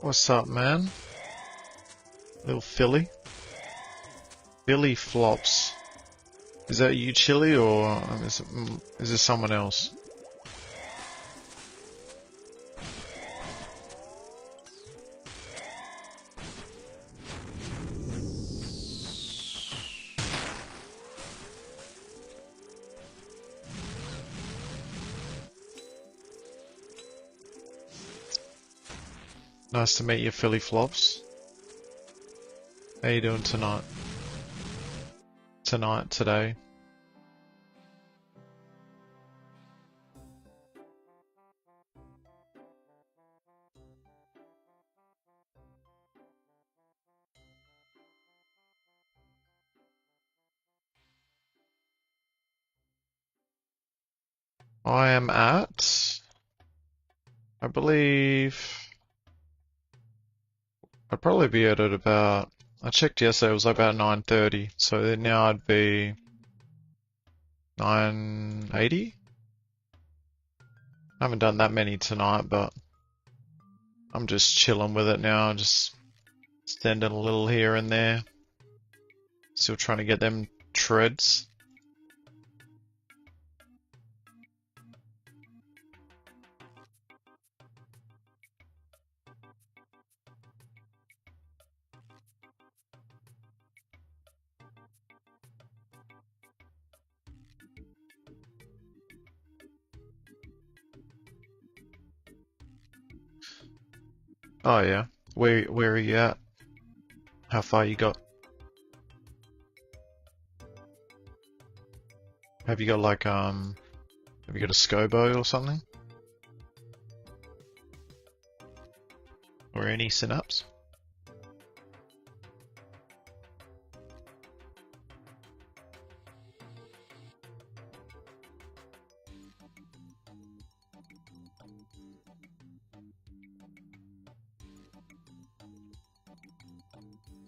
What's up, man? Little Philly? Billy Flops. Is that you, Chili, or is this someone else? Nice to meet you, Philly Flops. How you doing tonight? Today? I am at, I believe, I'd probably be at about, I checked yesterday, it was about 9:30, so then now I'd be 980? I haven't done that many tonight, but I'm just chilling with it now, just standing a little here and there. Still trying to get them treads. Oh yeah. Where are you at? How far you got? Have you got like have you got a SCOBO or something? Or any synapse?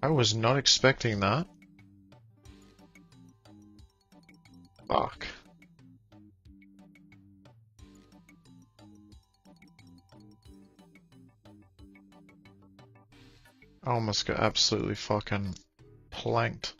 I was not expecting that. Fuck. I almost got absolutely fucking planked.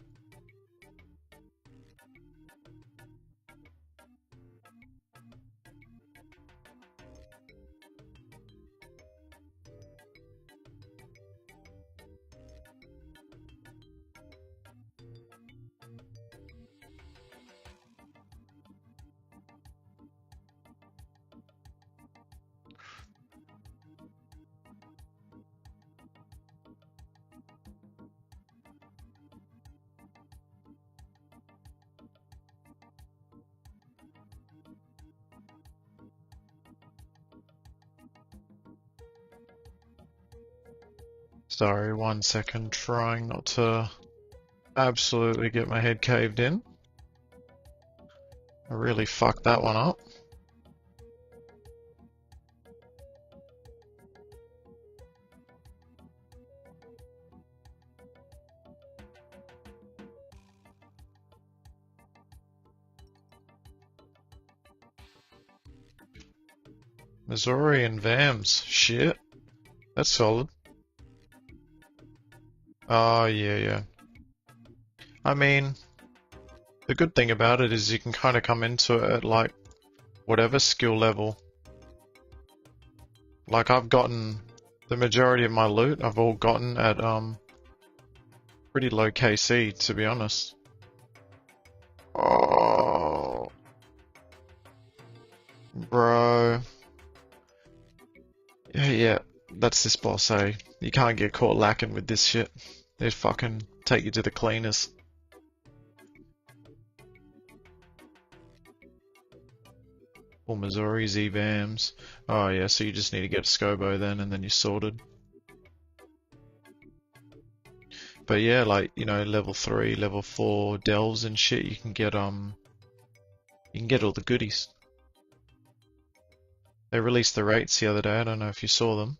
Sorry, 1 second, trying not to absolutely get my head caved in. I really fucked that one up. Missouri and Vams. Shit. That's solid. Oh, yeah, yeah. I mean, the good thing about it is you can kind of come into it at like whatever skill level. Like I've gotten the majority of my loot, I've all gotten at pretty low KC, to be honest. Oh, bro. Yeah, yeah, that's this boss, eh? You can't get caught lacking with this shit. They'd fucking take you to the cleaners. Or Missouri Z-Bams. Oh yeah, so you just need to get a SCOBO then, and then you're sorted. But yeah, like, you know, level 3, level 4 delves and shit, you can get all the goodies. They released the rates the other day, I don't know if you saw them.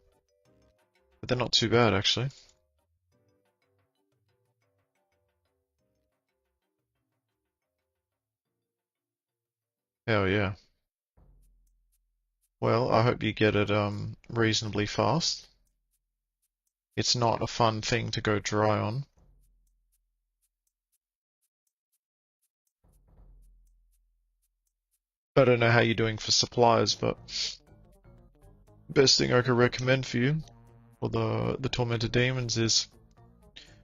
But they're not too bad actually. Hell yeah. Well, I hope you get it reasonably fast. It's not a fun thing to go dry on. I don't know how you're doing for supplies, but best thing I could recommend for you for the tormented demons is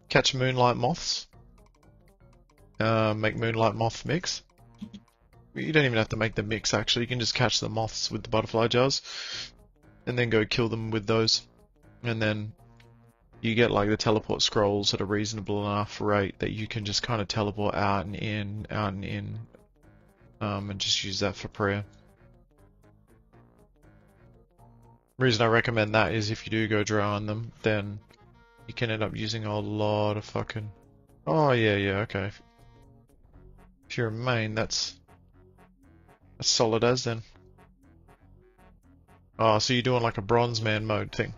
catch moonlight moths. Make moonlight moth mix. You don't even have to make the mix actually, you can just catch the moths with the butterfly jars and then go kill them with those. And then you get like the teleport scrolls at a reasonable enough rate that you can just kind of teleport out and in, and just use that for prayer. Reason I recommend that is if you do go dry on them, then you can end up using a lot of fucking... Oh yeah, yeah, okay. If you're a main, that's solid as then. Oh, so you're doing like a bronze man mode thing.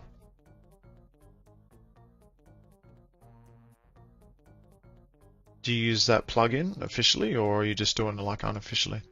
Do you use that plugin officially, or are you just doing it like unofficially?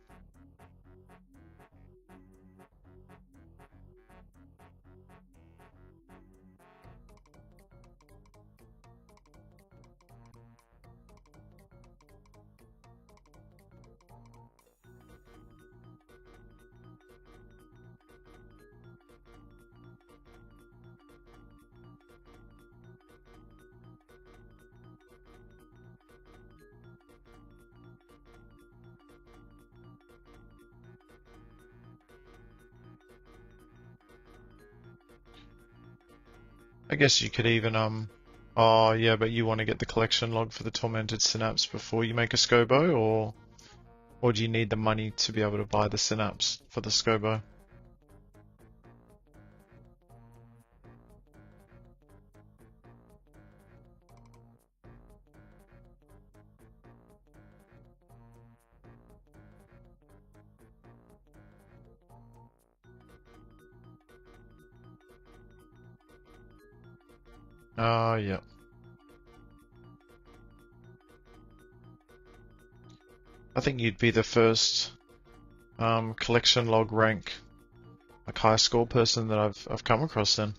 I guess you could even oh yeah, but you want to get the collection log for the tormented synapse before you make a scobo, or do you need the money to be able to buy the synapse for the scobo? Oh yeah. I think you'd be the first collection log rank like high score person that I've come across then.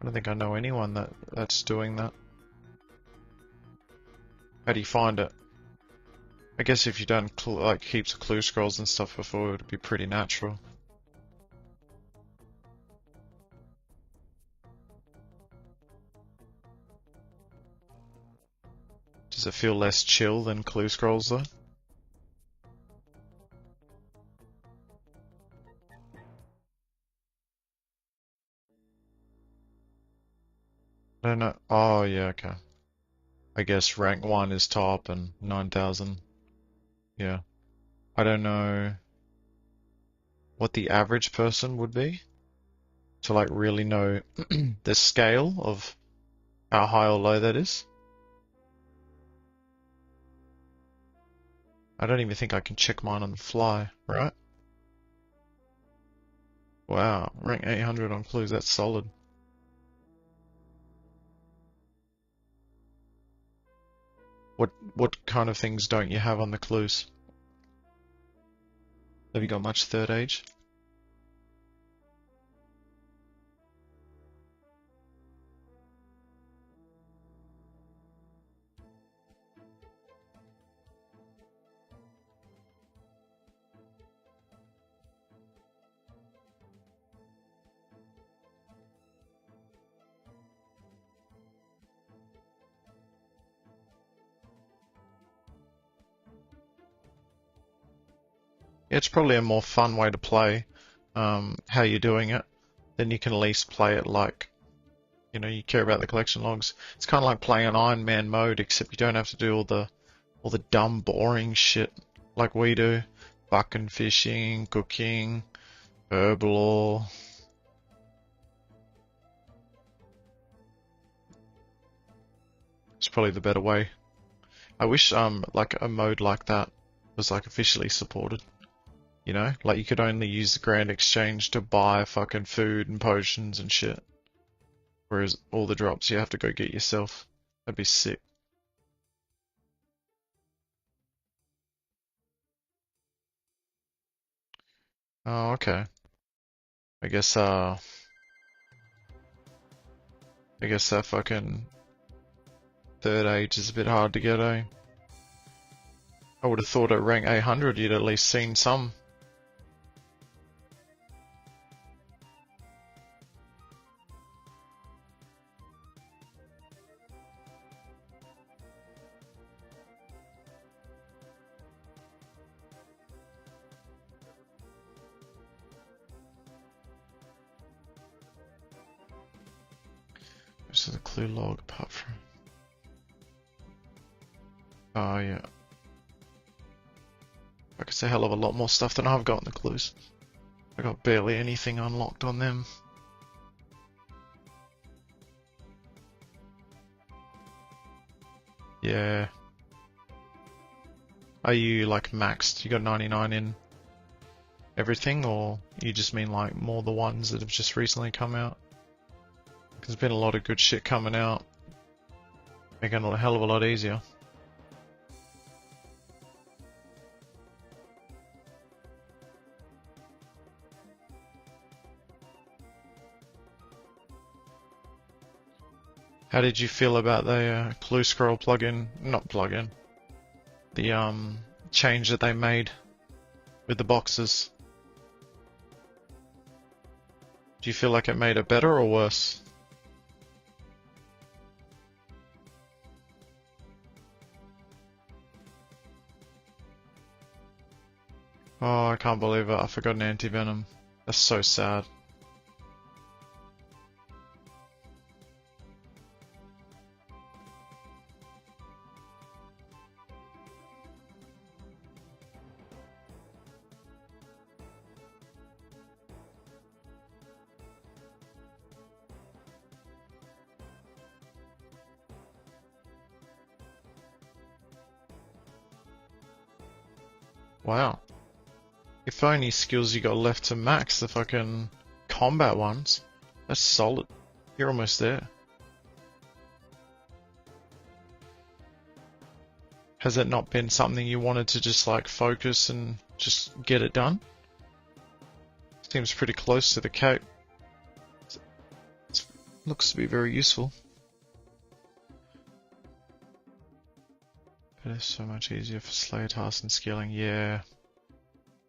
I don't think I know anyone that's doing that. How do you find it? I guess if you've done like heaps of clue scrolls and stuff before, it'd be pretty natural. Does it feel less chill than clue scrolls though? I don't know. Oh yeah, okay. I guess rank 1 is top and 9,000. Yeah. I don't know what the average person would be to like really know the scale of how high or low that is. I don't even think I can check mine on the fly, right? Wow, rank 800 on clues, that's solid. What kind of things don't you have on the clues? Have you got much third age? Yeah, it's probably a more fun way to play how you're doing it. Then you can at least play it like, you know, you care about the collection logs. It's kind of like playing an Iron Man mode, except you don't have to do all the dumb, boring shit like we do. Bucking, fishing, cooking, herbal. It's probably the better way. I wish like a mode like that was like officially supported. You know, like you could only use the Grand Exchange to buy fucking food and potions and shit. Whereas all the drops you have to go get yourself. That'd be sick. Oh, okay. I guess I guess that fucking third age is a bit hard to get, eh? I would have thought at rank 800 you'd at least seen some. This is a clue log apart from. Oh yeah. I could say a hell of a lot more stuff than I've got in the clues. I got barely anything unlocked on them. Yeah. Are you like maxed? You got 99 in? everything, or you just mean like more the ones that have just recently come out? There's been a lot of good shit coming out, making it a hell of a lot easier. How did you feel about the clue scroll plugin? Not plugin. The change that they made with the boxes. Do you feel like it made it better or worse? Oh, I can't believe it. I forgot an anti-venom. That's so sad. Wow. If only skills you got left to max the fucking combat ones. That's solid. You're almost there. Has it not been something you wanted to just like focus and just get it done? Seems pretty close to the cape. It looks to be very useful. It is so much easier for Slayer tasks and scaling. Yeah.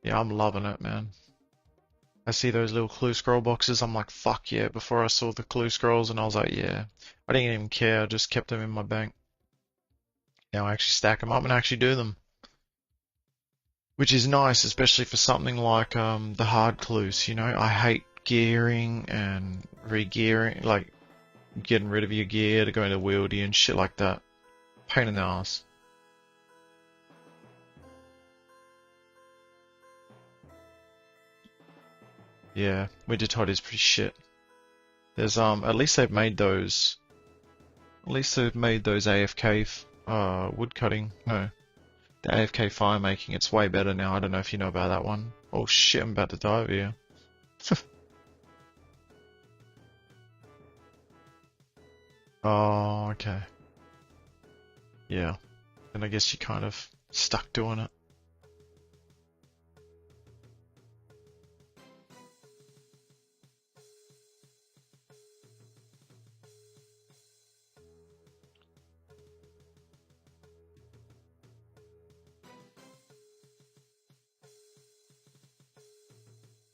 Yeah, I'm loving it, man. I see those little clue scroll boxes, I'm like, fuck yeah. Before I saw the clue scrolls and I was like, yeah. I didn't even care, I just kept them in my bank. Now I actually stack them up and actually do them. Which is nice, especially for something like the hard clues, you know? I hate gearing and re-gearing, like getting rid of your gear to go into wieldy and shit like that. Pain in the ass. Yeah, Winter Tide is pretty shit. There's at least they've made those. At least they've made those AFK wood cutting. No, the AFK fire making. It's way better now. I don't know if you know about that one. Oh shit! I'm about to die over here. Oh, okay. Yeah, and I guess you kind of stuck doing it.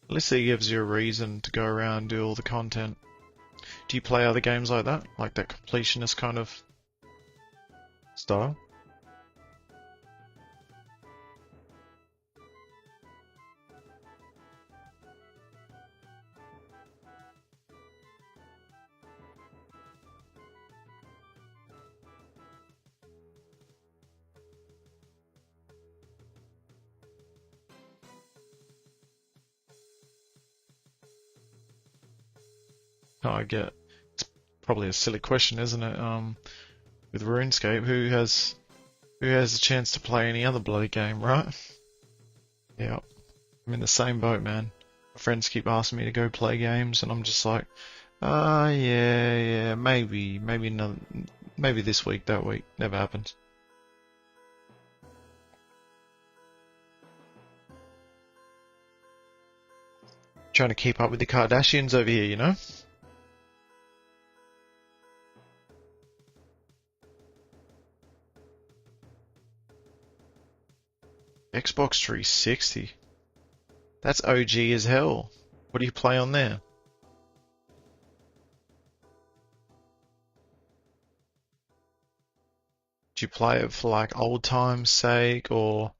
At least it gives you a reason to go around and do all the content. Do you play other games like that? Like that completionist kind of style? Oh, I get. It's probably a silly question, isn't it? With RuneScape, who has a chance to play any other bloody game, right? Yeah, I'm in the same boat, man. My friends keep asking me to go play games, and I'm just like, yeah, maybe another, maybe this week, that week. Never happens. Trying to keep up with the Kardashians over here, you know? Xbox 360. That's OG as hell. What do you play on there? Do you play it for like old times' sake, or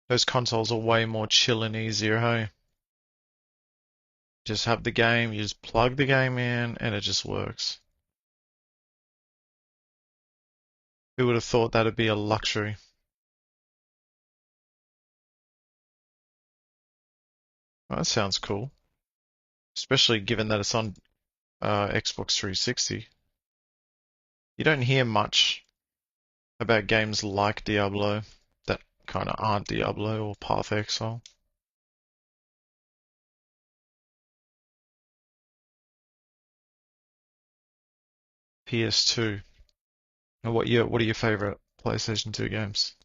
those consoles are way more chill and easier, hey? Just have the game, you just plug the game in, and it just works. Who would have thought that'd be a luxury? Well, that sounds cool, especially given that it's on Xbox 360. You don't hear much. about games like Diablo that kind of aren't Diablo or Path of Exile. PS2. And what are your favorite PlayStation 2 games?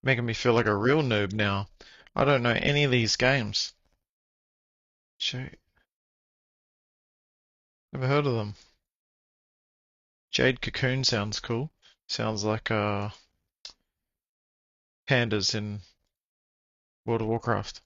Making me feel like a real noob now. I don't know any of these games. Shit, never heard of them. Jade Cocoon sounds cool. Sounds like pandas in World of Warcraft.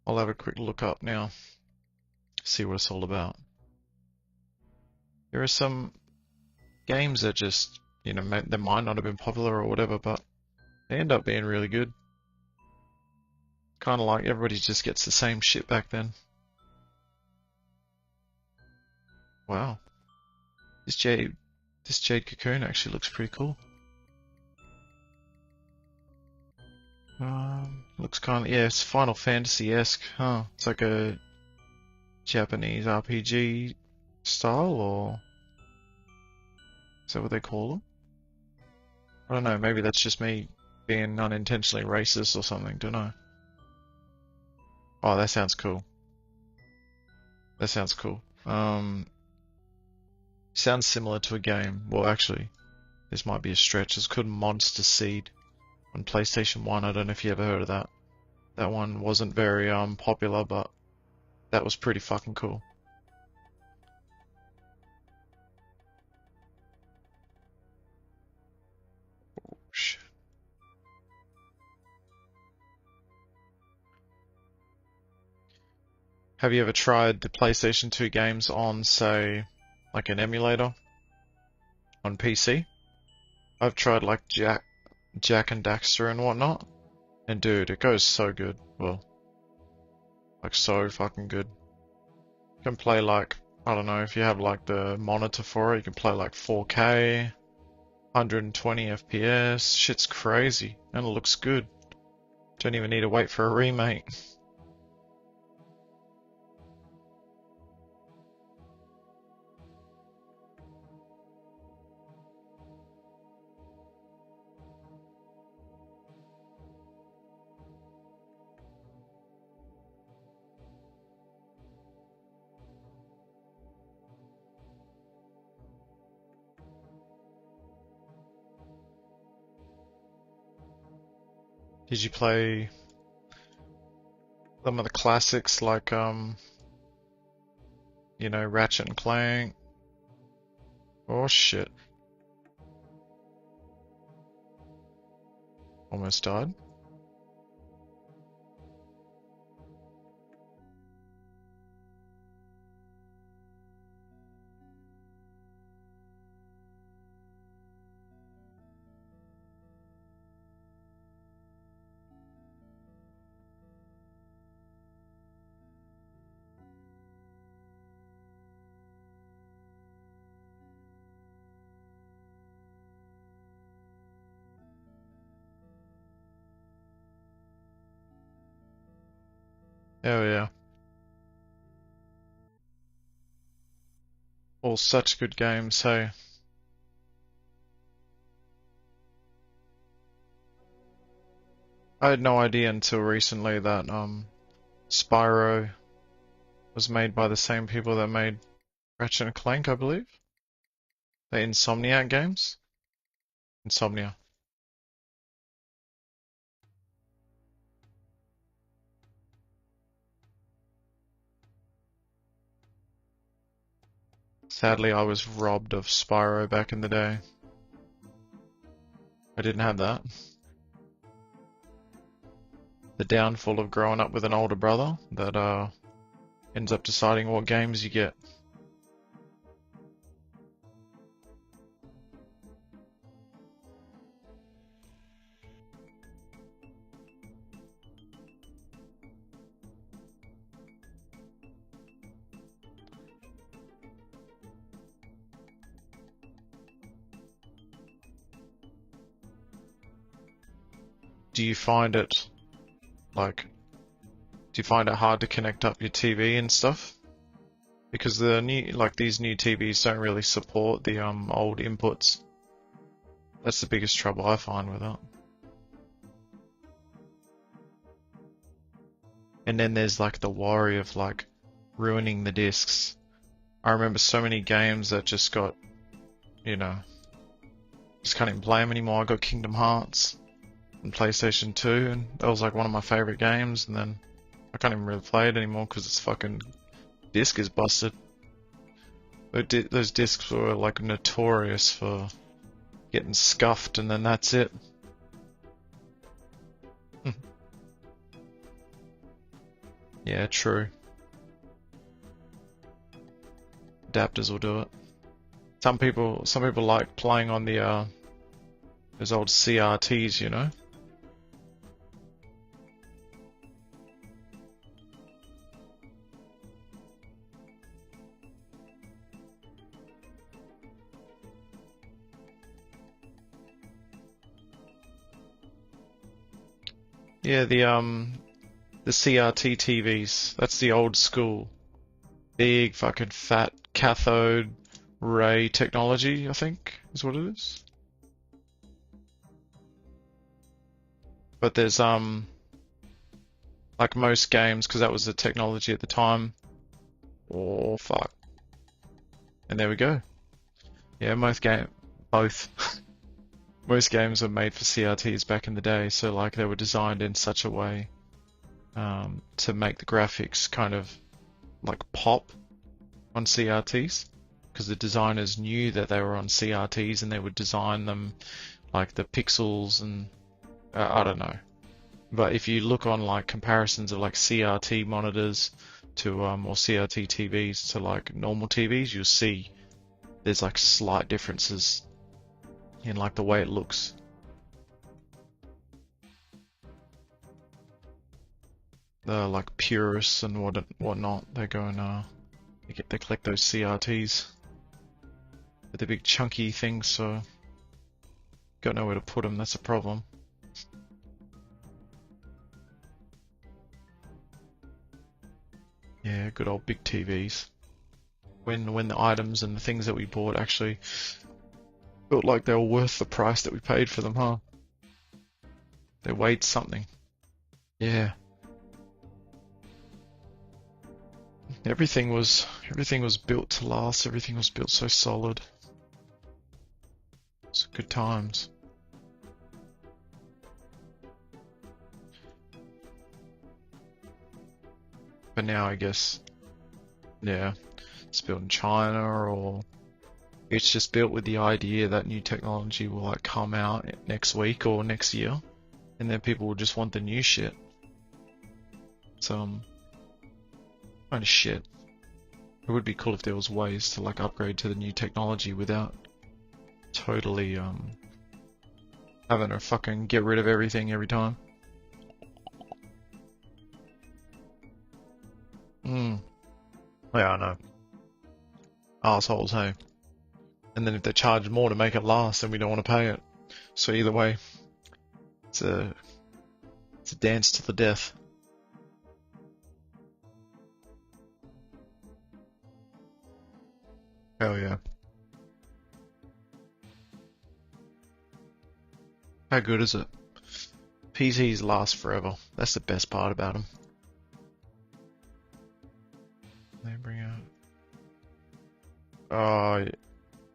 I'll have a quick look up now, see what it's all about. There are some games that just, they might not have been popular or whatever, but they end up being really good. Kind of like everybody just gets the same shit back then. Wow, this Jade, this Jade Cocoon actually looks pretty cool. Looks kind of, yeah, it's Final Fantasy-esque, huh? It's like a Japanese RPG style, or is that what they call them? I don't know, maybe that's just me being unintentionally racist or something, don't know. Oh, that sounds cool. That sounds cool. Sounds similar to a game. Well, actually, this might be a stretch. It's called Monster Seed on PlayStation 1. I don't know if you ever heard of that. That one wasn't very popular, but that was pretty fucking cool. Shit. Have you ever tried the PlayStation 2 games on, say, like an emulator on PC? I've tried like Jack and Daxter and whatnot, and dude, it goes so good. Well, like so fucking good. You can play like, I don't know, if you have like the monitor for it, you can play like 4K, 120 FPS. Shit's crazy, and it looks good. Don't even need to wait for a remake. Did you play some of the classics like Ratchet and Clank? Oh shit, almost died. Oh yeah, all such good games. Hey, I had no idea until recently that Spyro was made by the same people that made Ratchet and Clank, I believe. The Insomniac games. Insomnia. Sadly, I was robbed of Spyro back in the day. I didn't have that. The downfall of growing up with an older brother that ends up deciding what games you get. Do you find it like, do you find it hard to connect up your TV and stuff? Because these new TVs don't really support the old inputs. That's the biggest trouble I find with it. And then there's like the worry of like ruining the discs. I remember so many games that just got, you know, just can't even play them anymore. I got Kingdom Hearts on PlayStation 2, and that was like one of my favorite games, and then I can't even really play it anymore because its fucking disc is busted. Those discs were like notorious for getting scuffed, and then that's it. Yeah, true. Adapters will do it. Some people like playing on the those old CRTs, you know. Yeah, the CRT TVs. That's the old school, big fucking fat cathode ray technology, I think is what it is. But there's like most games, because that was the technology at the time. Oh fuck. And there we go. Yeah, both. Most games were made for CRTs back in the day, so like they were designed in such a way to make the graphics kind of like pop on CRTs, because the designers knew that they were on CRTs and they would design them like the pixels and I don't know. But if you look on like comparisons of like CRT monitors to or CRT TVs to like normal TVs, you'll see there's like slight differences in like the way it looks. The like purists and whatnot, they go and they collect those CRTs. But they're big chunky things, so got nowhere to put them. That's a problem. Yeah, good old big TVs. When the items and the things that we bought actually felt like they were worth the price that we paid for them, huh? They weighed something. Yeah. Everything was built to last. Everything was built so solid. It's good times. But now I guess, yeah, it's built in China, or it's just built with the idea that new technology will like come out next week or next year, and then people will just want the new shit. So, kind of shit. It would be cool if there was ways to like upgrade to the new technology without totally having to fucking get rid of everything every time. Yeah, I know. Assholes, hey. And then if they charge more to make it last, then we don't want to pay it. So either way, it's a dance to the death. Hell yeah. How good is it? PCs last forever. That's the best part about them. They bring out...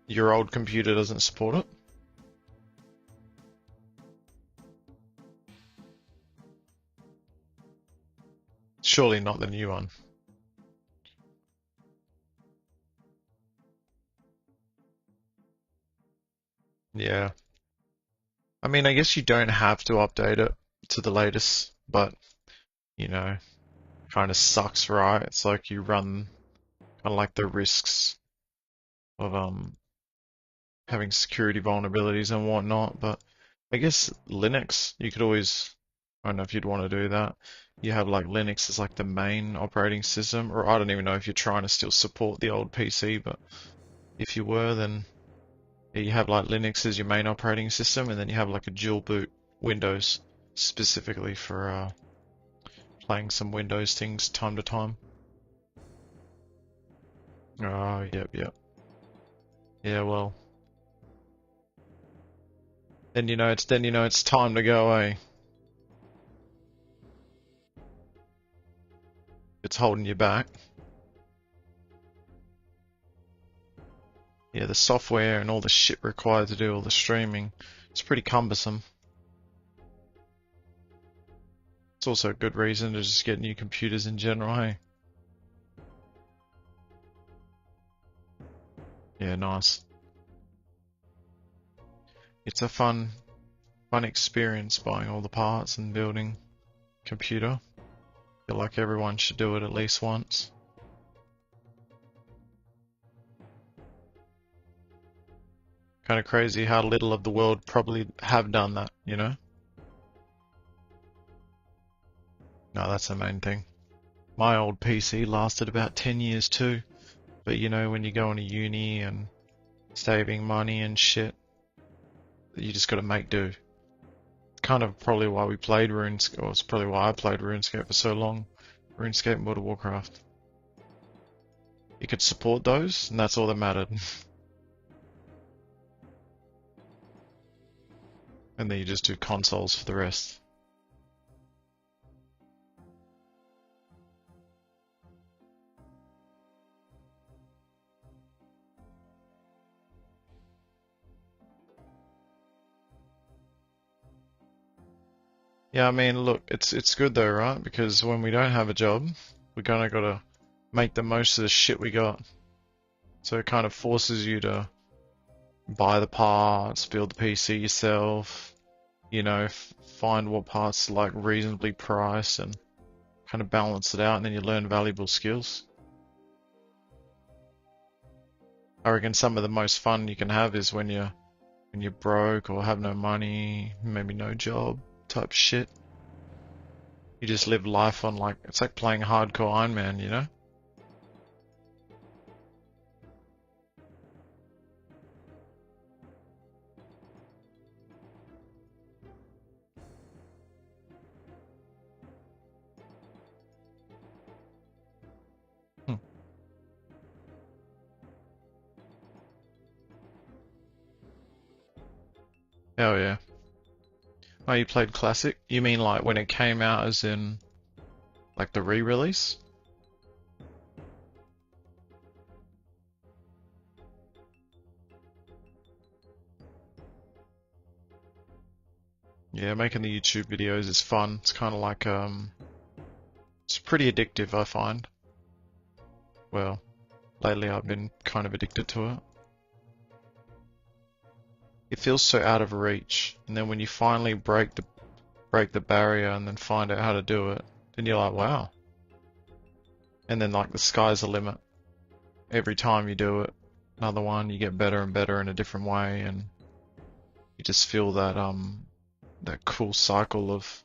your old computer doesn't support it? Surely not the new one. Yeah. I mean, I guess you don't have to update it to the latest, but you know, kind of sucks, right? It's like you run kind of like the risks of having security vulnerabilities and whatnot. But I guess Linux, you could always, I don't know if you'd want to do that. You have like Linux as like the main operating system, or I don't even know if you're trying to still support the old PC, but if you were, then yeah, you have like Linux as your main operating system, and then you have like a dual boot Windows specifically for playing some Windows things time to time. Oh, yep, yep. Yeah, well, then you know it's time to go, eh? It's holding you back. Yeah, the software and all the shit required to do all the streaming, it's pretty cumbersome. It's also a good reason to just get new computers in general, hey? Yeah, nice. It's a fun experience buying all the parts and building a computer. I feel like everyone should do it at least once. Kind of crazy how little of the world probably have done that, you know? No, that's the main thing. My old PC lasted about 10 years too, but you know, when you go into uni and saving money and shit, you just gotta make do. Kind of probably why we played RuneScape, or it's probably why I played RuneScape for so long. RuneScape and World of Warcraft. You could support those, and that's all that mattered. And then you just do consoles for the rest. Yeah, I mean, look, it's good though, right? Because when we don't have a job, we kind of gotta make the most of the shit we got. So it kind of forces you to buy the parts, build the PC yourself, you know, find what parts are like reasonably priced and kind of balance it out, and then you learn valuable skills. I reckon some of the most fun you can have is when you're broke or have no money, maybe no job type shit. You just live life on like it's like playing hardcore Iron Man, you know? Hmm. Hell yeah. Oh, you played Classic? You mean like when it came out as in like the re-release? Yeah, making the YouTube videos is fun. It's kind of like it's pretty addictive, I find. Well, lately I've been kind of addicted to it. It feels so out of reach, and then when you finally break the barrier and then find out how to do it, then you're like, wow. And then like the sky's the limit. Every time you do it, another one, you get better and better in a different way, and you just feel that cool cycle of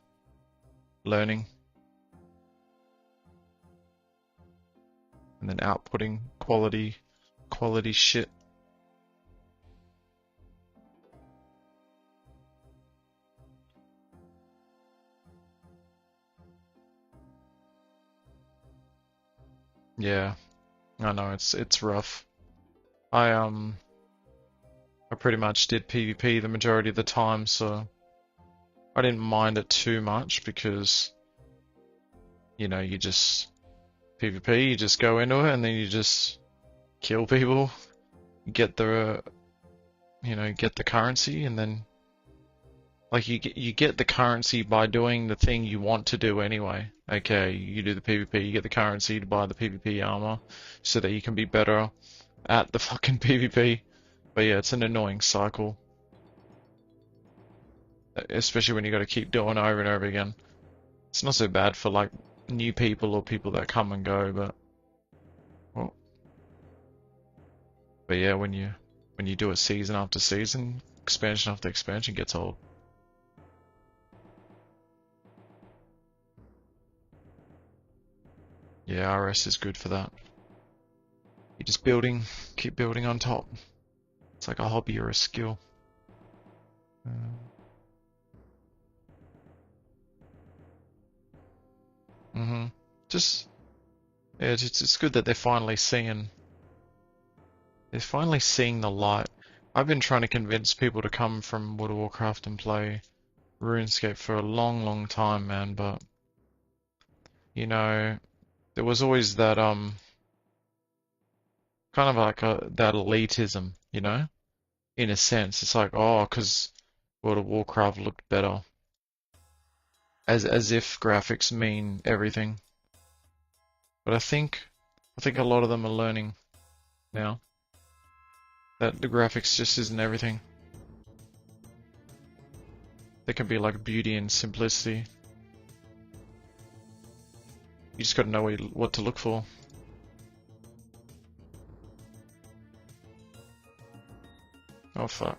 learning and then outputting quality shit. Yeah, I know it's rough. I um I pretty much did PvP the majority of the time, so I didn't mind it too much because you know you just PvP, you just go into it and then you just kill people, get the get the currency, and then like you get the currency by doing the thing you want to do anyway. Okay, you do the PvP, you get the currency to buy the PvP armor so that you can be better at the fucking PvP. But yeah, it's an annoying cycle. especially when you got to keep doing it over and over again. It's not so bad for like new people or people that come and go, but well, but yeah, when you do it season after season, expansion after expansion gets old. Yeah, RS is good for that. You're just building, keep building on top. It's like a hobby or a skill. Mm-hmm. Just yeah, it's good that they're finally seeing the light. I've been trying to convince people to come from World of Warcraft and play RuneScape for a long, long time, man, but you know, there was always that kind of like that elitism, you know? In a sense, it's like, oh, 'cause World of Warcraft looked better, as if graphics mean everything. But I think a lot of them are learning now that the graphics just isn't everything. There can be like beauty and simplicity. You just got to know what to look for. Oh fuck.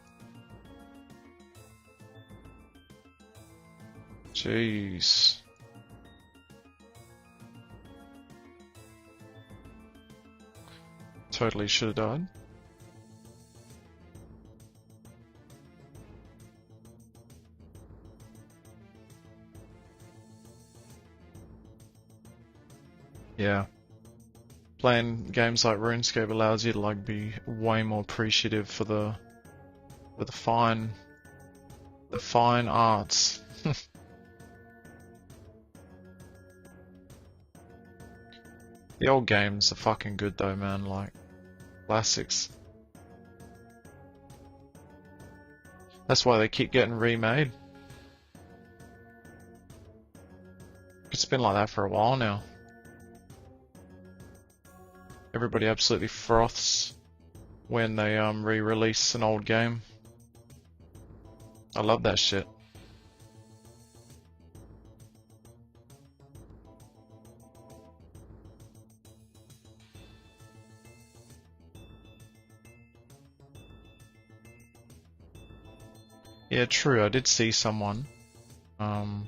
Jeez. Totally should have died. Yeah. Playing games like RuneScape allows you to like be way more appreciative for the fine arts. The old games are fucking good though, man, like classics. That's why they keep getting remade. It's been like that for a while now. Everybody absolutely froths when they re-release an old game. I love that shit. Yeah, true. I did see someone um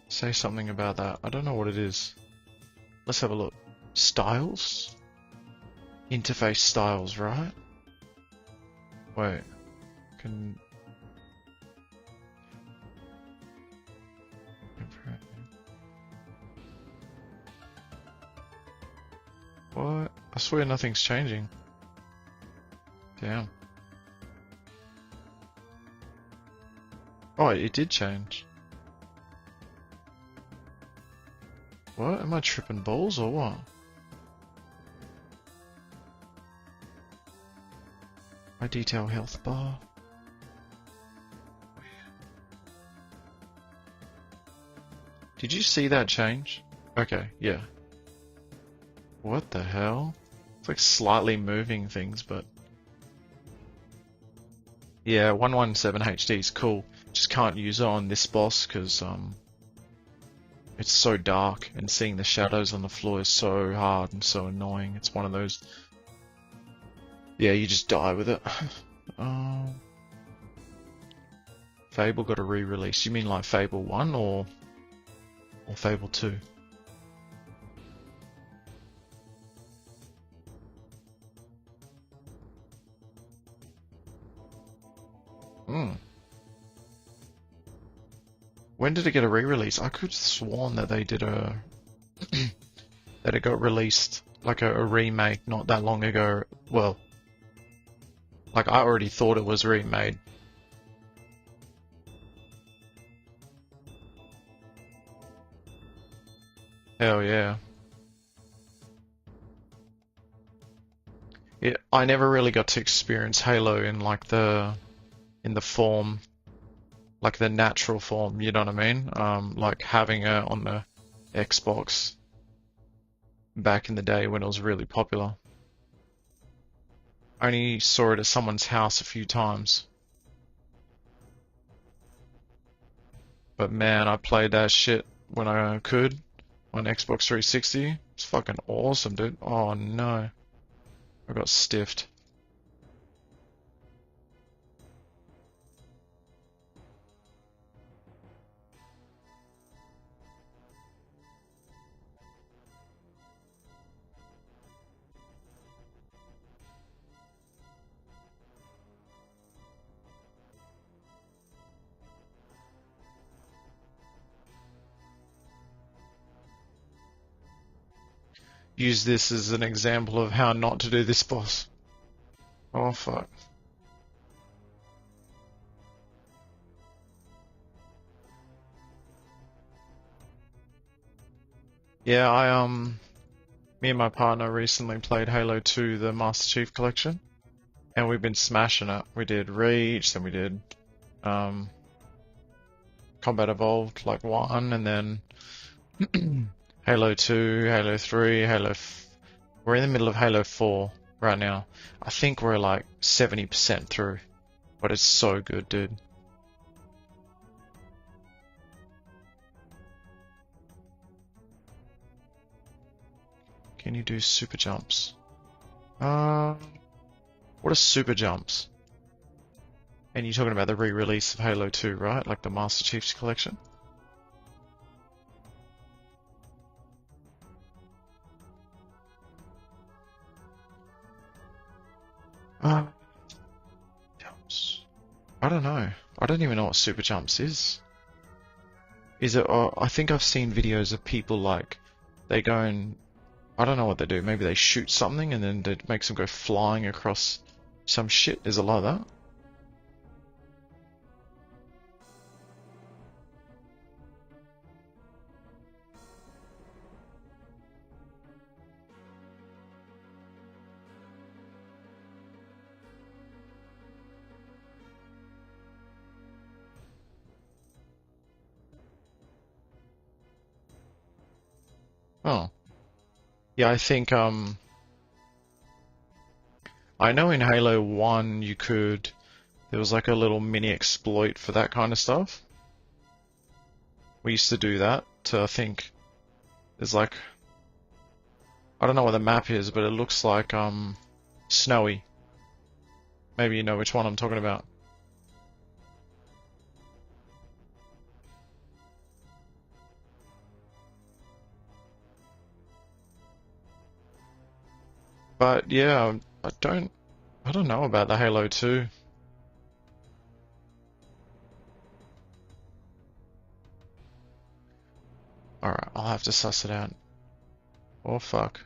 say something about that. I don't know what it is. Let's have a look. Styles? Interface styles, right? Wait. Can what? I swear nothing's changing. Damn. Oh, it did change. What? Am I tripping balls or what? My detail health bar. Did you see that change? Okay, yeah. What the hell? It's like slightly moving things, but yeah, 117 HD is cool. Just can't use it on this boss because it's so dark and seeing the shadows on the floor is so hard and so annoying. It's one of those. Yeah, you just die with it. Fable got a re-release. You mean like Fable 1 or Fable 2? Hmm. When did it get a re-release? I could have sworn that they did a that it got released like a remake not that long ago. Well, like I already thought it was remade. Hell yeah. I never really got to experience Halo in like in the form, like the natural form, you know what I mean? Like having it on the Xbox back in the day when it was really popular. I only saw it at someone's house a few times. But man, I played that shit when I could on Xbox 360. It's fucking awesome, dude. Oh no. I got stiffed. Use this as an example of how not to do this, boss. Oh fuck. Yeah, me and my partner recently played Halo 2, the Master Chief Collection, and we've been smashing it. We did Reach, then we did um Combat Evolved like 1, and then Halo 2, Halo 3, we're in the middle of Halo 4 right now. I think we're like 70% through, but it's so good, dude. Can you do super jumps? What are super jumps? And you're talking about the re-release of Halo 2, right? Like the Master Chief's Collection? Jumps. I don't know. I don't even know what super jumps is. Is it? I think I've seen videos of people like they go and I don't know what they do. Maybe they shoot something and then it makes them go flying across some shit. Is it like that? Oh. Yeah, I think I know in Halo 1 there was like a little mini exploit for that kind of stuff. We used to do that to, I think, there's like, I don't know what the map is, but it looks like, snowy. Maybe you know which one I'm talking about. But yeah, I don't know about the Halo 2. Alright, I'll have to suss it out. Oh fuck.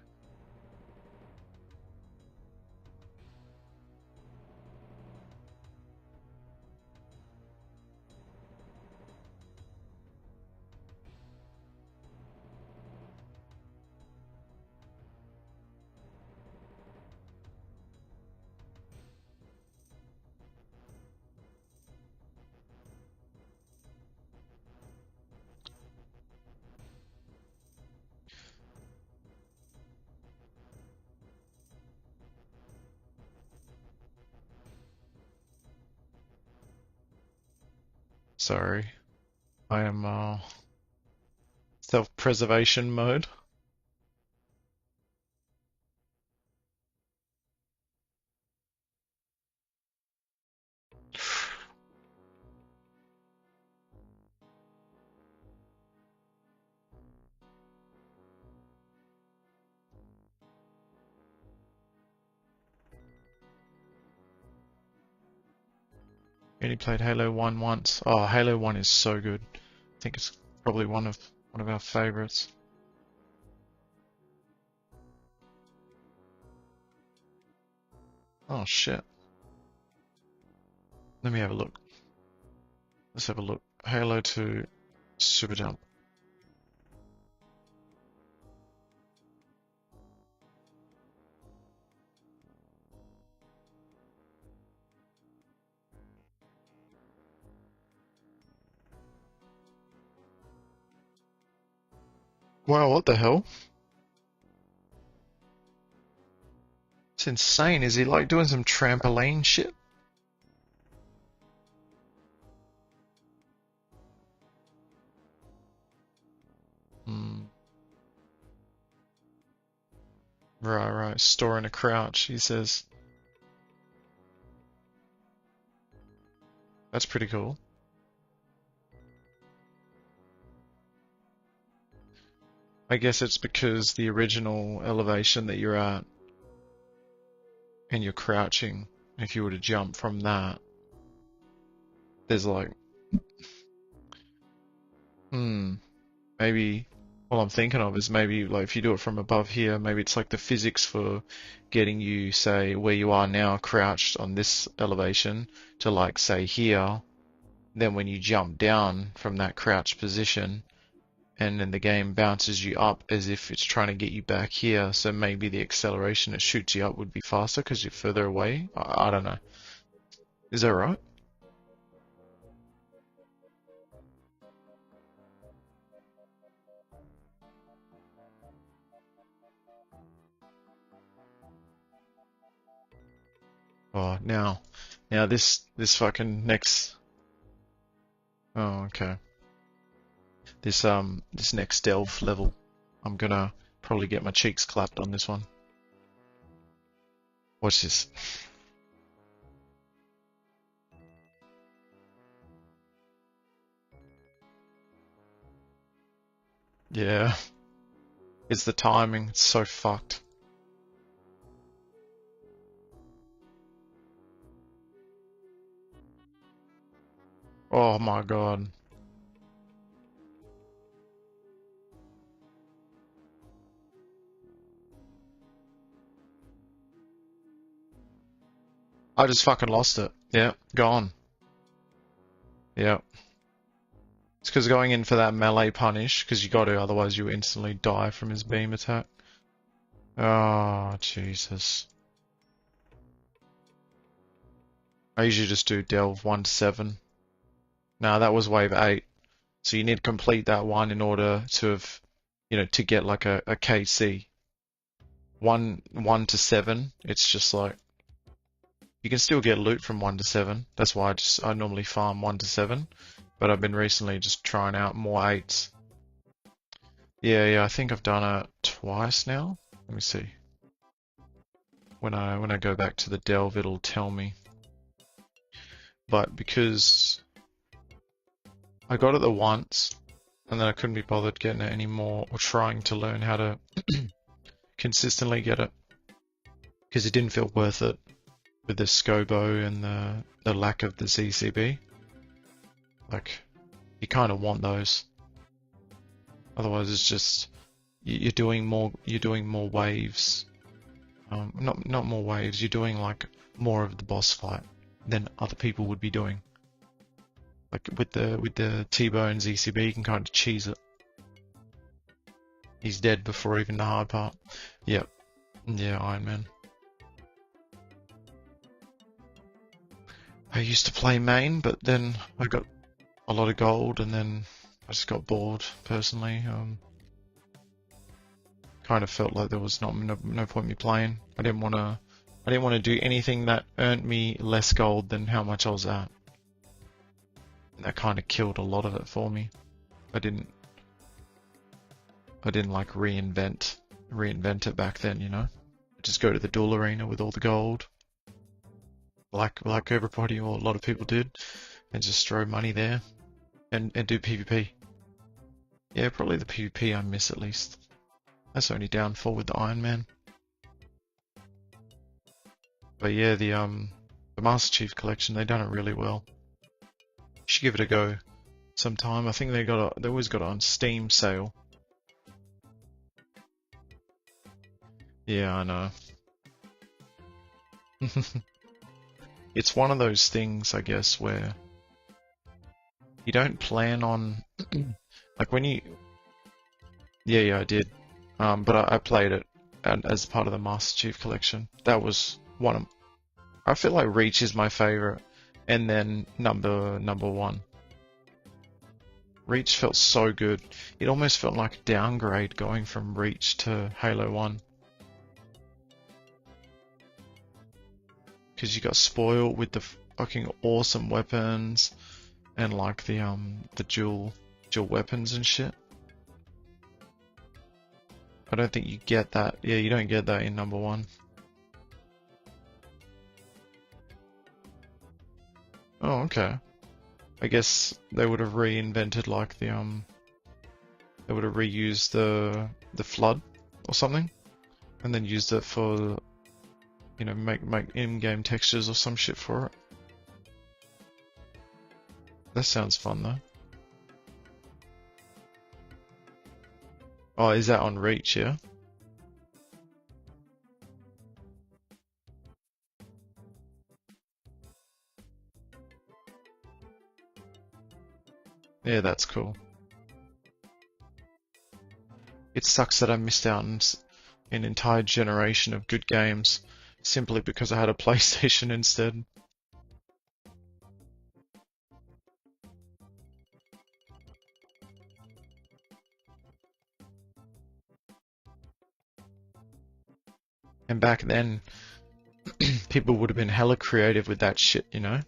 Sorry. I am self-preservation mode. Only played Halo 1 once. Oh, Halo 1 is so good. I think it's probably one of our favorites. Oh shit. Let me have a look. Let's have a look. Halo 2 Super Jump. Wow, what the hell? It's insane. Is he like doing some trampoline shit? Right, right. Storing a crouch, he says. That's pretty cool. I guess it's because the original elevation that you're at and you're crouching, if you were to jump from that, there's like, hmm, maybe all I'm thinking of is maybe like if you do it from above here, maybe it's like the physics for getting you, say, where you are now, crouched on this elevation, to like, say, here. Then when you jump down from that crouched position, and then the game bounces you up as if it's trying to get you back here, so maybe the acceleration it shoots you up would be faster because you're further away. I don't know. Is that right? Oh, now this fucking next. Oh, okay. This next delve level, I'm gonna probably get my cheeks clapped on this one. Watch this. Yeah, it's the timing. It's so fucked. Oh my god. I just fucking lost it. Yeah, gone. Yeah. It's because going in for that melee punish, because you got to, otherwise you instantly die from his beam attack. Oh, Jesus. I usually just do delve 1 to 7. Now that was wave 8. So you need to complete that one in order to have, to get like a KC. 1 to 7, it's just like, you can still get loot from 1 to 7. That's why I normally farm 1 to 7. But I've been recently just trying out more 8s. Yeah, I think I've done it twice now. Let me see. When I go back to the delve, it'll tell me. But because I got it the once, and then I couldn't be bothered getting it anymore, or trying to learn how to consistently get it, because it didn't feel worth it with the SCOBO and the lack of the ZCB. Like, you kind of want those. Otherwise, it's just you're doing more waves. Not more waves. You're doing like more of the boss fight than other people would be doing. Like with the T-Bone ZCB, you can kind of cheese it. He's dead before even the hard part. Yep. Yeah, Iron Man. I used to play main, but then I got a lot of gold, and then I just got bored personally. Kind of felt like there was no point me playing. I didn't want to do anything that earned me less gold than how much I was at. And that kind of killed a lot of it for me. I didn't like reinvent it back then, Just go to the duel arena with all the gold, like everybody or a lot of people did, and just throw money there, and do PvP. Yeah, probably the PvP I miss at least. That's the only downfall with the Iron Man. But yeah, the Master Chief Collection, they done it really well. You should give it a go sometime. I think they always got it on Steam sale. Yeah, I know. It's one of those things, I guess, where you don't plan on like when you. Yeah, I did. But I played it as part of the Master Chief Collection. That was one of. I feel like Reach is my favorite, and then number 1. Reach felt so good. It almost felt like a downgrade going from Reach to Halo 1. Because you got spoiled with the fucking awesome weapons and like the dual weapons and shit. I don't think you get that. Yeah, you don't get that in number 1. Oh, okay. I guess they would have reinvented like they would have reused the flood or something, and then used it for, you know, make in-game textures or some shit for it. That sounds fun though. Oh, is that on Reach? Yeah. Yeah, that's cool. It sucks that I missed out on an entire generation of good games simply because I had a PlayStation instead. And back then, people would have been hella creative with that shit, you know?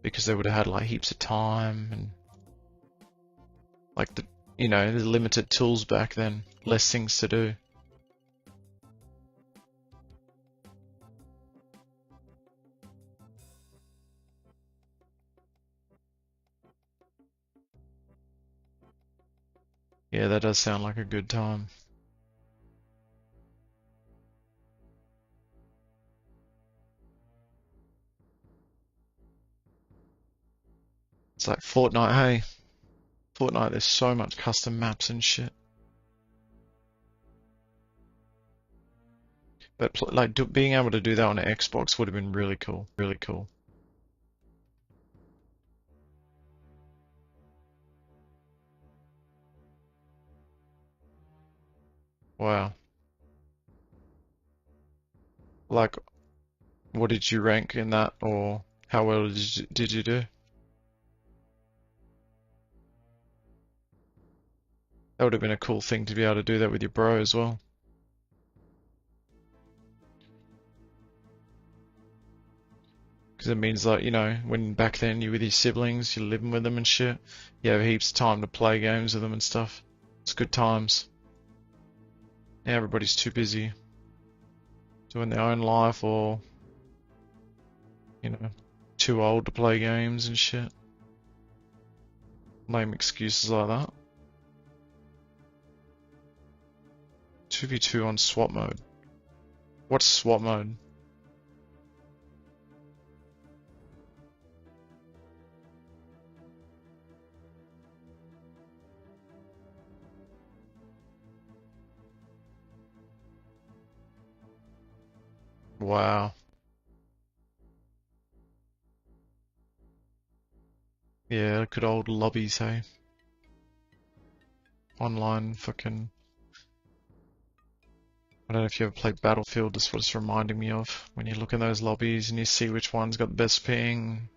Because they would have had like heaps of time and like you know, the limited tools back then, less things to do. Yeah, that does sound like a good time. It's like Fortnite, hey. Fortnite, there's so much custom maps and shit. But like being able to do that on an Xbox would have been really cool, really cool. Wow. Like, what did you rank in that, or how well did you do? That would have been a cool thing to be able to do that with your bro as well. Because it means like, you know, when back then you're with your siblings, you're living with them and shit, you have heaps of time to play games with them and stuff. It's good times. Now everybody's too busy doing their own life or, you know, too old to play games and shit. Lame excuses like that. 2v2 on swap mode. What's swap mode? Wow. Yeah, good old lobbies, hey? Online fucking... I don't know if you ever played Battlefield, that's what it's reminding me of. When you look in those lobbies and you see which one's got the best ping.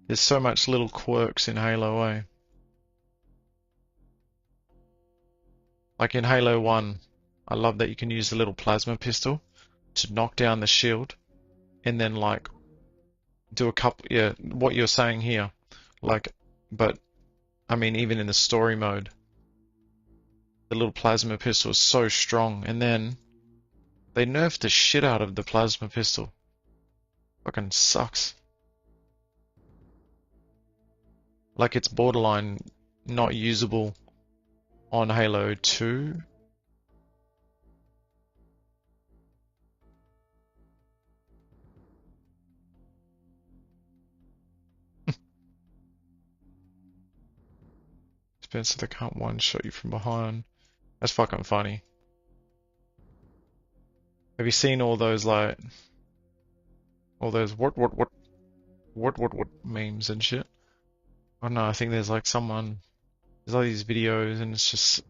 There's so much little quirks in Halo, eh? Like in Halo 1, I love that you can use the little plasma pistol to knock down the shield and then like do a couple, yeah, what you're saying here. Like, but I mean, even in the story mode, the little plasma pistol is so strong, and then they nerfed the shit out of the plasma pistol. Fucking sucks. Like it's borderline not usable on Halo 2. Spencer, they can't one-shot you from behind. That's fucking funny. Have you seen all those like all those what memes and shit? I don't know, I think there's like there's all these videos and it's just,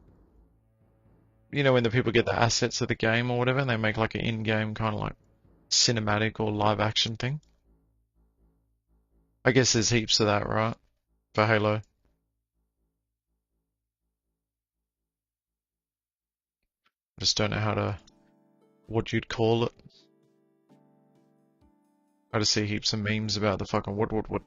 you know, when the people get the assets of the game or whatever and they make like an in-game kind of like cinematic or live action thing. I guess there's heaps of that, right? For Halo. I just don't know how to, what you'd call it. I just see heaps of memes about the fucking wood.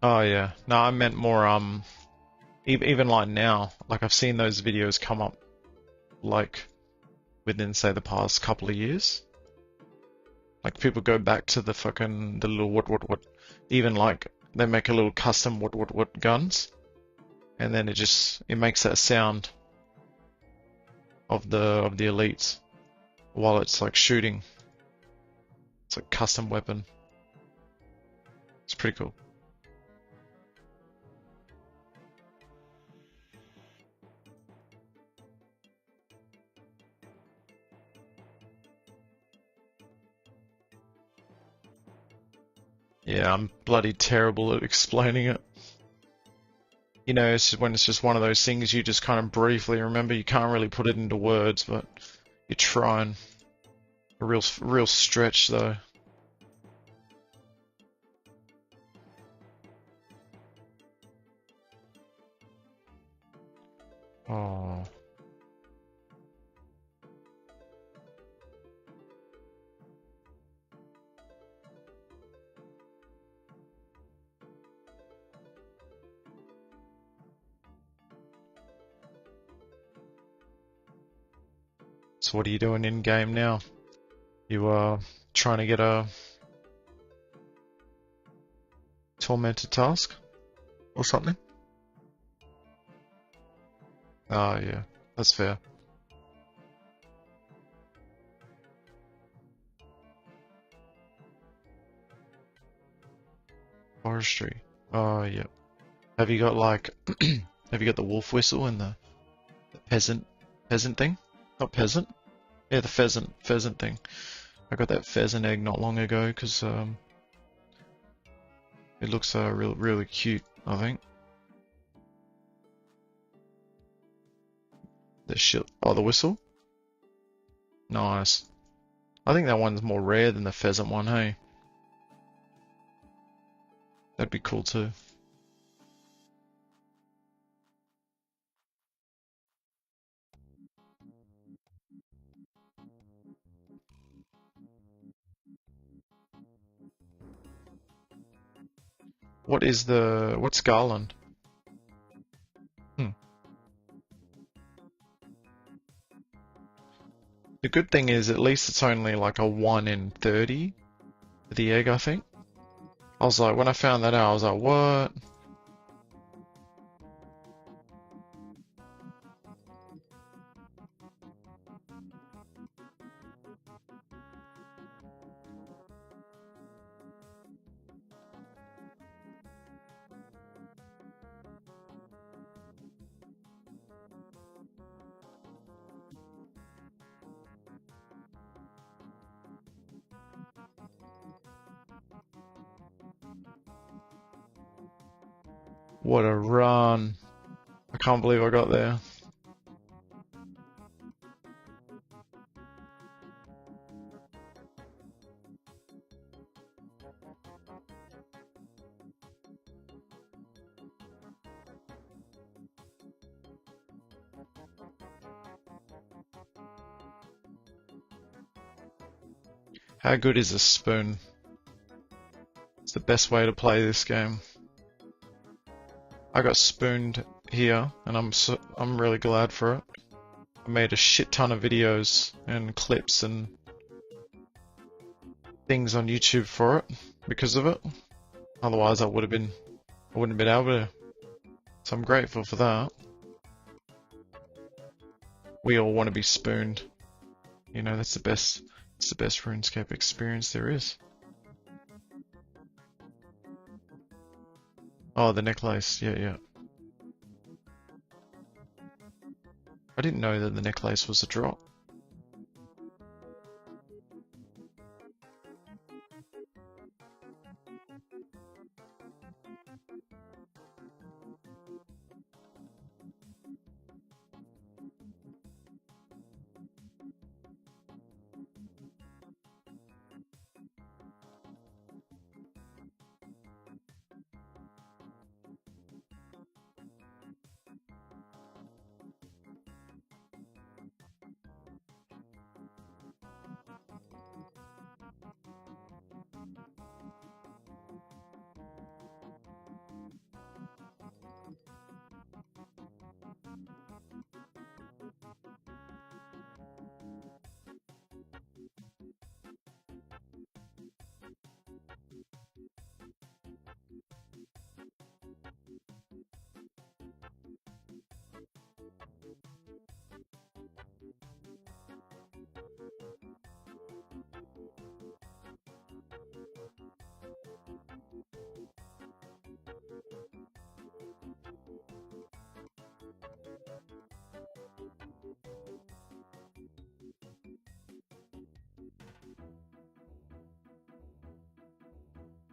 Oh yeah. No, I meant more, even like now, like I've seen those videos come up, like, within, say, the past couple of years. Like, people go back to the little wood. Even, like, they make a little custom wood guns, and then it makes that sound of the elites while it's, like, shooting. It's a custom weapon. It's pretty cool. Yeah, I'm bloody terrible at explaining it. You know, when it's just one of those things you just kind of briefly remember. You can't really put it into words, but you're trying. A real stretch, though. Oh. So what are you doing in game now? You are trying to get a tormented task or something? Oh yeah, that's fair. Forestry. Oh yeah. Have you got like have you got the wolf whistle and the peasant thing? Not peasant? Yeah, the pheasant thing. I got that pheasant egg not long ago because it looks really cute, I think. The whistle? Nice. I think that one's more rare than the pheasant one, hey? That'd be cool too. What's Garland? Hmm. The good thing is at least it's only like a 1 in 30 for the egg, I think. I was like, when I found that out, I was like, what? What a run. I can't believe I got there. How good is a spoon? It's the best way to play this game. I got spooned here, and I'm really glad for it. I made a shit ton of videos and clips and things on YouTube for it because of it. Otherwise, I wouldn't have been able to. So I'm grateful for that. We all want to be spooned. You know, that's the best. It's the best RuneScape experience there is. Oh, the necklace. Yeah. I didn't know that the necklace was a drop.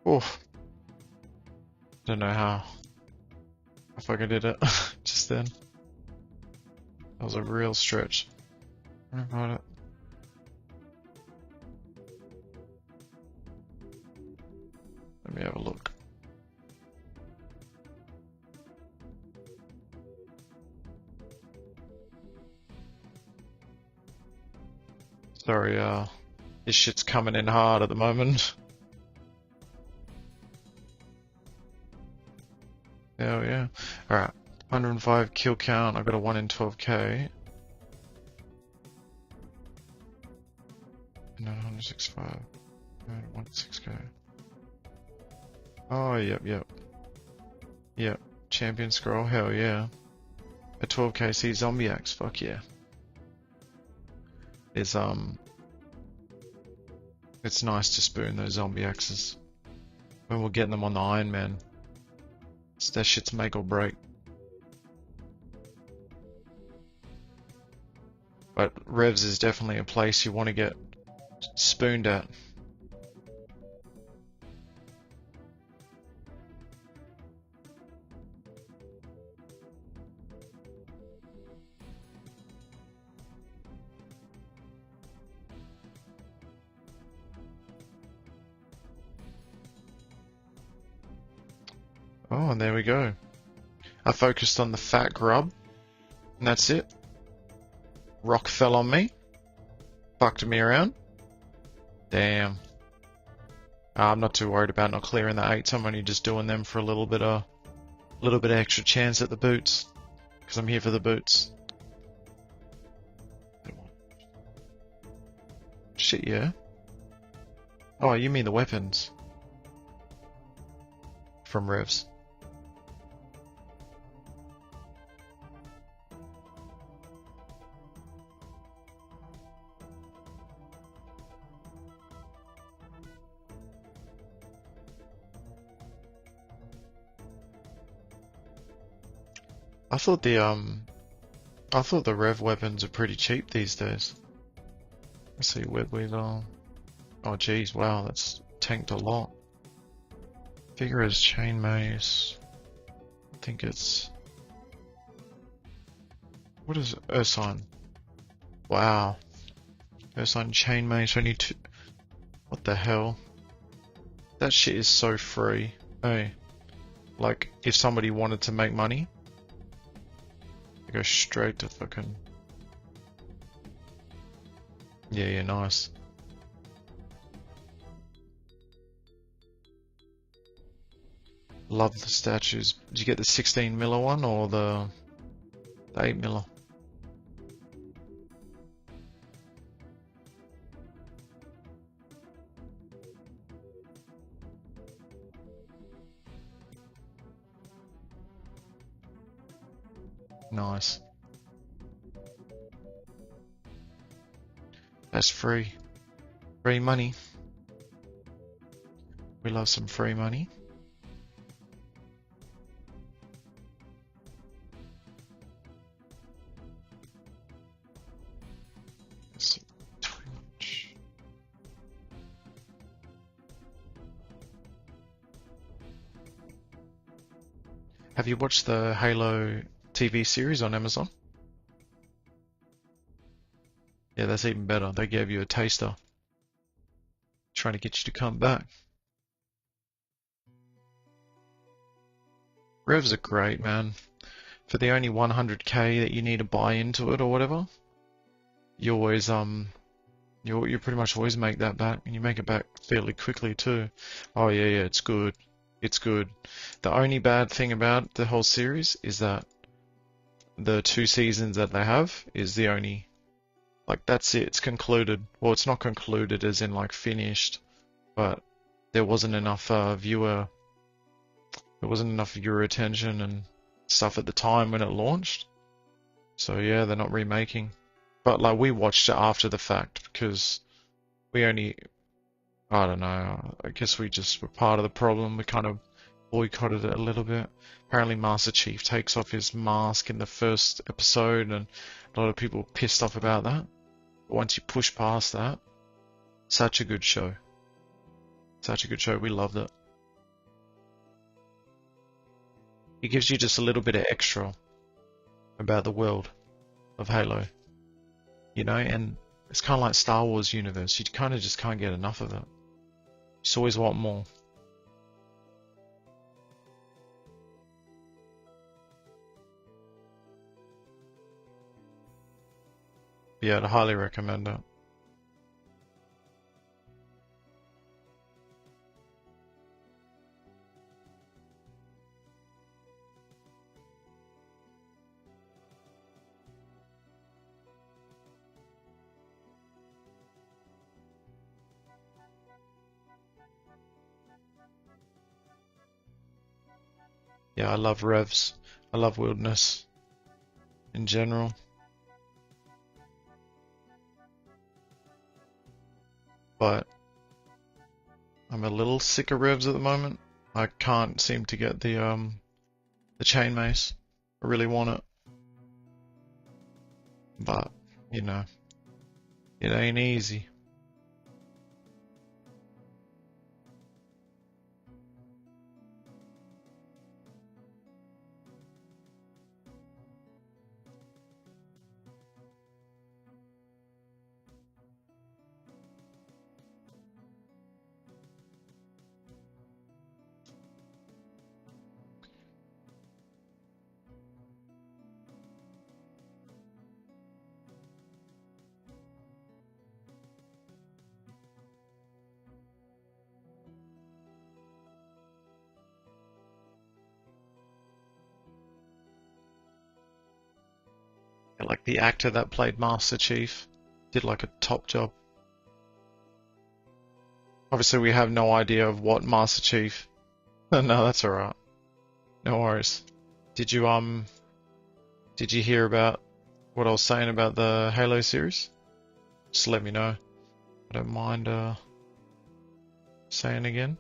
Oof. Don't know how I fucking did it just then. That was a real stretch. Right. Let me have a look. Sorry, this shit's coming in hard at the moment. Oh yeah. Alright. 105 kill count. I got a 1 in 12k. No, 165. 1.6k. Oh, yep. Yep. Champion scroll, hell yeah. A 12kc zombie axe, fuck yeah. It's nice to spoon those zombie axes. When we're getting them on the Iron Man. That shit's make or break. But Revs is definitely a place you want to get spooned at. Oh, and there we go. I focused on the fat grub, and that's it. Rock fell on me. Fucked me around. Damn. I'm not too worried about not clearing the 8s. I'm only just doing them for a little bit of extra chance at the boots. Because I'm here for the boots. Shit, yeah. Oh, you mean the weapons. From Revs. I thought the Rev weapons are pretty cheap these days. Let's see, Web Weaver. Oh geez, wow, that's tanked a lot. Figure as chain mace. I think it's... What is Ursine? Wow. Ursine chain mace, only 2... What the hell? That shit is so free. Hey. Like, if somebody wanted to make money, they go straight to fucking... Yeah, nice. Love the statues. Did you get the 16 miller one or the 8 miller? Nice. That's free. Free money. We love some free money. Have you watched the Halo TV series on Amazon? Yeah, that's even better. They gave you a taster. Trying to get you to come back. Revs are great, man. For the only 100k that you need to buy into it or whatever, you always you pretty much always make that back, and you make it back fairly quickly too. Oh yeah, it's good. It's good. The only bad thing about the whole series is that the 2 seasons that they have is the only, like, that's it. It's concluded. Well, it's not concluded as in like finished, but there wasn't enough viewer attention and stuff at the time when it launched. So yeah, they're not remaking. But like, we watched it after the fact because we only, I don't know, I guess we just were part of the problem. We kind of boycotted it a little bit. Apparently Master Chief takes off his mask in the first episode, and a lot of people were pissed off about that. But once you push past that, such a good show. Such a good show, we loved it. It gives you just a little bit of extra about the world of Halo, you know, and it's kind of like Star Wars universe. You kind of just can't get enough of it. You just always want more. Yeah, I'd highly recommend it. Yeah, I love revs. I love wilderness in general. But I'm a little sick of revs at the moment. I can't seem to get the chain mace. I really want it. But, you know, it ain't easy. Like the actor that played Master Chief did like a top job. Obviously, we have no idea of what Master Chief. No, that's alright. No worries. Did you hear about what I was saying about the Halo series? Just let me know. I don't mind saying again.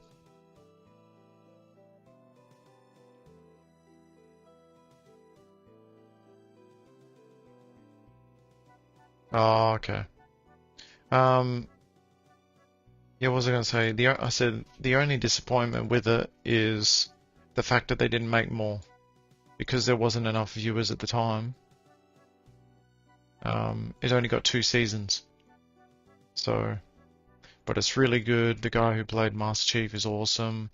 Oh, okay. Um, yeah, what was I gonna say? I said the only disappointment with it is the fact that they didn't make more because there wasn't enough viewers at the time. It only got 2 seasons, so but it's really good. The guy who played Master Chief is awesome.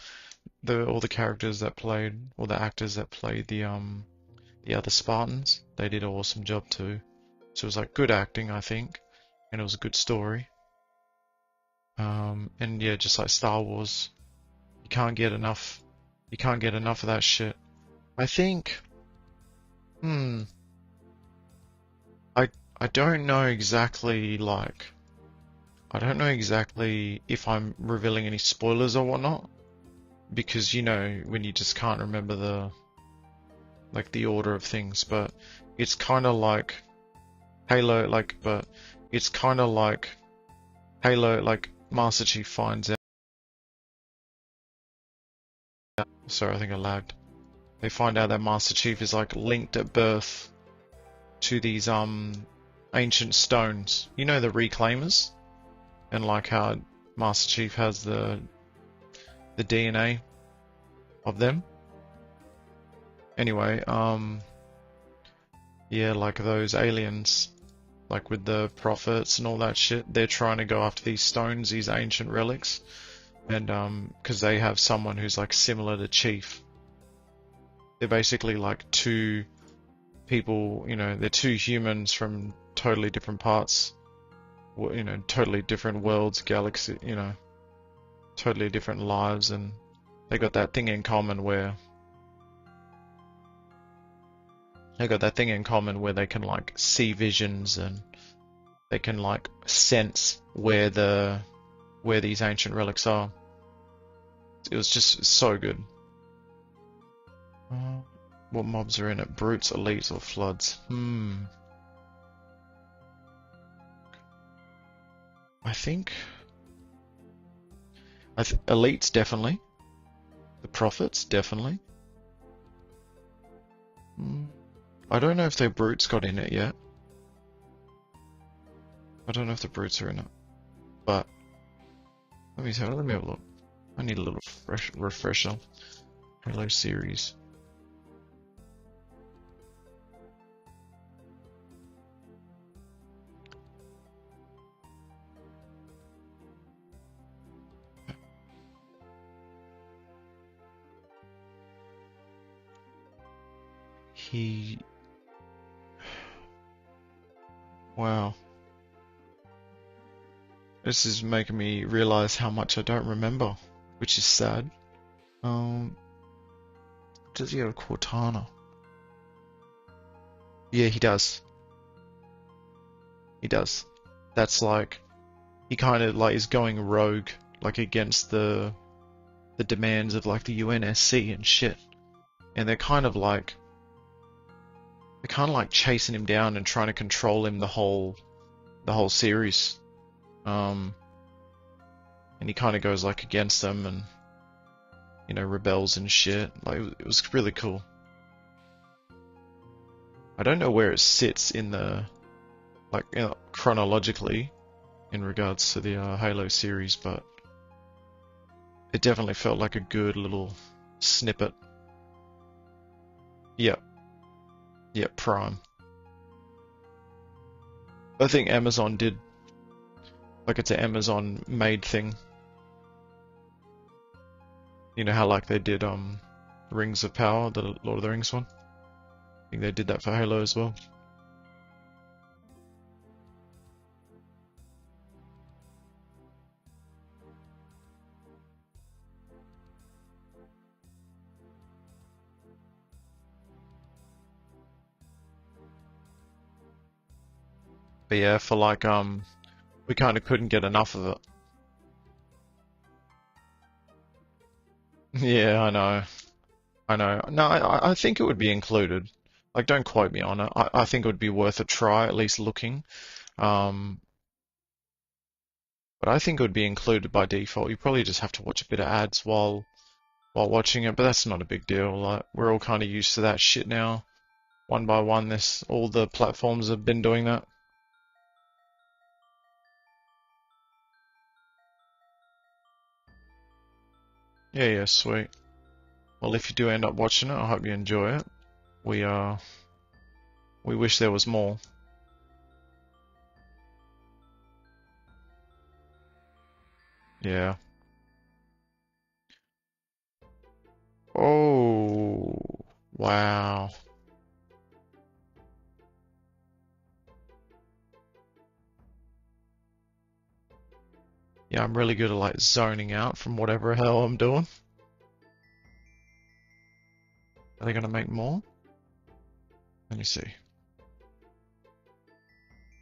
All the characters that played, all the actors that played the other Spartans, they did an awesome job too. So it was like good acting, I think, and it was a good story. And yeah, just like Star Wars, you can't get enough. You can't get enough of that shit. I think, I don't know exactly like. I don't know exactly if I'm revealing any spoilers or whatnot, because you know when you just can't remember the order of things, but it's kind of like Halo, but it's kind of like Halo, like Master Chief finds out. Sorry, I think I lagged. They find out that Master Chief is like linked at birth to these ancient stones. You know, the Reclaimers, and like how Master Chief has the DNA of them. Anyway, yeah, like those aliens, like with the prophets and all that shit, they're trying to go after these stones, these ancient relics, and because they have someone who's like similar to Chief. They're basically like two people, you know, they're two humans from totally different parts, you know, totally different worlds, galaxy, you know, totally different lives, and they got that thing in common where they can like see visions, and they can like sense where these ancient relics are. It was just so good. What mobs are in it? Brutes, elites, or floods? I think elites definitely. The prophets definitely. I don't know if the brutes got in it yet. I don't know if the brutes are in it, but let me have a look. I need a little refresher. Halo series. he... Wow. This is making me realize how much I don't remember, which is sad. Does he have a Cortana? Yeah, he does. He does. That's like, he kind of like is going rogue, like against the demands of like the UNSC and shit. And they're kind of like chasing him down and trying to control him the whole series. And he kind of goes like against them and, you know, rebels and shit. Like, it was really cool. I don't know where it sits in the, like, you know, chronologically in regards to the Halo series, but it definitely felt like a good little snippet. Yep. Yep, Prime. I think Amazon did, like, it's an Amazon made thing. You know how like they did Rings of Power, the Lord of the Rings one? I think they did that for Halo as well. But yeah, for like we kind of couldn't get enough of it. Yeah, I know. I know. No, I think it would be included. Like, don't quote me on it. I think it would be worth a try, at least looking. Um, but I think it would be included by default. You probably just have to watch a bit of ads while watching it, but that's not a big deal. Like, we're all kind of used to that shit now. One by one, all the platforms have been doing that. Yeah, sweet. Well, if you do end up watching it, I hope you enjoy it. We wish there was more. Yeah. Oh, wow. Yeah, I'm really good at like zoning out from whatever hell I'm doing. Are they gonna make more? Let me see.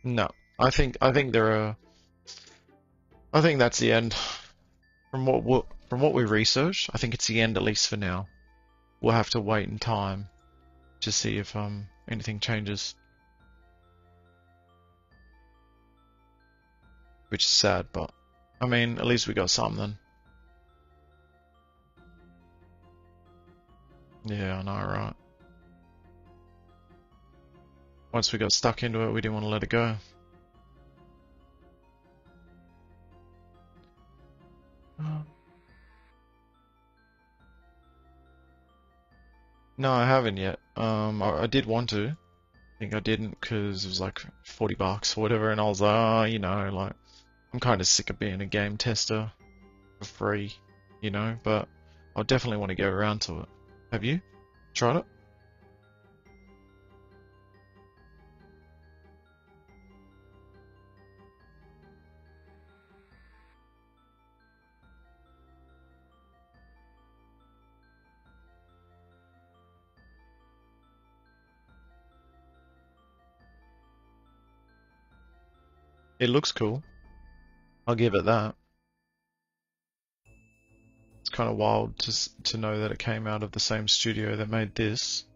No, I think I think that's the end. From what we researched, I think it's the end at least for now. We'll have to wait in time to see if anything changes. Which is sad, but I mean, at least we got something. Yeah, I know, right? Once we got stuck into it, we didn't want to let it go. No, I haven't yet. I did want to. I think I didn't because it was like 40 bucks or whatever, and I was like, oh, you know, like, I'm kind of sick of being a game tester for free, you know, but I'll definitely want to get around to it. Have you tried it? It looks cool. I'll give it that. It's kind of wild to know that it came out of the same studio that made this.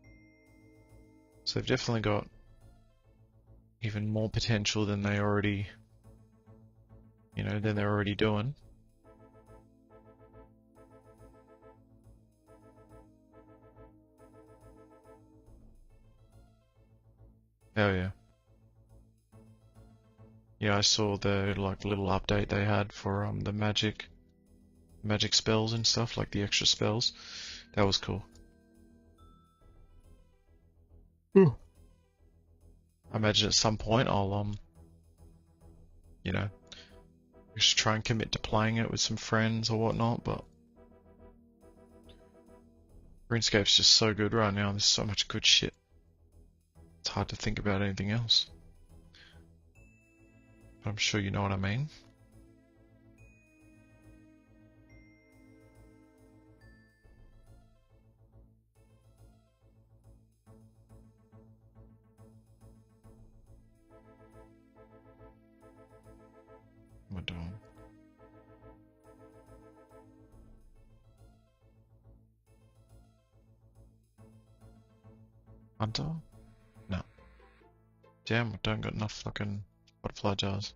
So they've definitely got even more potential than they already, you know, than they're already doing. Oh yeah. Yeah, I saw the like little update they had for the magic spells and stuff, like the extra spells. That was cool. I imagine at some point I'll you know, just try and commit to playing it with some friends or whatnot, but RuneScape's just so good right now, there's so much good shit. It's hard to think about anything else. But I'm sure you know what I mean. What am I doing? Hunter? No. Damn, I don't got enough fucking butterfly jars.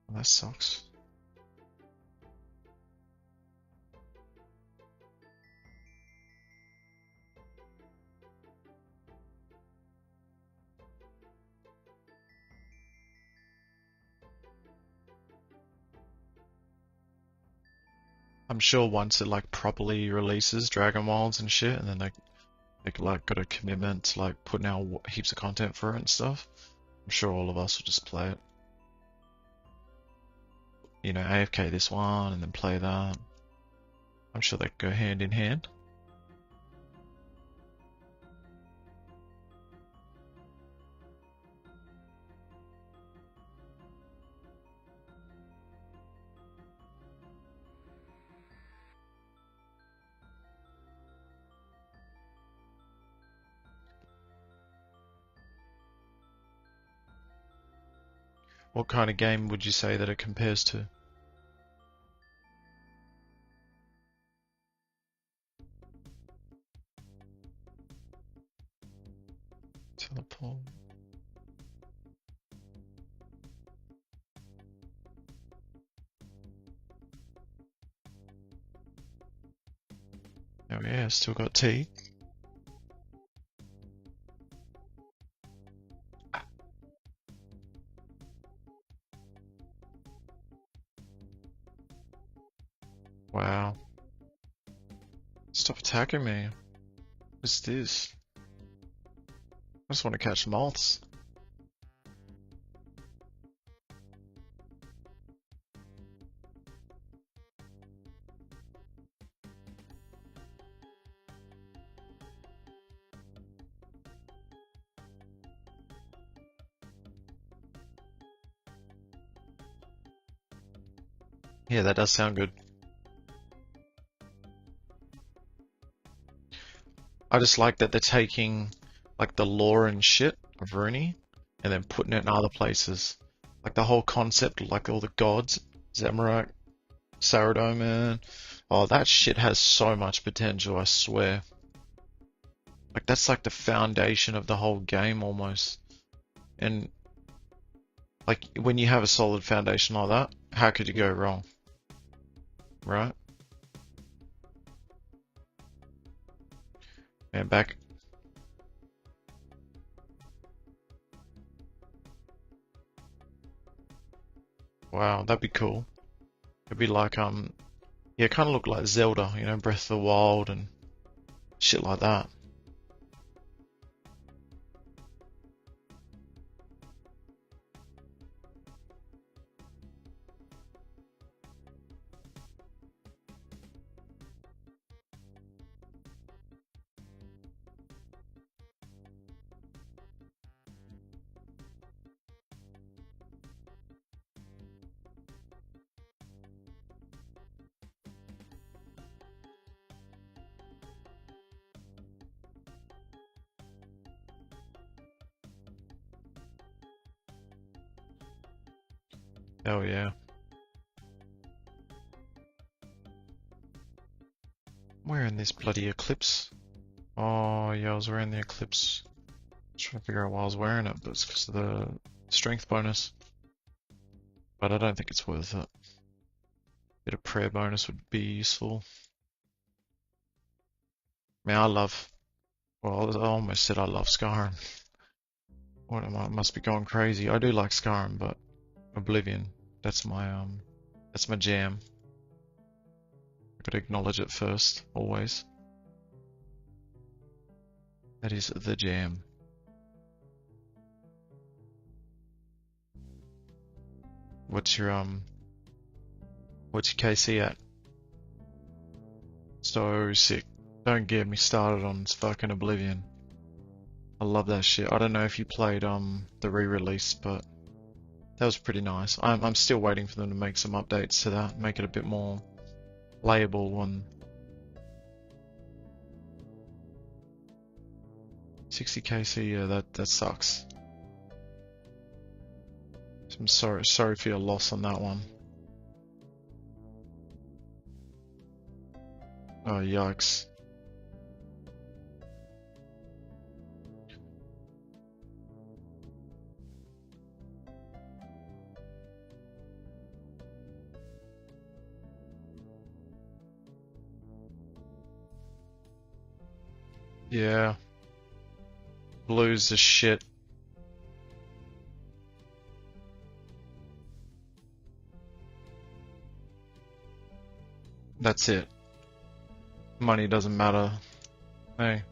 Well, that sucks. I'm sure once it like properly releases Dragon Wilds and shit, and then they like got a commitment to like putting out heaps of content for it and stuff. I'm sure all of us will just play it. You know, AFK this one and then play that. I'm sure they go hand in hand. What kind of game would you say that it compares to? Teleport. Oh yeah, still got tea. Wow. Stop attacking me. What's this? I just want to catch moths. Yeah, that does sound good. I just like that they're taking like the lore and shit of Rooney and then putting it in other places. Like the whole concept, like all the gods, Zamorak, Saradomin. Oh, that shit has so much potential, I swear. Like that's like the foundation of the whole game almost. And like when you have a solid foundation like that, how could you go wrong? Right? And back. Wow, that'd be cool. It'd be like yeah, kind of look like Zelda, you know, Breath of the Wild and shit like that. Hell yeah. I'm wearing this bloody Eclipse. Oh yeah, I was wearing the Eclipse. Trying to figure out why I was wearing it, but it's because of the strength bonus. But I don't think it's worth it. Bit of prayer bonus would be useful. Man, I love. Well, I almost said I love Skyrim. What am I? Must be going crazy. I do like Skyrim, but Oblivion. That's my jam. I gotta acknowledge it first, always. That is the jam. What's your KC at? So sick. Don't get me started on fucking Oblivion. I love that shit. I don't know if you played the re-release, but that was pretty nice. I'm still waiting for them to make some updates to that, make it a bit more playable on 60kc. Yeah, that sucks. I'm sorry for your loss on that one. Oh, yikes. Yeah. Blues the shit. That's it. Money doesn't matter. Hey.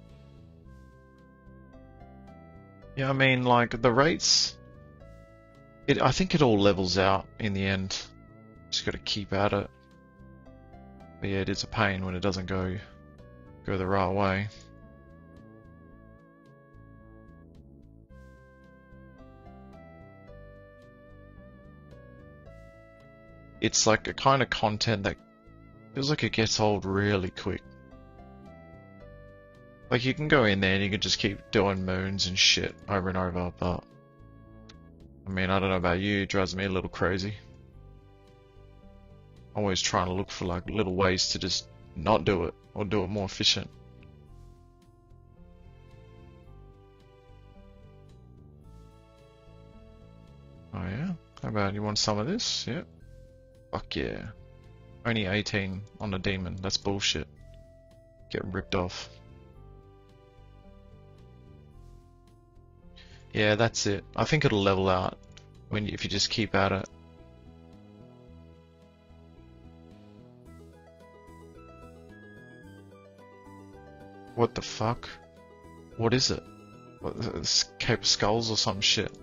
Yeah, I mean, like, the rates, I think it all levels out in the end. Just gotta keep at it. But yeah, it is a pain when it doesn't go the right way. It's like a kind of content that feels like it gets old really quick. Like, you can go in there and you can just keep doing moons and shit over and over, but I mean, I don't know about you, it drives me a little crazy. Always trying to look for like little ways to just not do it or do it more efficient. Oh yeah? How about you want some of this? Yeah. Fuck yeah. Only 18 on the demon. That's bullshit. Getting ripped off. Yeah, that's it. I think it'll level out if you just keep at it. What the fuck? What is it? What, it's Cape of Skulls or some shit?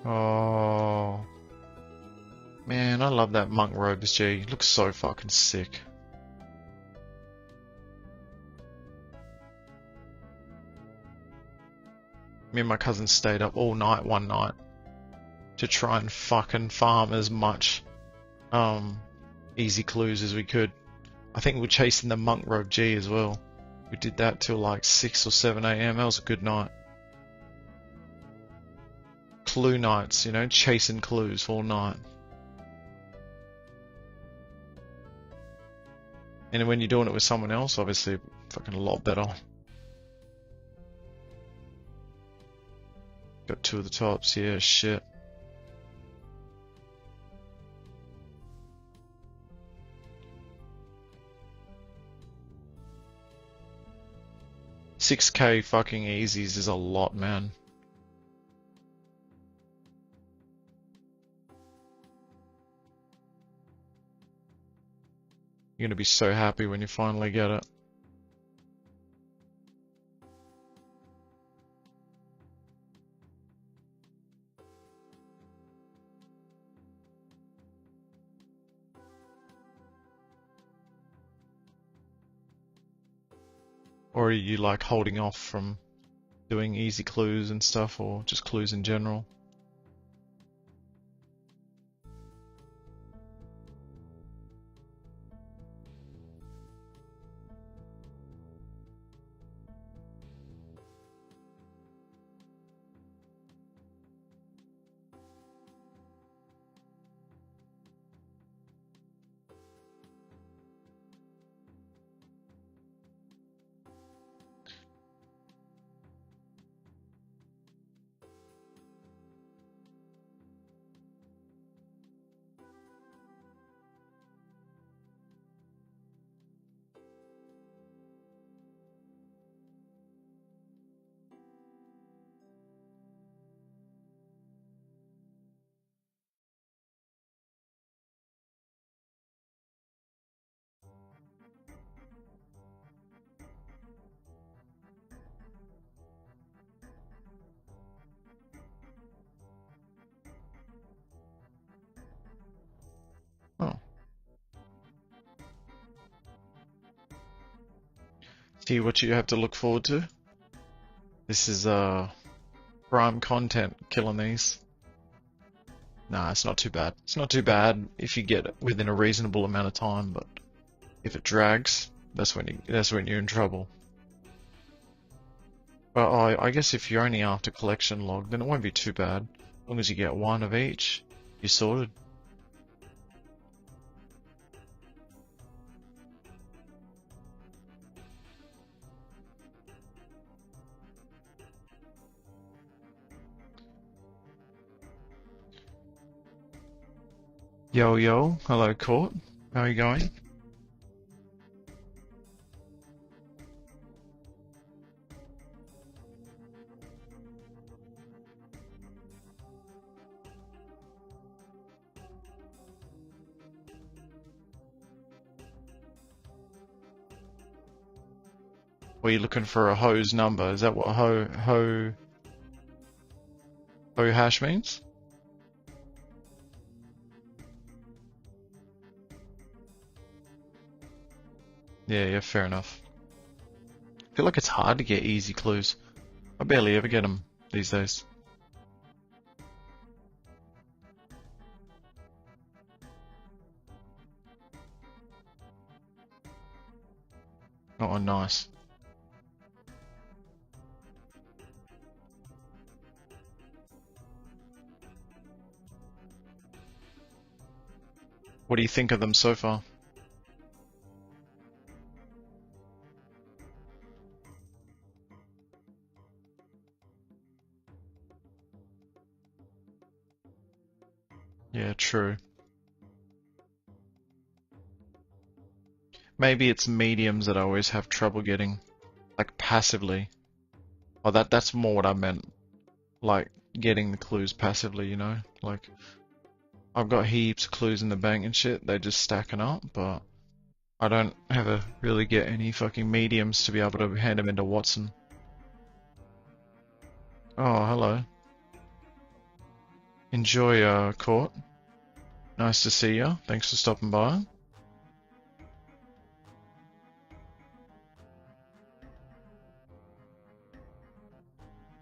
Oh man, I love that monk robes, G. Looks so fucking sick. Me and my cousin stayed up all night one night to try and fucking farm as much easy clues as we could. I think we were chasing the monk robe G as well. We did that till like 6 or 7 AM. That was a good night. Clue nights, you know, chasing clues all night. And when you're doing it with someone else, obviously, fucking a lot better. Got 2 of the tops, yeah, shit. $6K fucking easies is a lot, man. You're gonna be so happy when you finally get it. Or are you like holding off from doing easy clues and stuff, or just clues in general? See what you have to look forward to. This is prime content, killing these. Nah, it's not too bad. It's not too bad if you get it within a reasonable amount of time, but if it drags, that's when you're in trouble. But I guess if you're only after collection log, then it won't be too bad. As long as you get one of each, you're sorted. Yo yo, hello Court. How are you going? Were you looking for a ho's number? Is that what ho hash means? Yeah, fair enough. I feel like it's hard to get easy clues. I barely ever get them these days. Oh, nice. What do you think of them so far? Yeah, true. Maybe it's mediums that I always have trouble getting, like passively. Oh, that's more what I meant. Like getting the clues passively, you know? Like I've got heaps of clues in the bank and shit, they're just stacking up, but I don't ever really get any fucking mediums to be able to hand them into Watson. Oh, hello. Enjoy, court. Nice to see ya. Thanks for stopping by.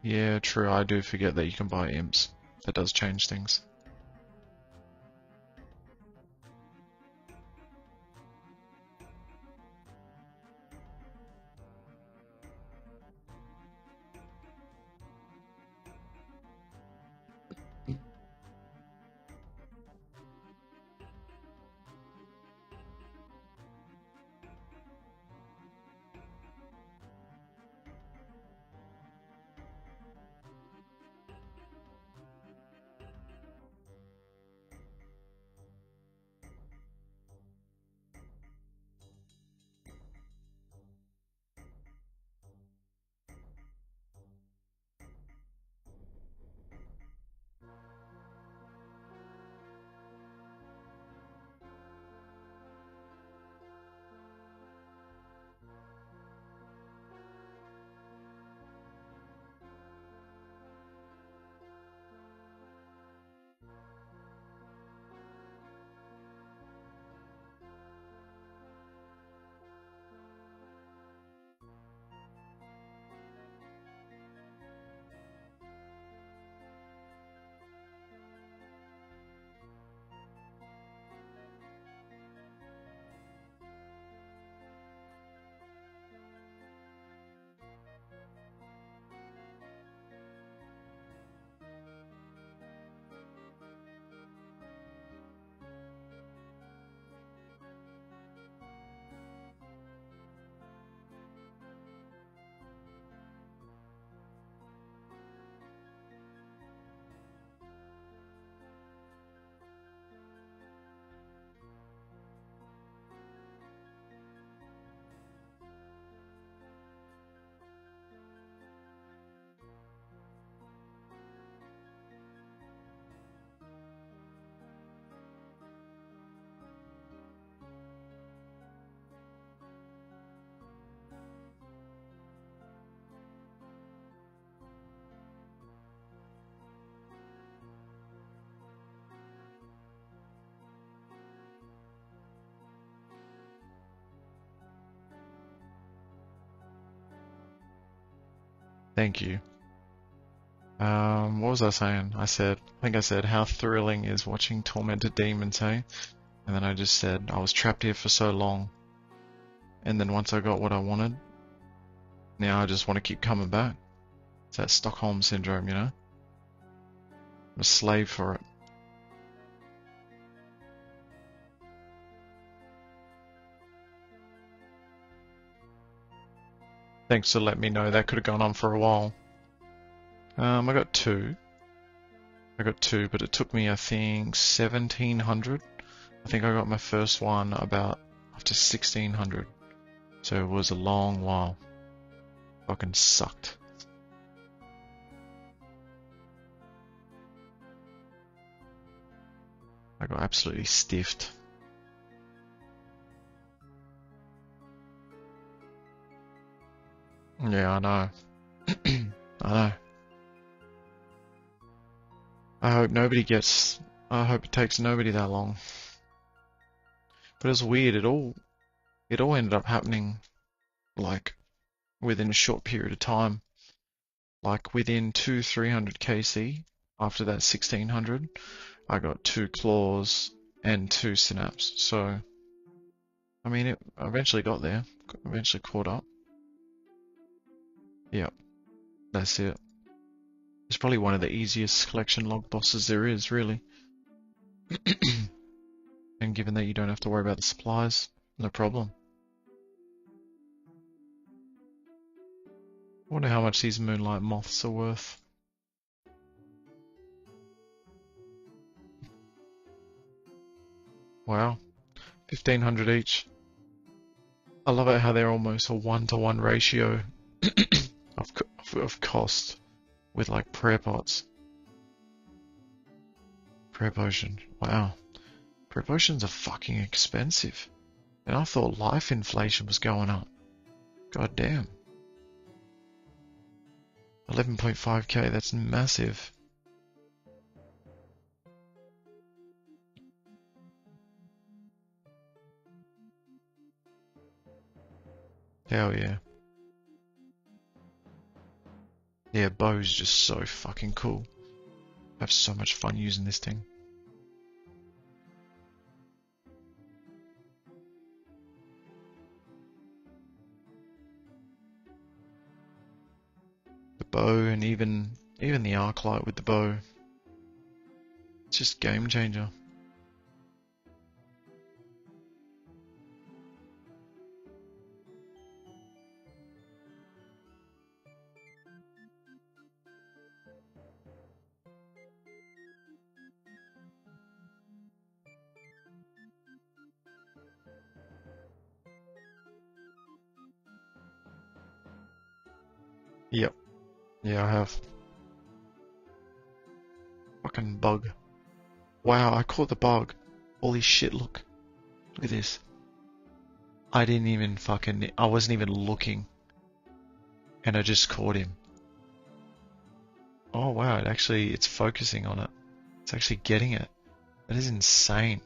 Yeah, true, I do forget that you can buy imps. That does change things. Thank you. What was I saying? I think I said, how thrilling is watching tormented demons, hey? And then I just said, I was trapped here for so long. And then once I got what I wanted, now I just want to keep coming back. It's that Stockholm syndrome, you know? I'm a slave for it. Thanks for letting me know. That could have gone on for a while. I got two. But it took me, I think, 1700. I think I got my first one about after 1600. So it was a long while. Fucking sucked. I got absolutely stiffed. Yeah, I know. I know. I hope it takes nobody that long. But it's weird, it all ended up happening, like, within a short period of time. Like, within 300 KC, after that 1600, I got 2 claws and 2 synapse. So, I mean, it eventually got there. Eventually caught up. Yep, that's it. It's probably one of the easiest collection log bosses there is, really. And given that you don't have to worry about the supplies, no problem. I wonder how much these moonlight moths are worth. Wow, 1500 each. I love it how they're almost a 1-to-1 ratio of cost with like prayer pots. Prayer potion, wow. Prayer potions are fucking expensive. And I thought life inflation was going up. God damn. 11.5k, that's massive. Hell yeah. Yeah, bow's just so fucking cool. I have so much fun using this thing. The bow and even the arc light with the bow. It's just game changer. Yep. Yeah, I have. Fucking bug. Wow, I caught the bug. Holy shit, look. Look at this. I wasn't even looking. And I just caught him. Oh wow, it's focusing on it. It's actually getting it. That is insane.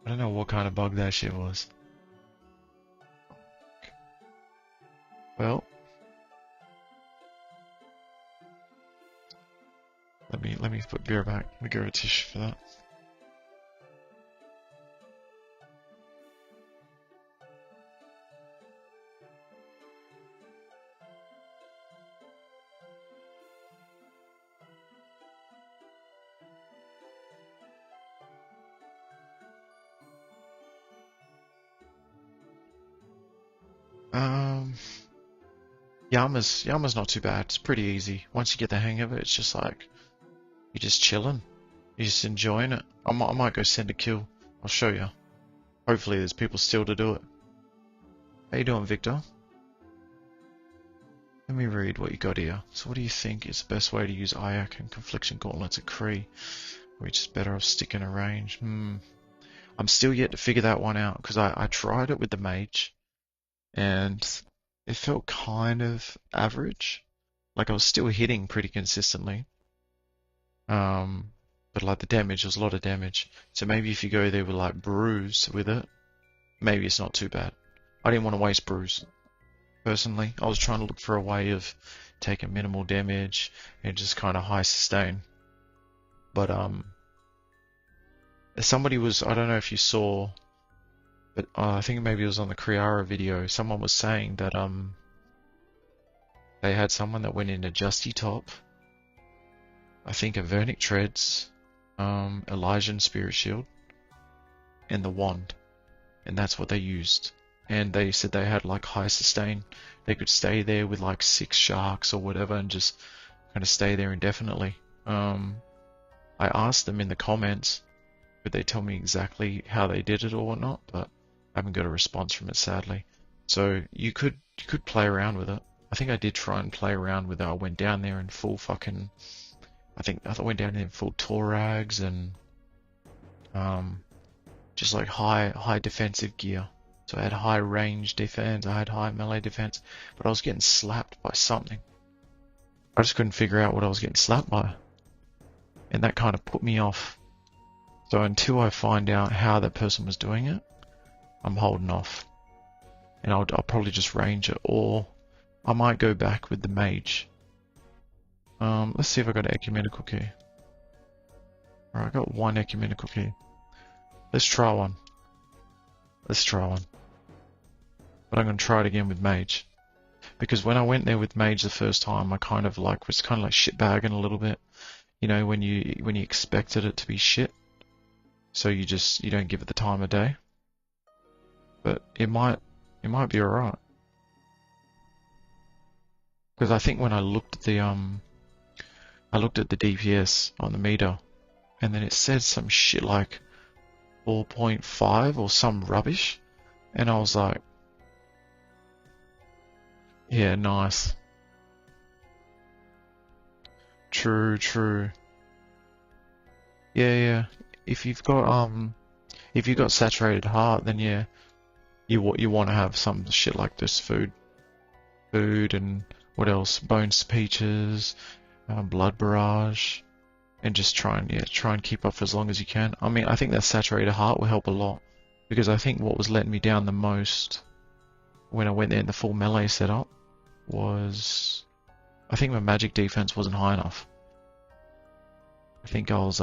I don't know what kind of bug that shit was. Well, let me put beer back. Let me go to tissue for that. Yama's not too bad. It's pretty easy. Once you get the hang of it, it's just like you're just chilling. You're just enjoying it. I might go send a kill. I'll show you. Hopefully there's people still to do it. How you doing, Victor? Let me read what you got here. So what do you think is the best way to use Ayak and Confliction Gauntlets at Kree? Which is better off sticking a range? I'm still yet to figure that one out, because I tried it with the mage, and it felt kind of average. Like I was still hitting pretty consistently. But like the damage, there's a lot of damage. So maybe if you go there with like Bruise with it, maybe it's not too bad. I didn't want to waste Bruise. personally. I was trying to look for a way of taking minimal damage and just kind of high sustain. But somebody was, I don't know if you saw, but I think maybe it was on the Kriara video. Someone was saying that they had someone that went in a Justy top, I think a Vernic Treads, Elysian Spirit Shield, and the Wand, and that's what they used. And they said they had like high sustain. They could stay there with like 6 sharks or whatever and just kind of stay there indefinitely. I asked them in the comments, could they tell me exactly how they did it or whatnot, but I haven't got a response from it, sadly. So you could play around with it. I think I did try and play around with it. I went down there in full fucking, I went down there in full Torags and just like high defensive gear. So I had high range defense, I had high melee defense, but I was getting slapped by something. I just couldn't figure out what I was getting slapped by. And that kind of put me off. So until I find out how that person was doing it, I'm holding off. And I'll probably just range it, or I might go back with the mage. Let's see if I got an ecumenical key. Alright, I got 1 ecumenical key. Let's try one. Let's try one. But I'm going to try it again with mage. Because when I went there with mage the first time, I kind of like was kind of like shitbagging a little bit. You know, when you expected it to be shit. So you don't give it the time of day. But it might be alright. Because I think when I looked at the DPS on the meter, and then it said some shit like 4.5 or some rubbish, and I was like, yeah, nice. True. Yeah. If you've got saturated heart, then yeah, you want to have some shit like this food and what else? Bones Peaches, Blood Barrage, and just try and keep up for as long as you can. I mean, I think that saturated heart will help a lot, because I think what was letting me down the most when I went there in the full melee setup was, I think my magic defense wasn't high enough. I think I was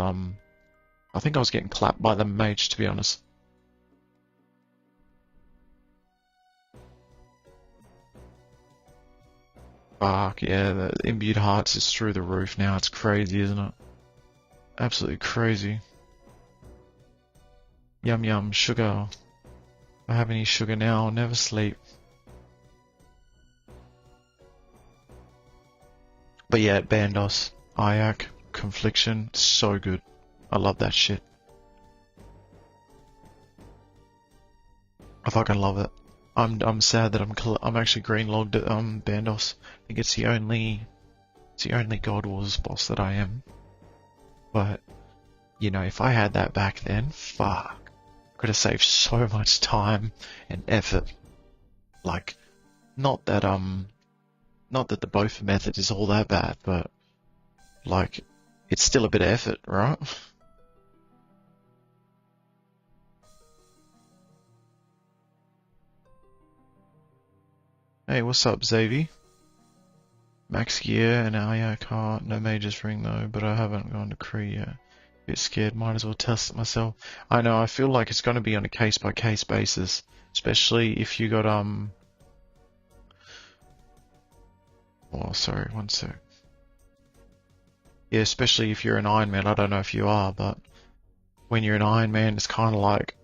getting clapped by the mage, to be honest. Fuck yeah, the imbued hearts is through the roof now. It's crazy, isn't it? Absolutely crazy. Yum sugar. If I have any sugar now, I'll never sleep. But yeah, Bandos, Ayak, Confliction, so good. I love that shit. I fucking love it. I'm sad that I'm actually green-logged at Bandos. I think it's the only God Wars boss that I am. But you know, if I had that back then, fuck, could have saved so much time and effort. Like, not that the both method is all that bad, but like, it's still a bit of effort, right? Hey, what's up, Xavi? Max gear and Ayak heart, no mages ring though, but I haven't gone to Kree yet. Bit scared, might as well test it myself. I know, I feel like it's going to be on a case by case basis, especially if you got oh, sorry, one sec. Yeah, especially if you're an Iron Man. I don't know if you are, but when you're an Iron Man, it's kind of like,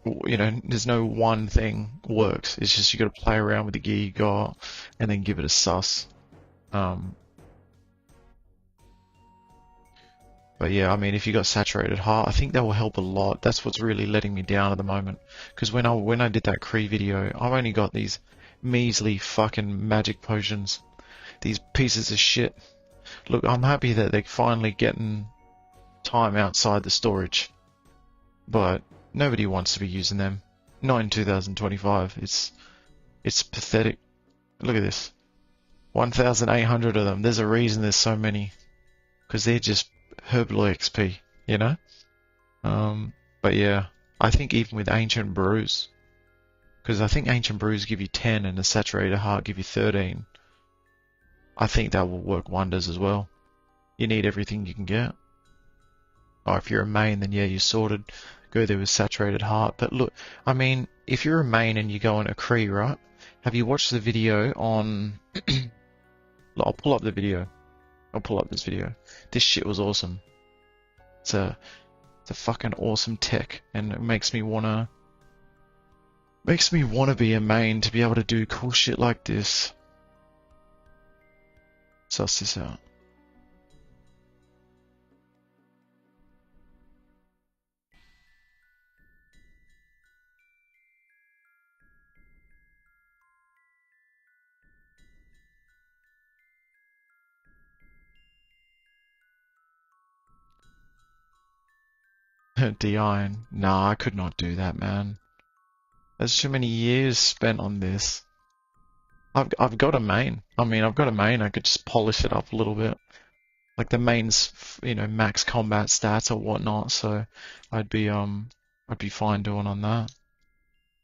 you know, there's no one thing works. It's just you got to play around with the gear you got and then give it a suss. But yeah, I mean, if you got saturated heart, I think that will help a lot. That's what's really letting me down at the moment. Because when I did that Kree video, I've only got these measly fucking magic potions. These pieces of shit. Look, I'm happy that they're finally getting time outside the storage. But nobody wants to be using them. Not in 2025. It's pathetic. Look at this. 1,800 of them. There's a reason there's so many. Because they're just Herbal XP, you know? But yeah, I think even with Ancient Brews, Because I think Ancient Brews give you 10 and a Saturated Heart give you 13. I think that will work wonders as well. You need everything you can get. Or if you're a main, then yeah, you're sorted. Go there with Saturated Heart. But look, I mean, if you're a main and you go on a Kree, right? Have you watched the video on... I'll pull up the video. I'll pull up this video. This shit was awesome. It's a fucking awesome tech, and it makes me wanna be a main to be able to do cool shit like this. Suss this out. D-Iron. Nah, I could not do that, man. There's too many years spent on this. I've got a main. I mean, I've got a main. I could just polish it up a little bit. Like the main's, you know, max combat stats or whatnot. So I'd be fine doing on that.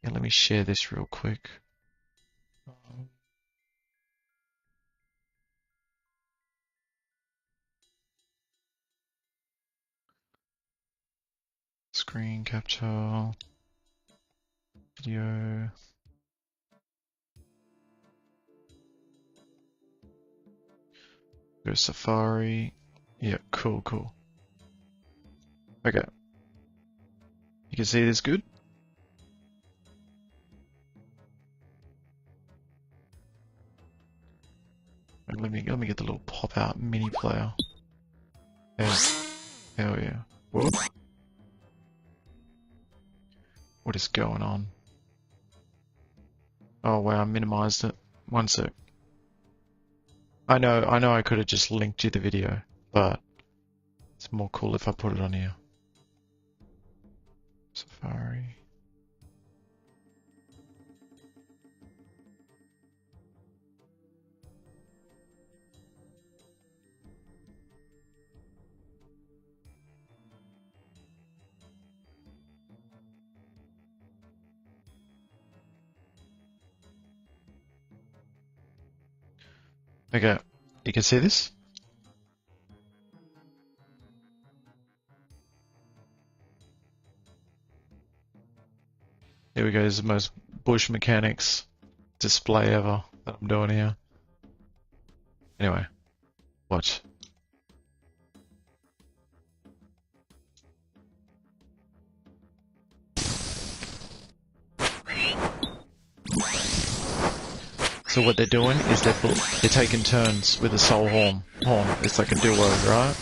Yeah, let me share this real quick. Screen capture. Video. Go Safari. Yeah, cool. Okay. You can see this good? Let me get the little pop-out mini player. Hell yeah. Whoa. What is going on? Oh wow, I minimized it. One sec. I know I could have just linked you the video, but it's more cool if I put it on here. Safari. Okay, you can see this? Here we go, this is the most bush mechanics display ever that I'm doing here. Anyway, watch. So what they're doing is they're taking turns with the soul horn. It's like a duo, right?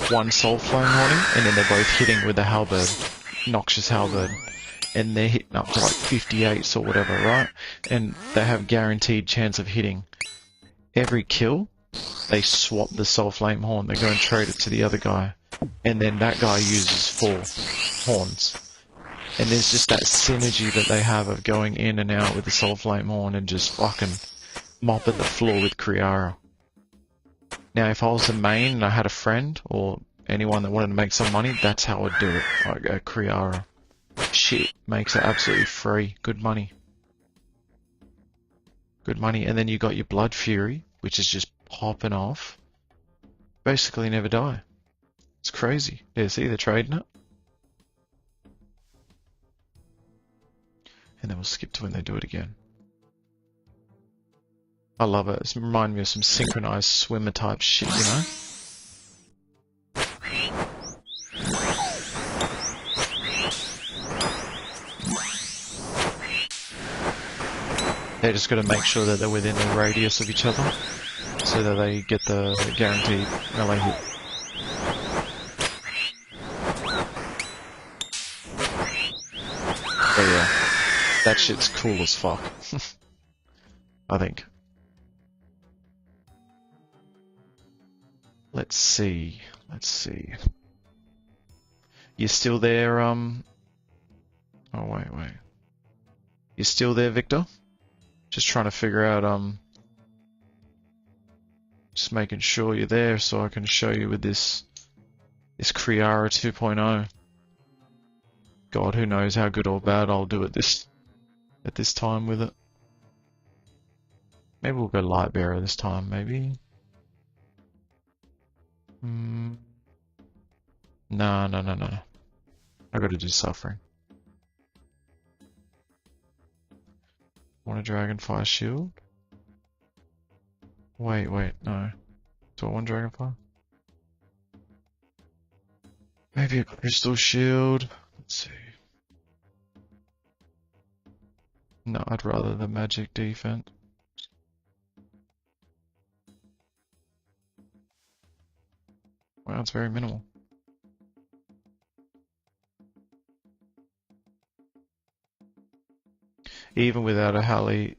One soul flame horning, and then they're both hitting with the halberd, noxious halberd, and they're hitting up to like 58s or whatever, right? And they have guaranteed chance of hitting. Every kill, they swap the soul flame horn. They go and trade it to the other guy, and then that guy uses 4 horns. And there's just that synergy that they have of going in and out with the soul flame horn and just fucking mopping the floor with Kriara. Now, if I was a main and I had a friend or anyone that wanted to make some money, that's how I'd do it. Like a Kriara. Shit, makes it absolutely free. Good money. Good money. And then you got your Blood Fury, which is just popping off. Basically never die. It's crazy. Yeah, see, they're trading it. And then we'll skip to when they do it again. I love it. It reminds me of some synchronized swimmer type shit, you know? They just got to make sure that they're within the radius of each other so that they get the guaranteed melee hit. But yeah, that shit's cool as fuck. I think. Let's see. You still there, Oh, wait. You still there, Victor? Just trying to figure out, just making sure you're there so I can show you with this Kriara 2.0. God, who knows how good or bad I'll do at this at this time with it. Maybe we'll go light bearer this time, maybe. No. I gotta do suffering. Want a dragonfire shield? Wait, no. Do I want dragonfire? Maybe a crystal shield. Let's see. No, I'd rather the magic defense. Wow, it's very minimal. Even without a Halley,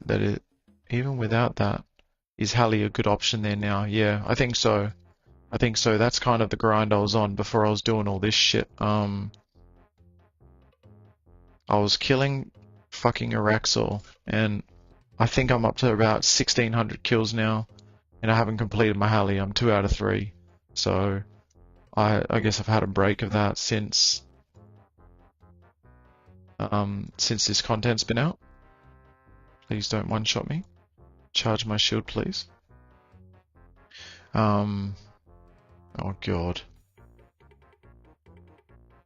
even without that, is Halley a good option there now? Yeah, I think so. That's kind of the grind I was on before I was doing all this shit. I was killing fucking Araxor, and I think I'm up to about 1600 kills now, and I haven't completed my Halley. I'm 2 out of 3. So, I guess I've had a break of that since this content's been out. Please don't one-shot me. Charge my shield, please. Oh god.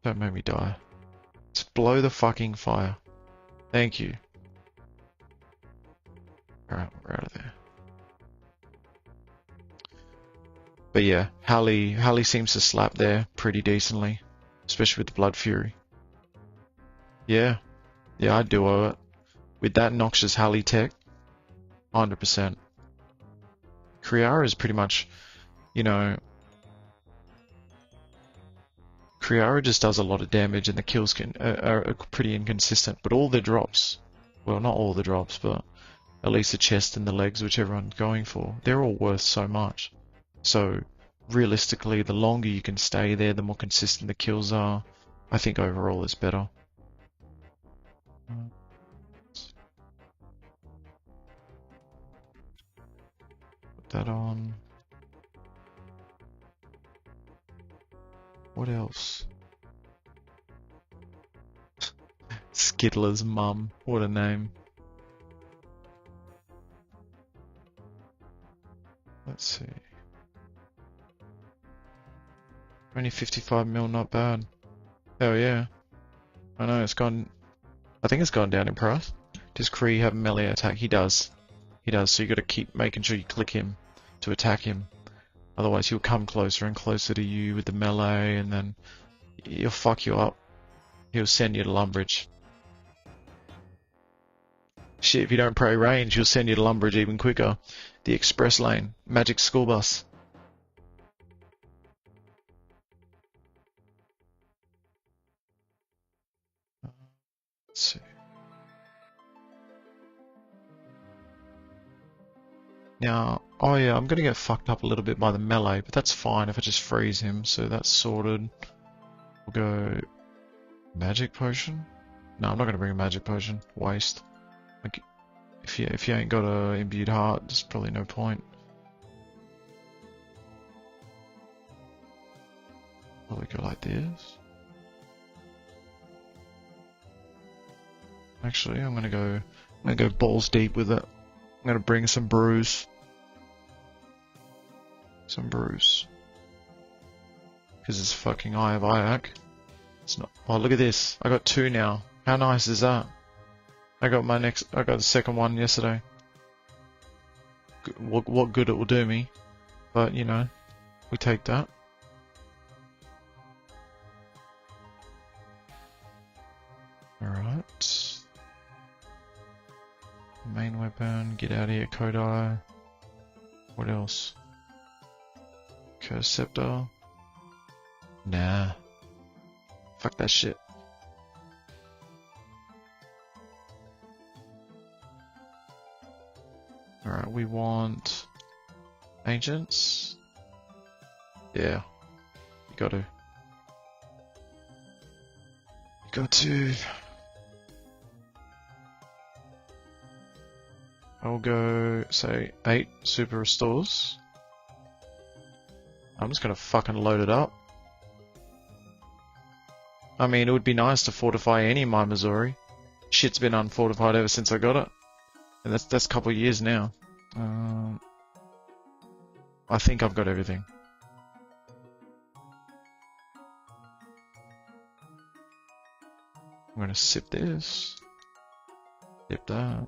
Don't make me die. Just blow the fucking fire. Thank you. Alright, we're out of there. But yeah, Halley seems to slap there pretty decently. Especially with the Blood Fury. Yeah. Yeah, I'd duo it. With that noxious Halley tech, 100%. Kriara is pretty much, you know... Kriara just does a lot of damage and the kills are pretty inconsistent. But all the drops, well not all the drops, but at least the chest and the legs, which everyone's going for, they're all worth so much. So realistically, the longer you can stay there, the more consistent the kills are. I think overall it's better. Put that on. What else? Skiddler's mum. What a name. Let's see. Only 55 mil, not bad. Oh yeah. I know, it's gone... I think it's gone down in price. Does Kree have melee attack? He does. He does, so you gotta keep making sure you click him to attack him. Otherwise he'll come closer and closer to you with the melee, and then he'll fuck you up. He'll send you to Lumbridge. Shit, if you don't pray range, he'll send you to Lumbridge even quicker. The express lane. Magic school bus. Let's see. Now, oh yeah, I'm gonna get fucked up a little bit by the melee, but that's fine if I just freeze him, so that's sorted. We'll go... Magic potion? No, I'm not gonna bring a magic potion. Waste. Like, if you ain't got a imbued heart, there's probably no point. Probably go like this. Actually, I'm gonna go balls deep with it. I'm gonna bring some brews. Some brews. Because it's fucking Eye of Ayak. It's not. Oh, look at this. I got 2 now. How nice is that? I got the second one yesterday. What good it will do me. But, you know, we take that. Alright. Main weapon, get out of here, Kodai. What else? Curse Scepter. Nah. Fuck that shit. Alright, we want... Ancients? Yeah. You got to. You got to... I'll go, say, 8 super restores. I'm just gonna fucking load it up. I mean, it would be nice to fortify any my Missouri, Shit's been unfortified ever since I got it. And that's a couple of years now. I think I've got everything. I'm gonna sip this. Sip that.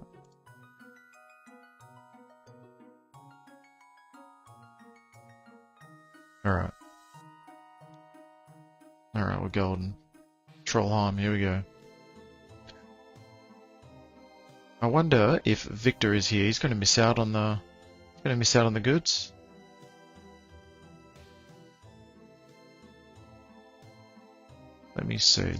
Alright. Alright, we're golden. Trollheim, here we go. I wonder if Victor is here. He's gonna miss out on the goods. Let me see.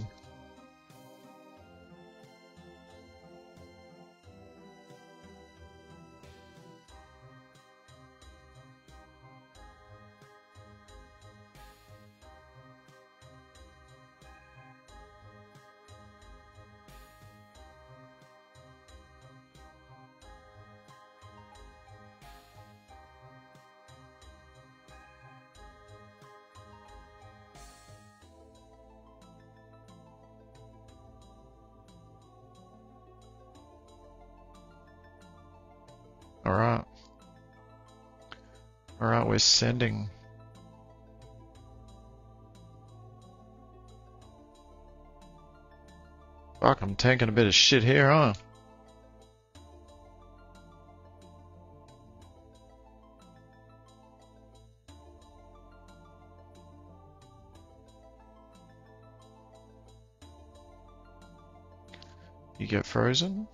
Alright. Alright, we're sending. Fuck, I'm tanking a bit of shit here, huh? You get frozen?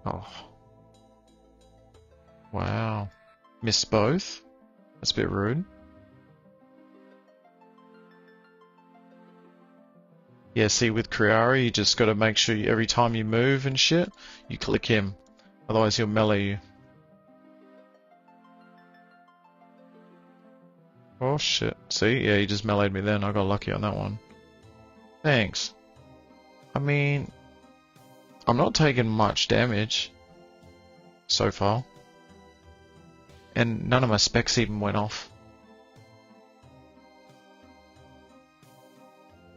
Oh. Wow. Missed both? That's a bit rude. Yeah, see, with Kriari, you just gotta make sure every time you move and shit, you click him. Otherwise he'll melee you. Oh shit. See? Yeah, he just meleeed me then. I got lucky on that one. Thanks. I mean, I'm not taking much damage so far. And none of my specs even went off.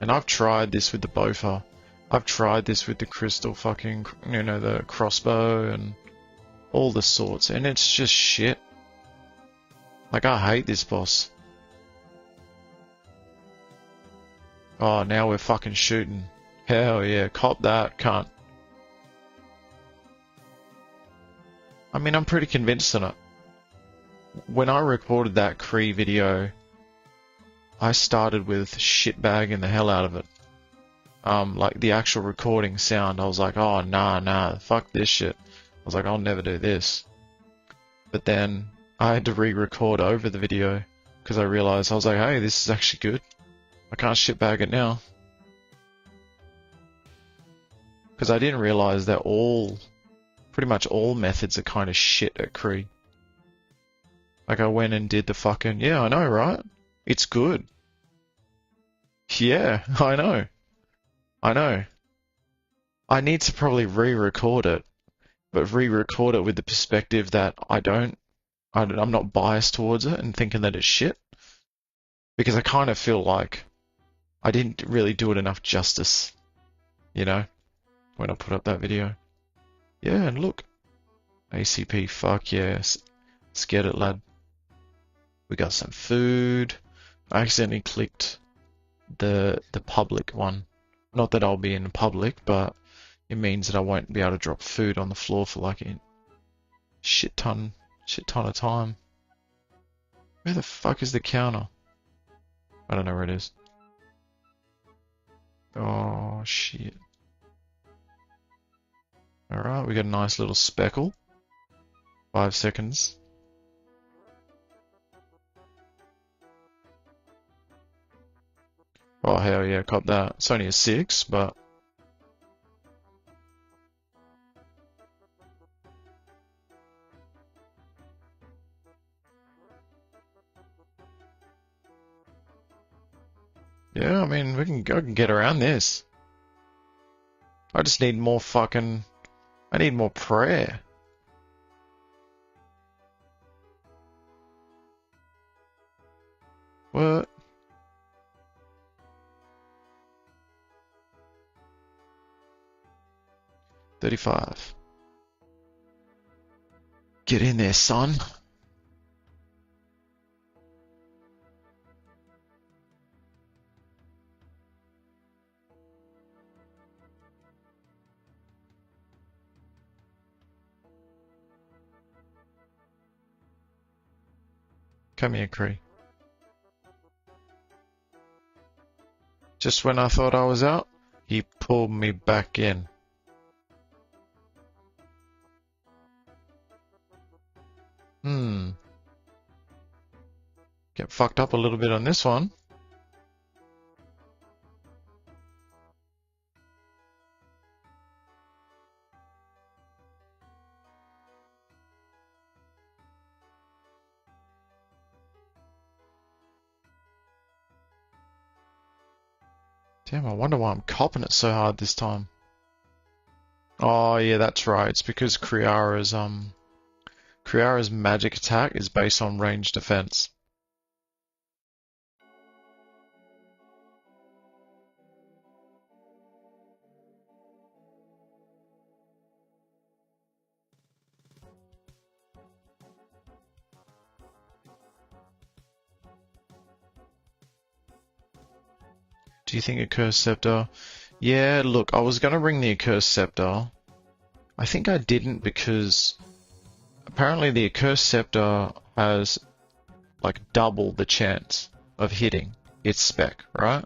And I've tried this with the Bofa. I've tried this with the crystal fucking, you know, the crossbow and all the sorts. And it's just shit. Like, I hate this boss. Oh, now we're fucking shooting. Hell yeah, cop that, cunt. I mean, I'm pretty convinced on it. When I recorded that Kree video, I started with shitbagging the hell out of it. Like the actual recording sound, I was like, oh, nah, fuck this shit. I was like, I'll never do this. But then I had to re-record over the video because I realized, I was like, hey, this is actually good. I can't shitbag it now. Because I didn't realize that pretty much all methods are kind of shit at Kree. Like I went and did the fucking, yeah, I know, right? It's good. Yeah, I know. I need to probably re-record it, but re-record it with the perspective that I'm not biased towards it and thinking that it's shit. Because I kind of feel like I didn't really do it enough justice, you know, when I put up that video. Yeah, and look. ACP, fuck yes. Let's get it, lad. We got some food. I accidentally clicked the public one. Not that I'll be in public, but it means that I won't be able to drop food on the floor for like a shit ton of time. Where the fuck is the counter? I don't know where it is. Oh shit. Alright, we got a nice little speckle. 5 seconds. Oh hell yeah, cop that. It's only a 6, but yeah, I mean, I can get around this. I just need more fucking, I need more prayer. What? 35. Get in there, son. Come here, Cree. Just when I thought I was out, he pulled me back in. Get fucked up a little bit on this one. Damn, I wonder why I'm copping it so hard this time. Oh yeah, that's right. It's because Kriara's magic attack is based on range defense. Do you think Accursed Scepter? Yeah, look, I was gonna bring the Accursed Scepter. I think I didn't because apparently the Accursed Scepter has like double the chance of hitting its spec, right?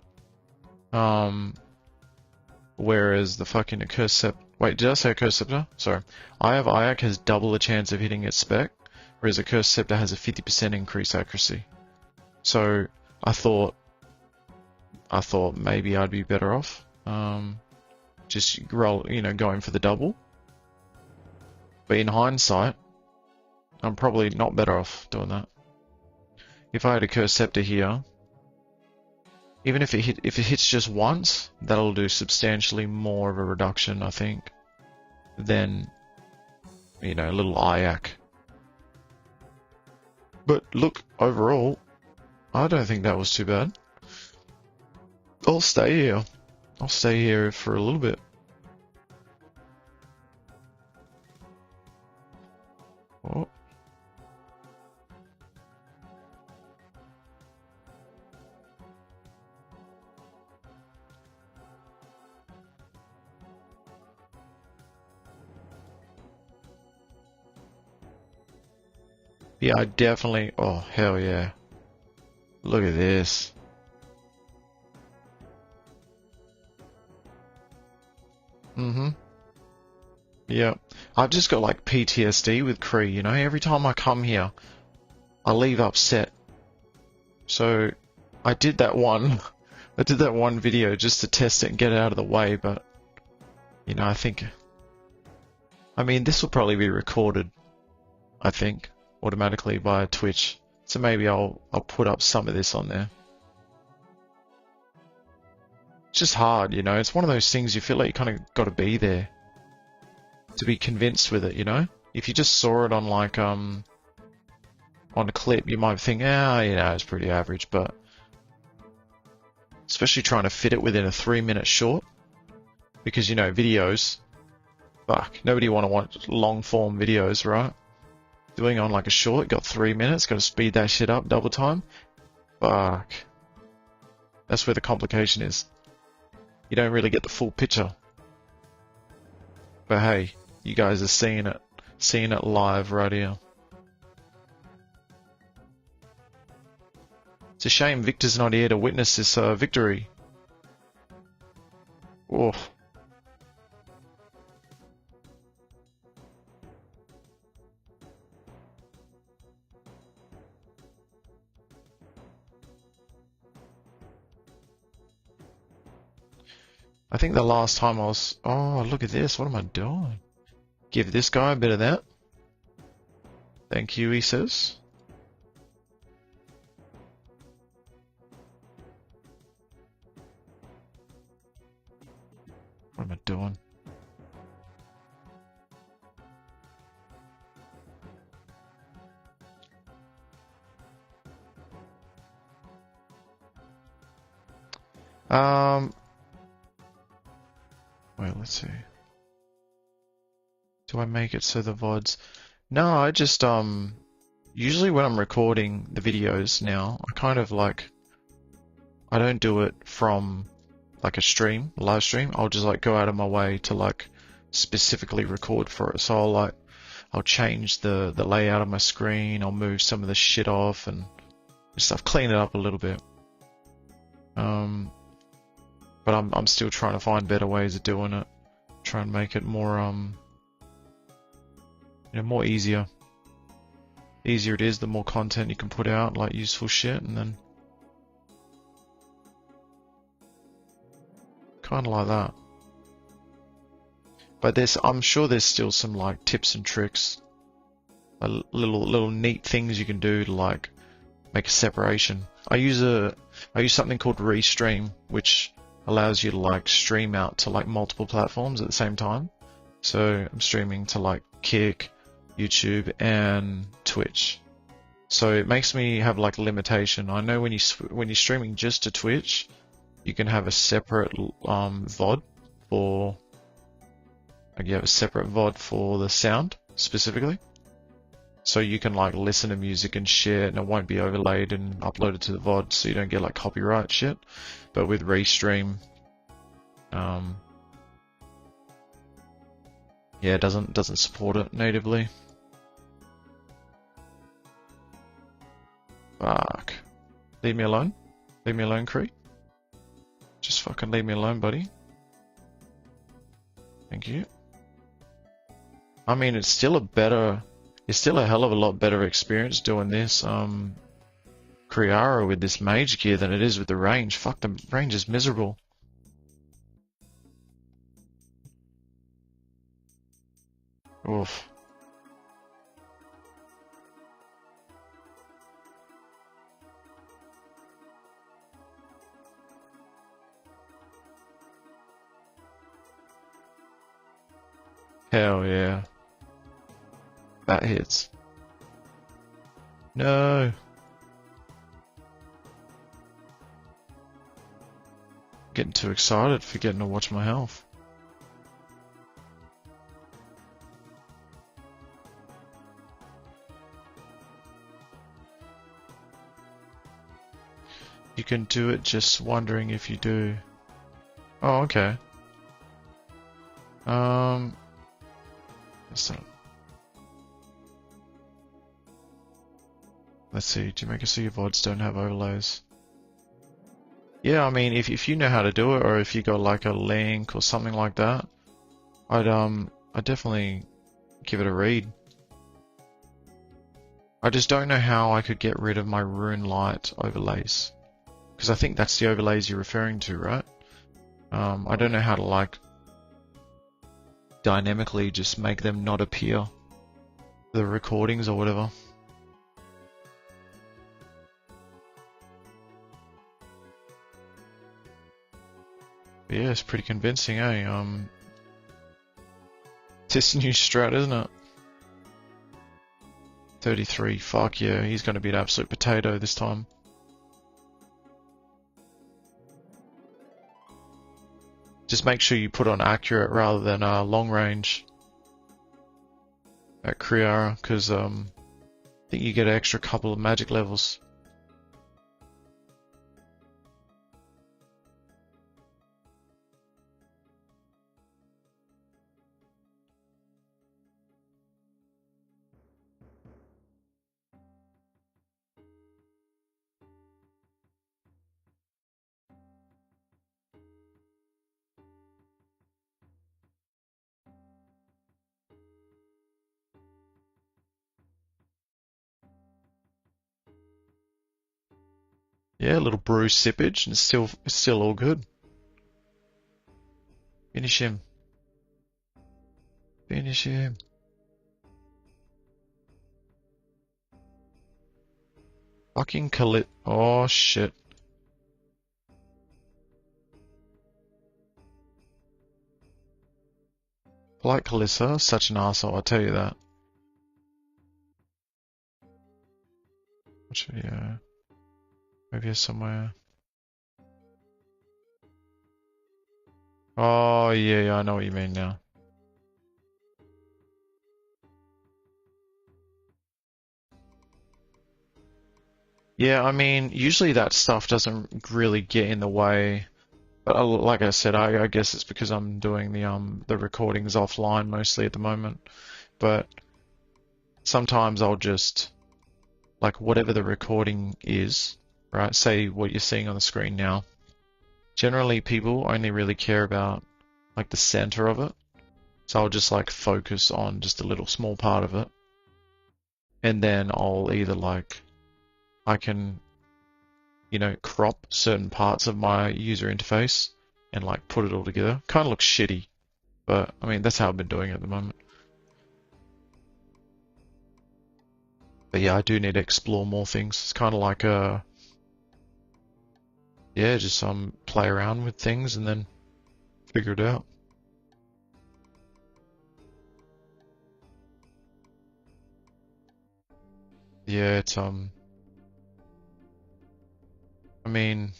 Whereas the fucking Accursed Scepter... Wait, did I say Accursed Scepter? Sorry. Eye of Ayak has double the chance of hitting its spec, whereas Accursed Scepter has a 50% increased accuracy. So I thought maybe I'd be better off just going for the double. But in hindsight, I'm probably not better off doing that. If I had a Cursed Scepter here, even if it hits just once, that'll do substantially more of a reduction, I think, than a little Ayak. But look, overall, I don't think that was too bad. I'll stay here. I'll stay here for a little bit. Oh. Yeah, I definitely... Oh, hell yeah. Look at this. Yeah. I've just got like PTSD with Kree, every time I come here, I leave upset. So, I did that one video just to test it and get it out of the way, but, I think... I mean, this will probably be recorded, I think, automatically via Twitch. So maybe I'll put up some of this on there. It's just hard, It's one of those things you feel like you kind of got to be there to be convinced with it, If you just saw it on like on a clip, you might think, it's pretty average, but especially trying to fit it within a 3-minute short, because videos, fuck, nobody want to watch long form videos, right? Doing on like a short, got 3 minutes, got to speed that shit up double time. Fuck, that's where the complication is. You don't really get the full picture. But hey, you guys are seeing it live right here. It's a shame Victor's not here to witness this victory. Oh. I think the last time I was... Oh, look at this. What am I doing? Give this guy a bit of that. Thank you, he says. What am I doing? Wait, let's see. do I make it so the VODs? No, I just usually when I'm recording the videos now, I kind of like I don't do it from like a stream, a live stream. I'll just like go out of my way to like specifically record for it. So I'll change the layout of my screen, I'll move some of the shit off and stuff, clean it up a little bit. But I'm still trying to find better ways of doing it. Try and make it more more easier. The easier it is, the more content you can put out, like useful shit, and then kind of like that. But I'm sure there's still some like tips and tricks, little neat things you can do to like make a separation. I use something called Restream, which allows you to like stream out to like multiple platforms at the same time. So I'm streaming to like Kick, YouTube, and Twitch. So it makes me have like limitation. I know when you're streaming just to Twitch, you can have a separate VOD for you have a separate VOD for the sound specifically. So you can like listen to music and share it, and it won't be overlaid and uploaded to the VOD, so you don't get like copyright shit. But with Restream, yeah, it doesn't support it natively. Fuck. Leave me alone. Leave me alone, Cree. Just fucking leave me alone, buddy. Thank you. I mean, it's still a hell of a lot better experience doing this Kriara with this mage gear than it is with the range. Fuck, the range is miserable. Oof. Hell yeah. That hits. No. Getting too excited, forgetting to watch my health. You can do it, just wondering if you do. Oh, okay. Let's see, do you make it so your VODs don't have overlays? Yeah, I mean, if you know how to do it, or if you got like a link or something like that, I'd definitely give it a read. I just don't know how I could get rid of my Rune Light overlays, because I think that's the overlays you're referring to, right? I don't know how to like dynamically just make them not appear, the recordings or whatever. But yeah, it's pretty convincing, eh? This new strat, isn't it? 33, fuck yeah, he's gonna be an absolute potato this time. Just make sure you put on accurate rather than long range at Kriara, because I think you get an extra couple of magic levels. Yeah, a little brew sippage, and it's still all good. Finish him. Finish him. Fucking Kalit. Oh shit. Like Kalissa, such an arsehole, I'll tell you that. Watch video. Maybe here somewhere. Oh yeah, I know what you mean now. Yeah, I mean, usually that stuff doesn't really get in the way. But like I said, I guess it's because I'm doing the recordings offline mostly at the moment. But sometimes I'll just like whatever the recording is, right? Say what you're seeing on the screen now. Generally, people only really care about like the center of it. So I'll just like focus on just a little small part of it. And then I'll either like I can, crop certain parts of my user interface and like put it all together. Kind of looks shitty, but I mean, that's how I've been doing it at the moment. But yeah, I do need to explore more things. It's kind of like yeah, just play around with things and then figure it out. Yeah, it's I mean,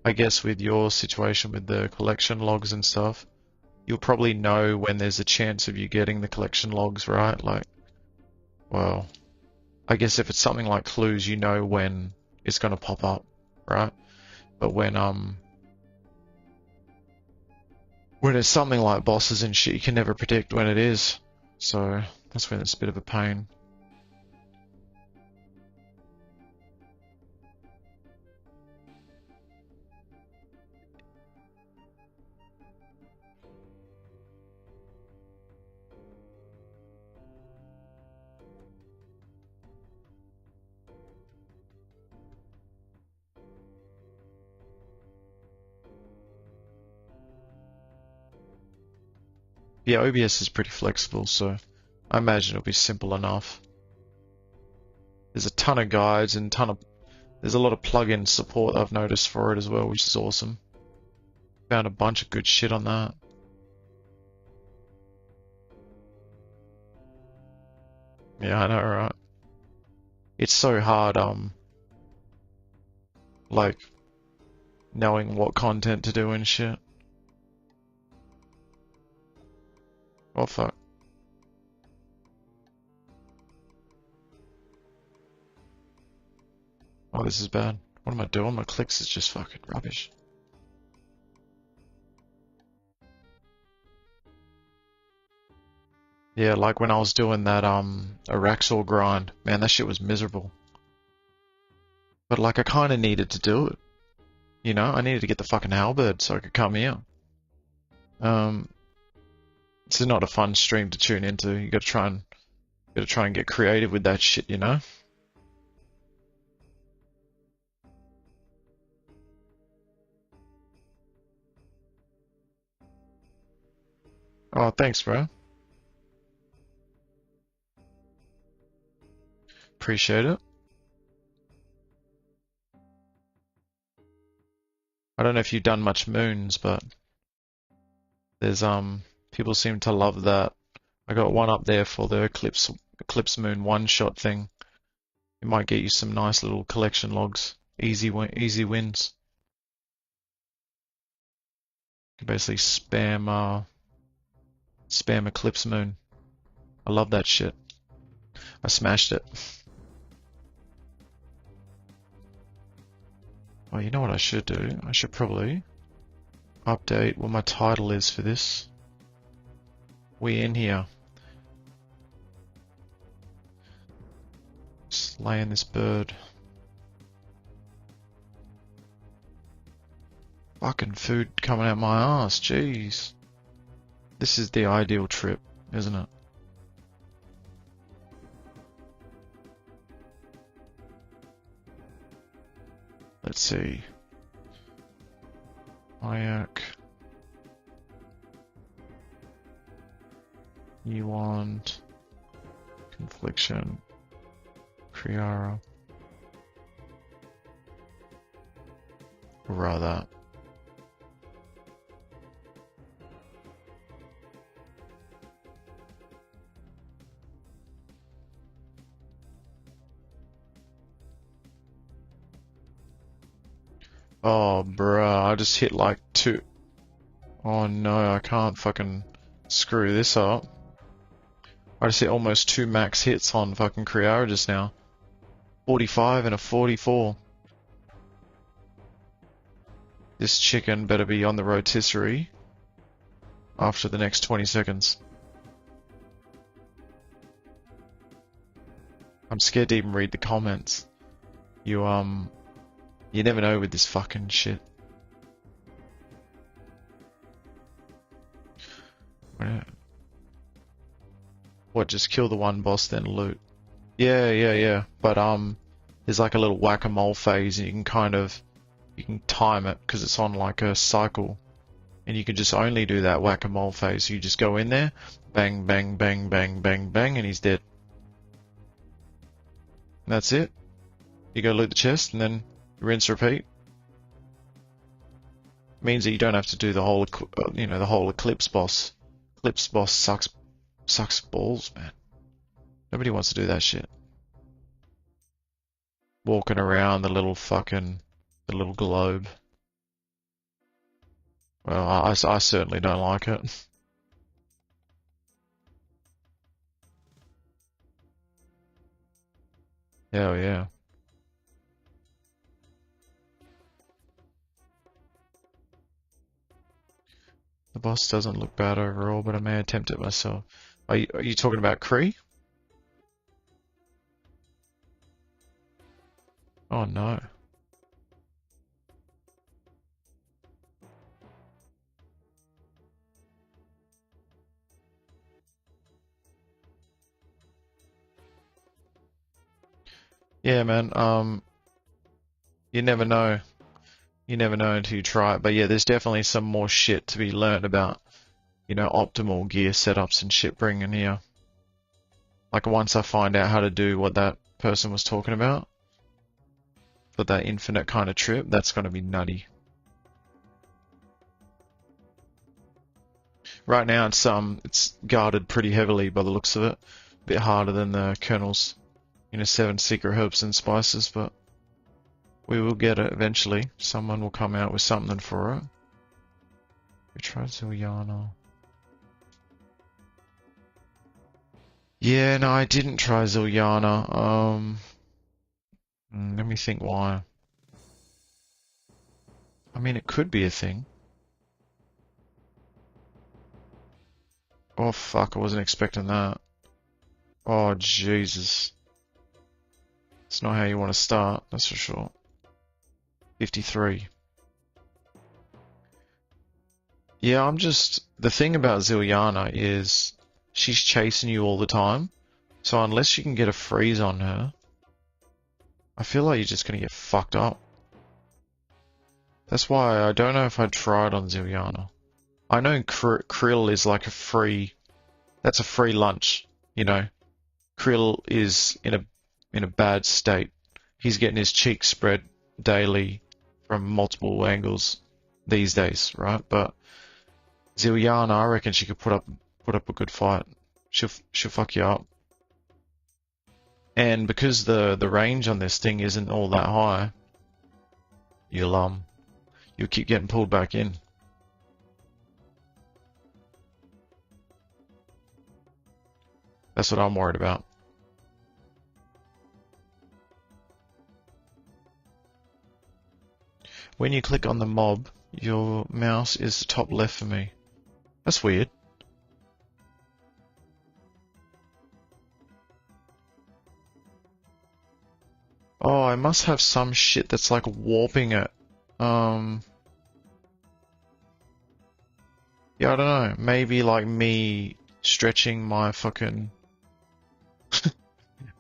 I guess with your situation with the collection logs and stuff, you'll probably know when there's a chance of you getting the collection logs, right? Like, well, I guess if it's something like clues, you know when it's gonna pop up, right? But when it's something like bosses and shit, you can never predict when it is. So that's when it's a bit of a pain. Yeah, OBS is pretty flexible, so I imagine it'll be simple enough. There's a ton of guides and there's a lot of plugin support I've noticed for it as well, which is awesome. Found a bunch of good shit on that. Yeah, I know, right? It's so hard, like knowing what content to do and shit. Oh fuck. Oh, this is bad. What am I doing? My clicks is just fucking rubbish. Yeah, like when I was doing that Araxor grind, man, that shit was miserable. But like I kinda needed to do it. I needed to get the fucking halberd so I could come here. Um This is not a fun stream to tune into. You gotta try and get creative with that shit. Oh, thanks, bro. Appreciate it. I don't know if you've done much moons, but there's people seem to love that. I got one up there for the Eclipse Moon one shot thing. It might get you some nice little collection logs. Easy wins. You can basically spam Eclipse Moon. I love that shit. I smashed it. Oh, you know what I should do? I should probably update what my title is for this. We in here. Slaying this bird. Fucking food coming out my ass, jeez. This is the ideal trip, isn't it? Let's see. Ayak. Wand. Confliction. Kriara. Or rather. Oh, bruh, I just hit like 2. Oh no, I can't fucking screw this up. I just hit almost 2 max hits on fucking Kriara just now. 45 and a 44. This chicken better be on the rotisserie after the next 20 seconds. I'm scared to even read the comments. You never know with this fucking shit. What, just kill the one boss then loot? Yeah. But there's like a little whack-a-mole phase, and you can time it because it's on like a cycle, and you can just only do that whack-a-mole phase. So you just go in there, bang, bang, bang, bang, bang, bang, and he's dead. And that's it. You go loot the chest, and then rinse, repeat. Means that you don't have to do the whole, the whole Eclipse boss. Eclipse boss sucks balls, man. Nobody wants to do that shit. Walking around the little globe. Well, I certainly don't like it. Hell yeah. The boss doesn't look bad overall, but I may attempt it myself. Are you talking about Kree? Oh no. Yeah, man, you never know. You never know until you try it. But yeah, there's definitely some more shit to be learned about, optimal gear setups and shit bringing here. Like once I find out how to do what that person was talking about, for that infinite kind of trip, that's gonna be nutty. Right now it's guarded pretty heavily by the looks of it. A bit harder than the Colonel's, 7 secret herbs and spices, but we will get it eventually. Someone will come out with something for it. We tried Zilyana. Yeah, no, I didn't try Zilyana. Let me think why. I mean, it could be a thing. Oh fuck, I wasn't expecting that. Oh Jesus. It's not how you want to start, that's for sure. 53. Yeah, the thing about Zilyana is she's chasing you all the time. So unless you can get a freeze on her, I feel like you're just gonna get fucked up. That's why I don't know if I'd try it on Zilyana. I know Krill is like that's a free lunch, Krill is in a bad state. He's getting his cheeks spread daily from multiple angles these days, right? But Zilyana, I reckon she could put up a good fight. She'll fuck you up. And because the range on this thing isn't all that high, you'll keep getting pulled back in. That's what I'm worried about. When you click on the mob, your mouse is top left for me. That's weird. Oh, I must have some shit that's like warping it. Yeah, I don't know. Maybe like me stretching my fucking...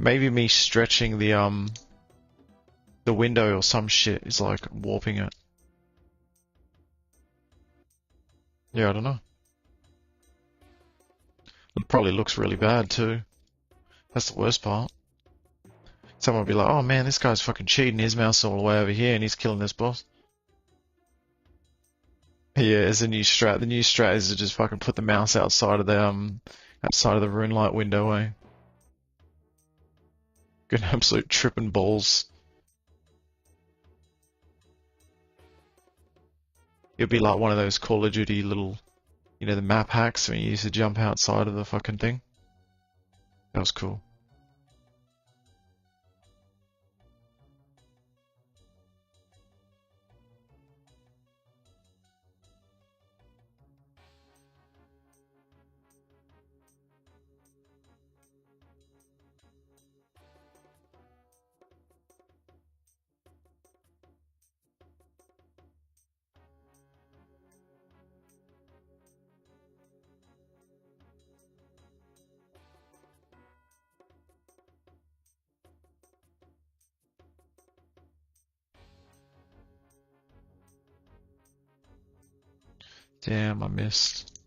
Maybe me stretching the window or some shit is like warping it. Yeah, I don't know. It probably looks really bad too. That's the worst part. Someone will be like, oh man, this guy's fucking cheating, his mouse all the way over here and he's killing this boss. Yeah, it's a new strat. The new strat is to just fucking put the mouse outside of the rune light window, eh? Good absolute tripping balls. It'd be like one of those Call of Duty little, the map hacks when you used to jump outside of the fucking thing. That was cool. Damn, I missed.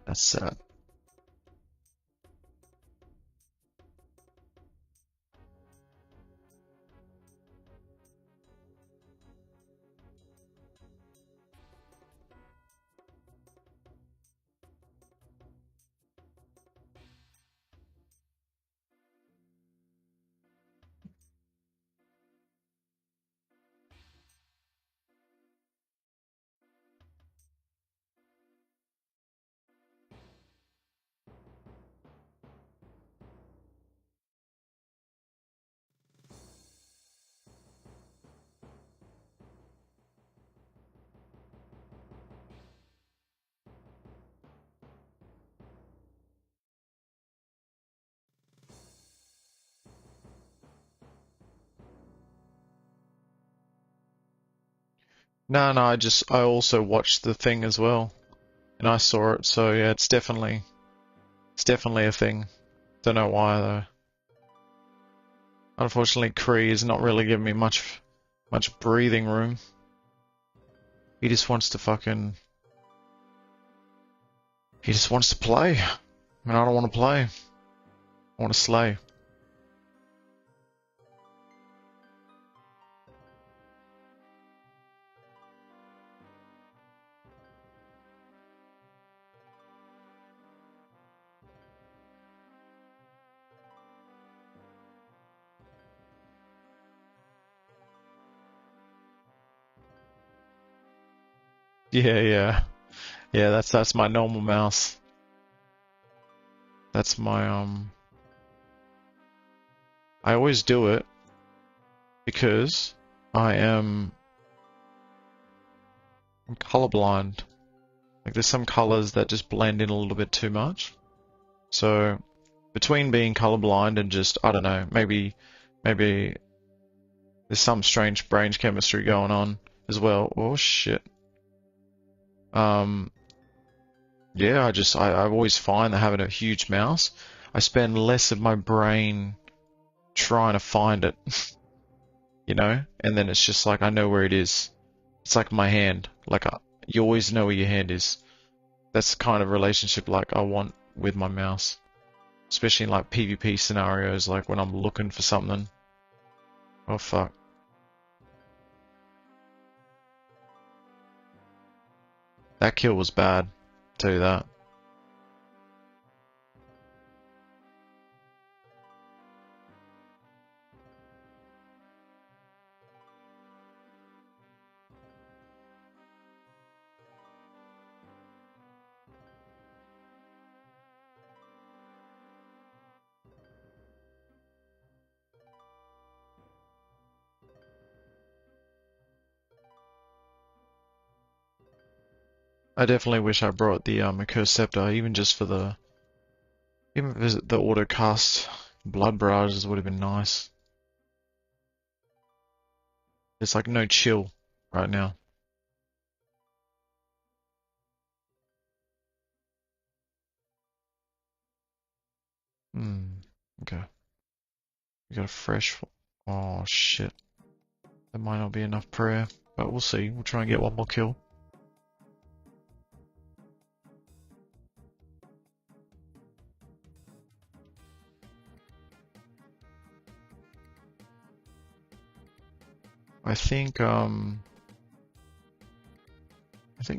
That's sad. No, no, I also watched the thing as well, and I saw it. So yeah, it's definitely a thing. Don't know why though. Unfortunately, Kree is not really giving me much breathing room. He just wants to fucking. He just wants to play, and I don't want to play. I want to slay. Yeah, yeah, yeah. That's my normal mouse. That's my I always do it because I'm colorblind. Like there's some colors that just blend in a little bit too much. So between being colorblind and just I don't know, maybe there's some strange brain chemistry going on as well. Oh shit. Um, yeah, I always find that having a huge mouse, I spend less of my brain trying to find it, you know? And then it's just like I know where it is. It's like my hand. Like you always know where your hand is. That's the kind of relationship like I want with my mouse. Especially in like PvP scenarios, like when I'm looking for something. Oh fuck. That kill was bad. I'll tell you that. I definitely wish I brought the Accursed Scepter, even just for even if the auto cast blood barrages would have been nice. It's like no chill right now. Hmm. Okay. We got a fresh. Oh shit. That might not be enough prayer, but we'll see. We'll try and get one more kill. I think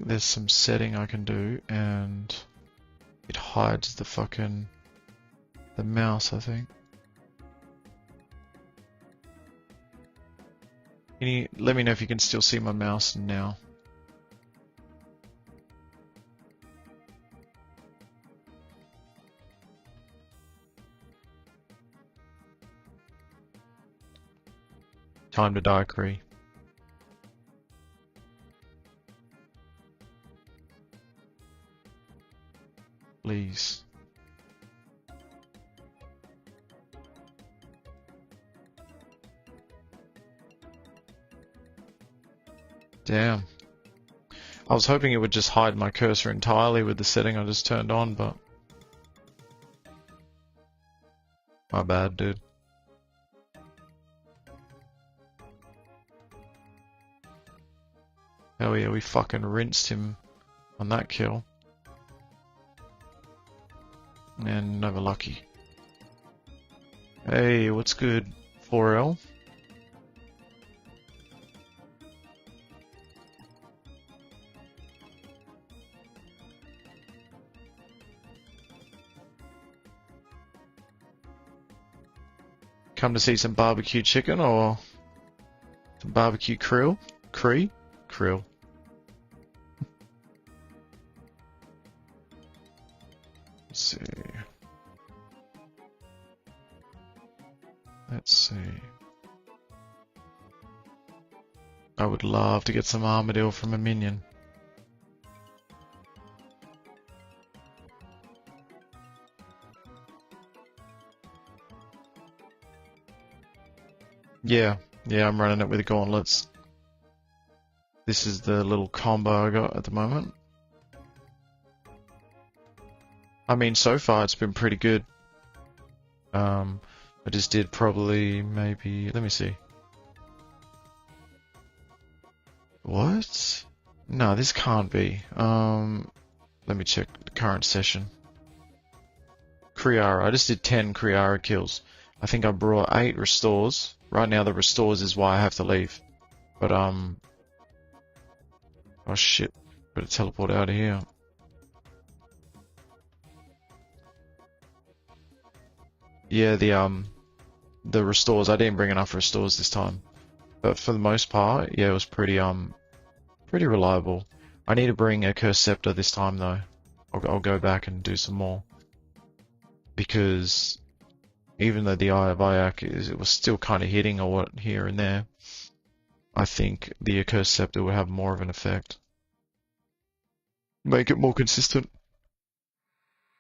there's some setting I can do, and it hides the mouse. I think. Can you let me know if you can still see my mouse now? Time to die, Kree. Please. Damn. I was hoping it would just hide my cursor entirely with the setting I just turned on, but... My bad, dude. Oh yeah, we fucking rinsed him on that kill. And never lucky. Hey, what's good? 4L? Come to see some barbecue chicken or some barbecue krill? Krill. Let's see. Let's see. I would love to get some armadillo from a minion. Yeah, I'm running it with the gauntlets. This is the little combo I got at the moment. I mean, so far it's been pretty good. I just did probably maybe, let me see. What? No, this can't be. Let me check the current session. Kriara, I just did 10 Kriara kills. I think I brought 8 restores. Right now the restores is why I have to leave. But oh shit, better teleport out of here. Yeah, the restores, I didn't bring enough restores this time. But for the most part, yeah, it was pretty reliable. I need to bring a Cursed Scepter this time though. I'll go back and do some more. Because even though the Eye of Ayak it was still kind of hitting or what here and there, I think the Accursed Scepter would have more of an effect. Make it more consistent.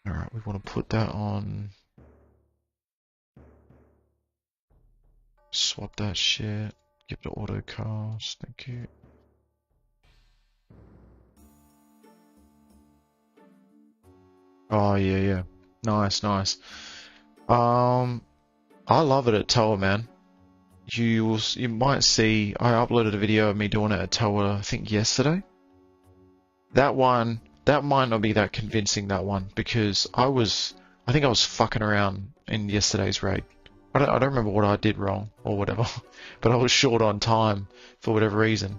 Alright, we want to put that on. Swap that shit. Give it auto cast. Thank you. Oh yeah. Nice. I love it at Toa, man. You might see I uploaded a video of me doing it at Toa, I think yesterday. That one, that might not be that convincing, that one, because I think I was fucking around in yesterday's raid. I don't remember what I did wrong or whatever, but I was short on time for whatever reason.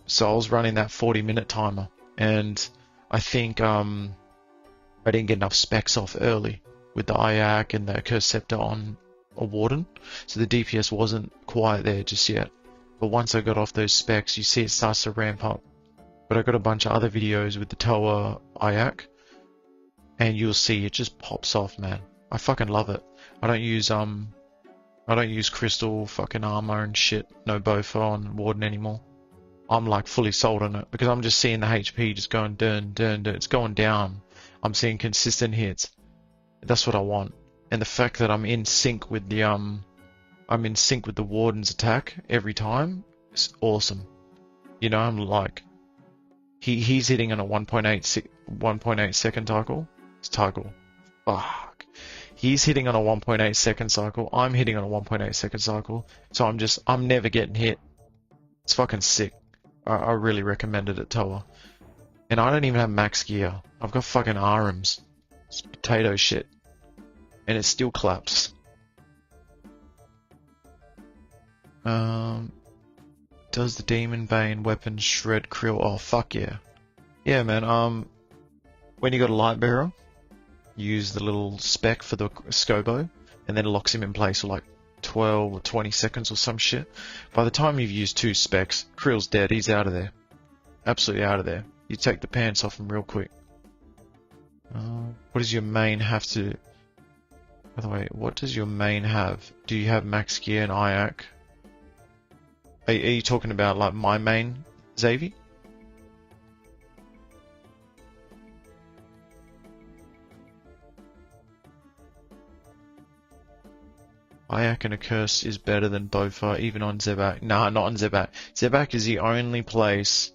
So I was running that 40-minute timer, and I think I didn't get enough specs off early with the Ayak and the Accursed Scepter on a Warden, so the DPS wasn't quite there just yet. But once I got off those specs, you see it starts to ramp up. But I got a bunch of other videos with the Toa Ayak, and you'll see it just pops off, man. I fucking love it. I don't use crystal fucking armor and shit, no Bofa on Warden anymore. I'm like fully sold on it because I'm just seeing the HP just going dun. It's going down. I'm seeing consistent hits. That's what I want. And the fact that I'm in sync with the Warden's attack every time is awesome. You know, I'm like, he's hitting on a 1.8 second cycle. Fuck. He's hitting on a 1.8 second cycle. I'm hitting on a 1.8 second cycle. So I'm never getting hit. It's fucking sick. I really recommend it at Toa. And I don't even have max gear. I've got fucking arms. It's potato shit. And it still claps. Does the Demon Bane weapon shred Krill? Oh, fuck yeah. Yeah, man, when you got a Light Bearer, use the little spec for the Scobo, and then it locks him in place for like 12 or 20 seconds or some shit. By the time you've used 2 specs, Krill's dead, he's out of there. Absolutely out of there. You take the pants off him real quick. What does your main have to... By the way, what does your main have? Do you have max gear and Ayak? Are you talking about like my main, Xavier? Ayak and a curse is better than Bofa, even on Zebak. Nah, not on Zebak. Zebak is the only place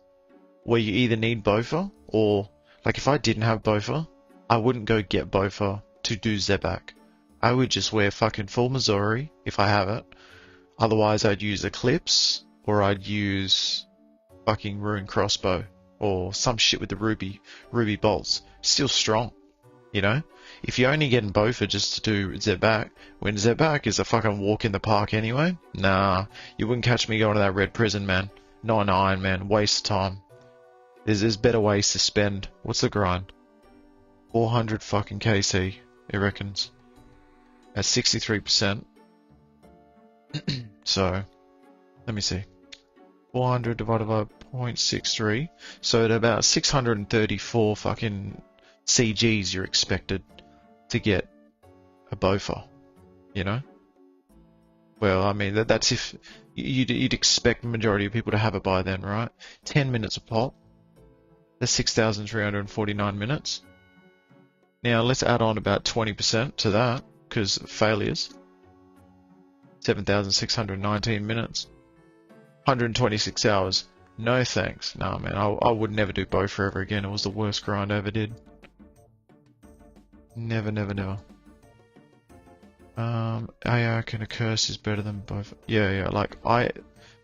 where you either need Bofa, or, like if I didn't have Bofa, I wouldn't go get Bofa to do Zebak. I would just wear fucking full Missouri, if I have it. Otherwise I'd use Eclipse, or I'd use fucking Rune Crossbow. or some shit with the ruby bolts. Still strong, you know? If you're only getting Bofa just to do Z back, when Z back is a fucking walk in the park anyway, nah, you wouldn't catch me going to that red prison, man. Not an Iron Man, waste of time. There's better ways to spend. What's the grind? 400 fucking KC, it reckons. At 63%. So, let me see. 400 divided by 0.63. So at about 634 fucking CGs you're expected to get a Bofa, you know? Well, I mean, that's if you'd expect the majority of people to have it by then, right? 10 minutes a pop. That's 6,349 minutes. Now, let's add on about 20% to that, because failures. 7,619 minutes. 126 hours. No thanks. Nah, man, I would never do both forever again. It was the worst grind I ever did. Never, never, never. Ayak and a curse is better than both. Yeah, like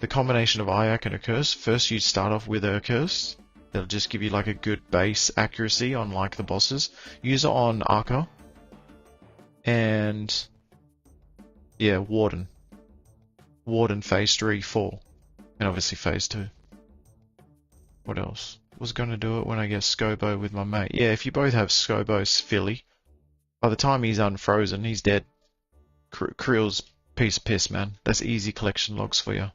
the combination of Ayak and a curse. First, you start off with a curse. That'll just give you like a good base accuracy on like the bosses. Use it on Arca. And yeah, Warden. Warden phase 3, 4. And obviously phase 2. What else? Was gonna do it when I get Scobo with my mate. Yeah, if you both have Scobo's Philly, by the time he's unfrozen, he's dead. Creel's piece of piss, man. That's easy collection logs for you.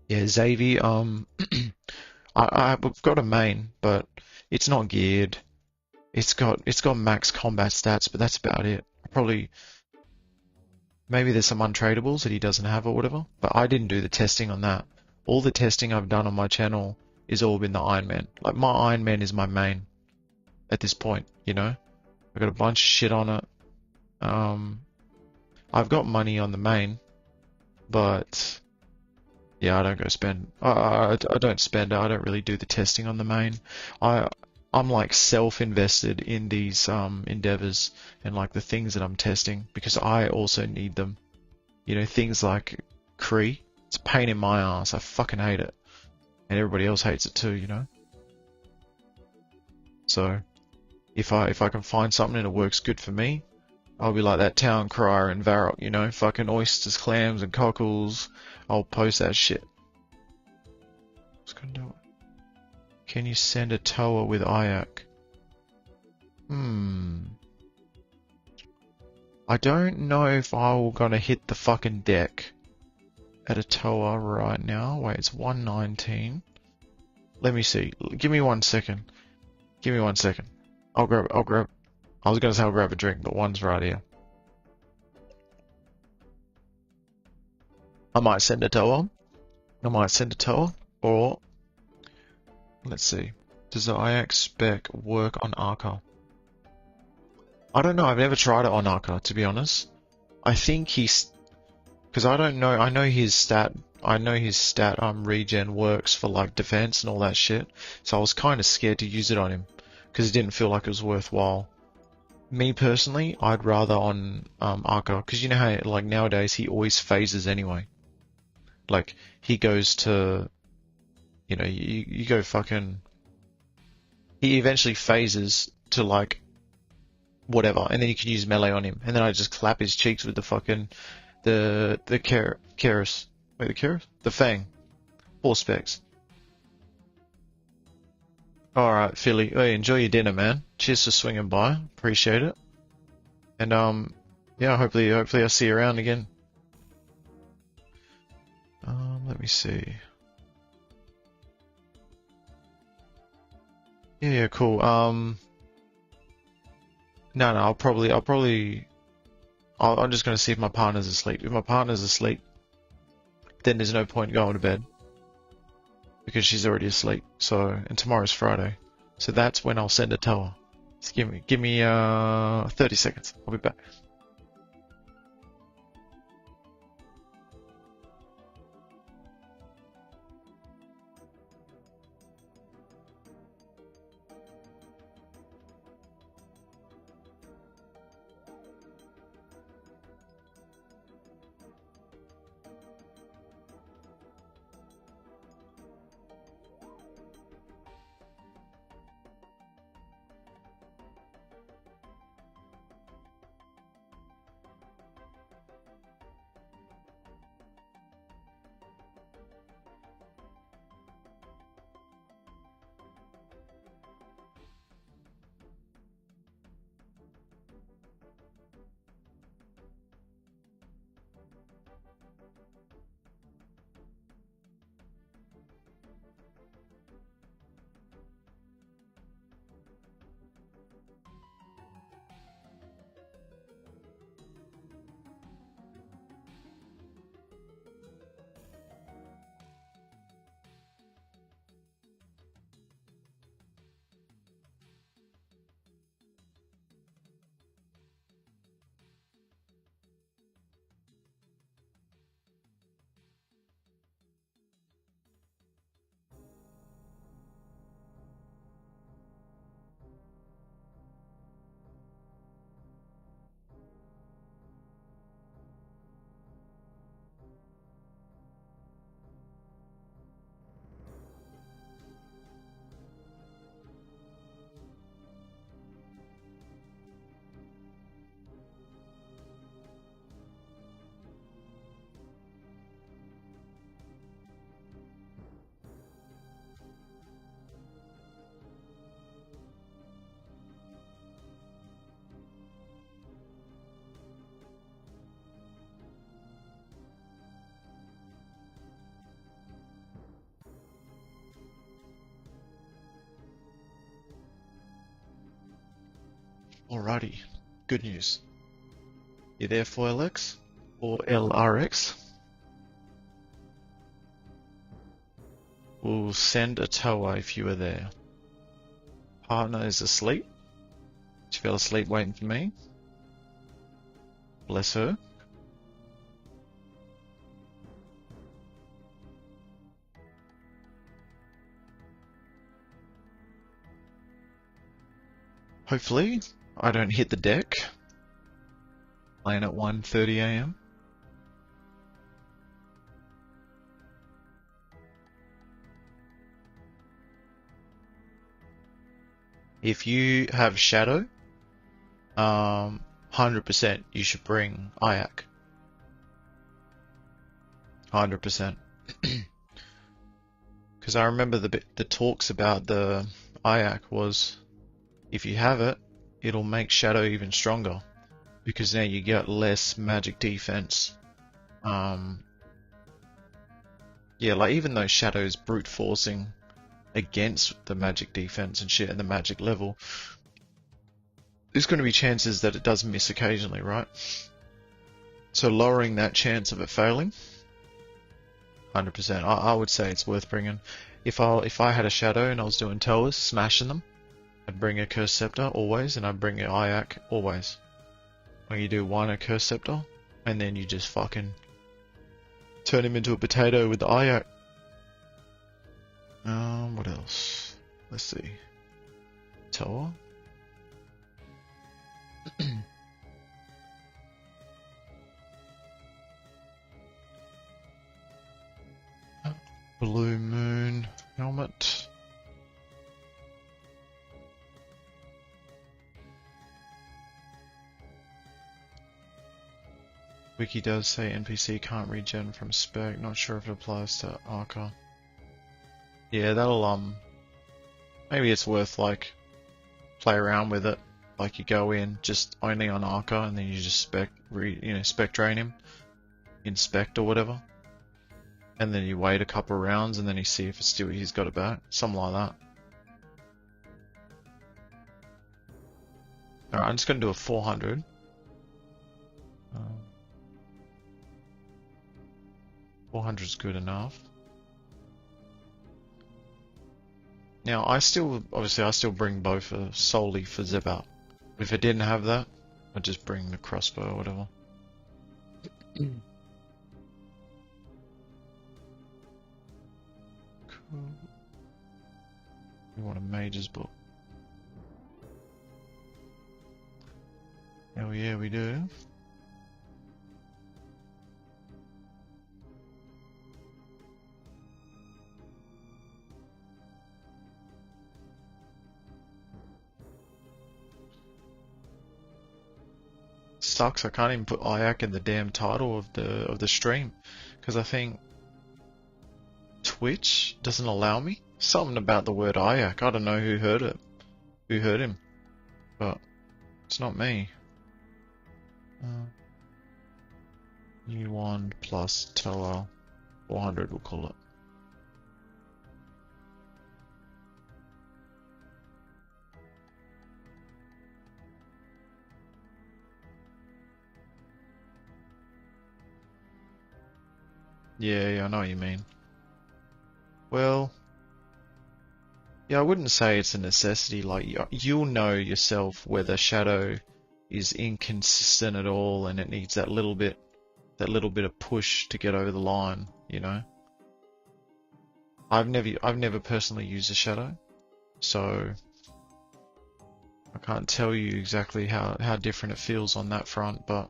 Yeah, Xavier, I've got a main, but it's not geared. It's got max combat stats, but that's about it. Probably, maybe there's some untradables that he doesn't have or whatever, but I didn't do the testing on that. All the testing I've done on my channel is all been the Iron Man. Like, my Iron Man is my main at this point, you know? I've got a bunch of shit on it. I've got money on the main, but yeah, I don't go spend. I don't spend. I don't really do the testing on the main. I'm like self-invested in these endeavors and like the things that I'm testing because I also need them. You know, things like Kree. It's a pain in my ass. I fucking hate it, and everybody else hates it too. You know. So if I can find something and it works good for me, I'll be like that town crier in Varrock, you know, fucking oysters, clams, and cockles. I'll post that shit. What's gonna do it? Can you send a Toa with Ayak? I don't know if I'm gonna hit the fucking deck at a Toa right now. Wait, it's 119. Let me see. Give me 1 second. Give me 1 second. I'll grab. I was gonna say I'll grab a drink, but one's right here. I might send a Toa. Or let's see. Does the Ajax spec work on Arca? I don't know. I've never tried it on Arca, to be honest. I think he's because I don't know. I know his stat regen works for like defense and all that shit. So I was kind of scared to use it on him because it didn't feel like it was worthwhile. Me personally, I'd rather on Arca, because you know how like nowadays he always phases anyway. Like he goes to, you know, you go fucking. He eventually phases to like whatever, and then you can use melee on him, and then I just clap his cheeks with the fucking the Keras. Wait, the Keras? The Fang. 4 specs. Alright, Philly. Hey, enjoy your dinner, man. Cheers for swinging by. Appreciate it. And, yeah, hopefully I'll see you around again. Let me see. Yeah, cool. No, I'm just gonna see if my partner's asleep. If my partner's asleep, then there's no point going to bed. Because she's already asleep. So, and tomorrow's Friday. So that's when I'll send a Toa. Just give me 30 seconds. I'll be back. Alrighty, good news. You there, FoilX? Or LRX? We'll send a Toa if you are there. Partner is asleep. She fell asleep waiting for me. Bless her. Hopefully, I don't hit the deck. Playing at 1:30 AM. If you have Shadow, 100% you should bring Ayak. 100%. Because I remember the talks about the Ayak was, if you have it, it'll make Shadow even stronger. Because now you get less magic defense. Yeah, like even though Shadow's brute forcing against the magic defense and shit and the magic level, there's going to be chances that it does miss occasionally, right? So lowering that chance of it failing, 100%. I would say it's worth bringing. If I had a Shadow and I was doing Toas, smashing them, I'd bring a Cursed Scepter always, and I'd bring an Ayak always. When you do one a Cursed Scepter, and then you just fucking turn him into a potato with the Ayak. What else? Let's see. Toa? Blue Moon helmet. Wiki does say NPC can't regen from spec. Not sure if it applies to Arca. Yeah, that'll maybe it's worth like play around with it. Like you go in just only on Arca and then you just spec drain him, inspect or whatever, and then you wait a couple of rounds and then you see if it's still he's got it back, something like that. Alright, I'm just gonna do a 400. 400 is good enough. Now I still bring both solely for zip out. If it didn't have that, I'd just bring the crossbow or whatever. Cool. We want a mage's book. Oh yeah, we do. Sucks. I can't even put Ayak in the damn title of the stream because I think Twitch doesn't allow me. Something about the word Ayak. I don't know who heard it, who heard him, but it's not me. New wand plus Toa, 400 we'll call it. Yeah, I know what you mean. Well, yeah, I wouldn't say it's a necessity. Like you'll know yourself whether Shadow is inconsistent at all, and it needs that little bit of push to get over the line. You know, I've never personally used a Shadow, so I can't tell you exactly how different it feels on that front, but.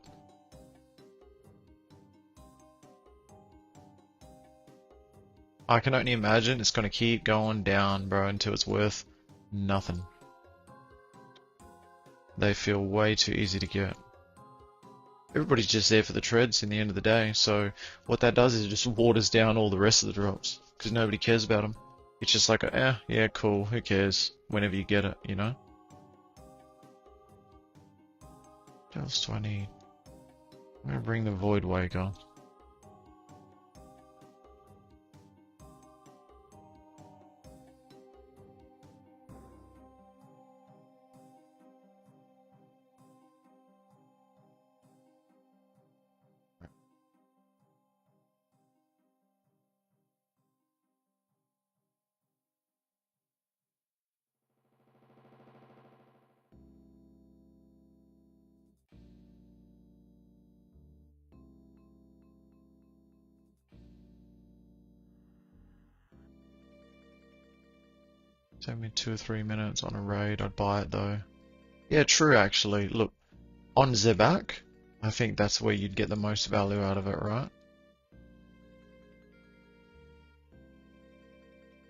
I can only imagine it's gonna keep going down, bro, until it's worth nothing. They feel way too easy to get. Everybody's just there for the treads in the end of the day, so what that does is it just waters down all the rest of the drops, because nobody cares about them. It's just like, yeah, cool, who cares, whenever you get it, you know? What else do I need? I'm gonna bring the Void Waker. Take me 2 or 3 minutes on a raid, I'd buy it though. Yeah, true actually. Look, on Zebak, I think that's where you'd get the most value out of it, right?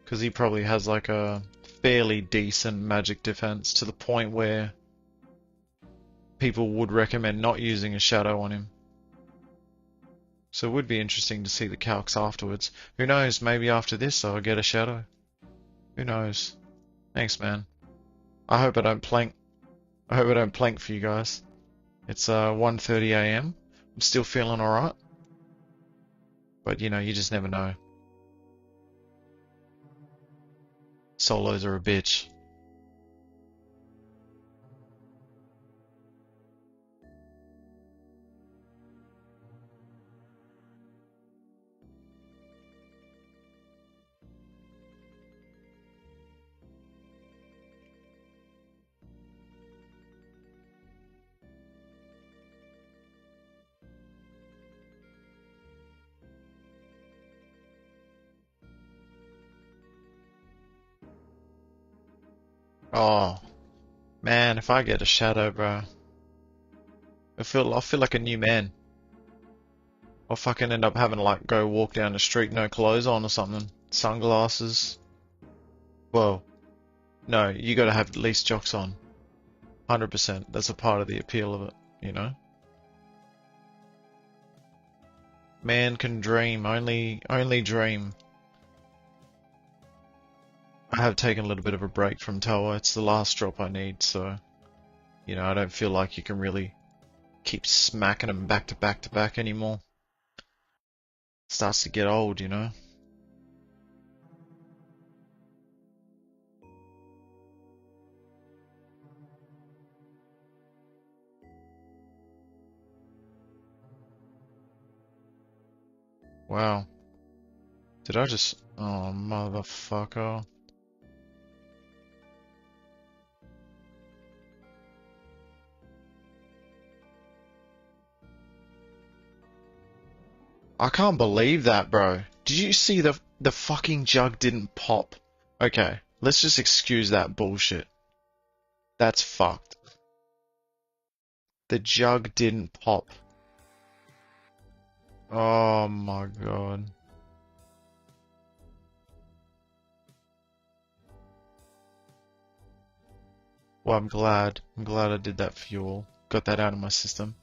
Because he probably has like a fairly decent magic defense to the point where people would recommend not using a shadow on him. So it would be interesting to see the calcs afterwards. Who knows, maybe after this I'll get a shadow. Who knows? Thanks, man. I hope I don't plank. I hope I don't plank for you guys. It's 1:30 AM. I'm still feeling alright. But you know, you just never know. Solos are a bitch. Oh, man, if I get a shadow, bro, I'll feel like a new man. I'll fucking end up having to like go walk down the street, no clothes on or something. Sunglasses. Well, no, you gotta have at least jocks on. 100%. That's a part of the appeal of it, you know? Man can dream, only dream. I have taken a little bit of a break from Toa. It's the last drop I need, so you know, I don't feel like you can really keep smacking them back to back to back anymore. It starts to get old, you know. Wow. Did I just... Oh, motherfucker. I can't believe that, bro. Did you see the fucking jug didn't pop? Okay, let's just excuse that bullshit. That's fucked. The jug didn't pop. Oh my god. Well, I'm glad. I'm glad I did that for you all. Got that out of my system.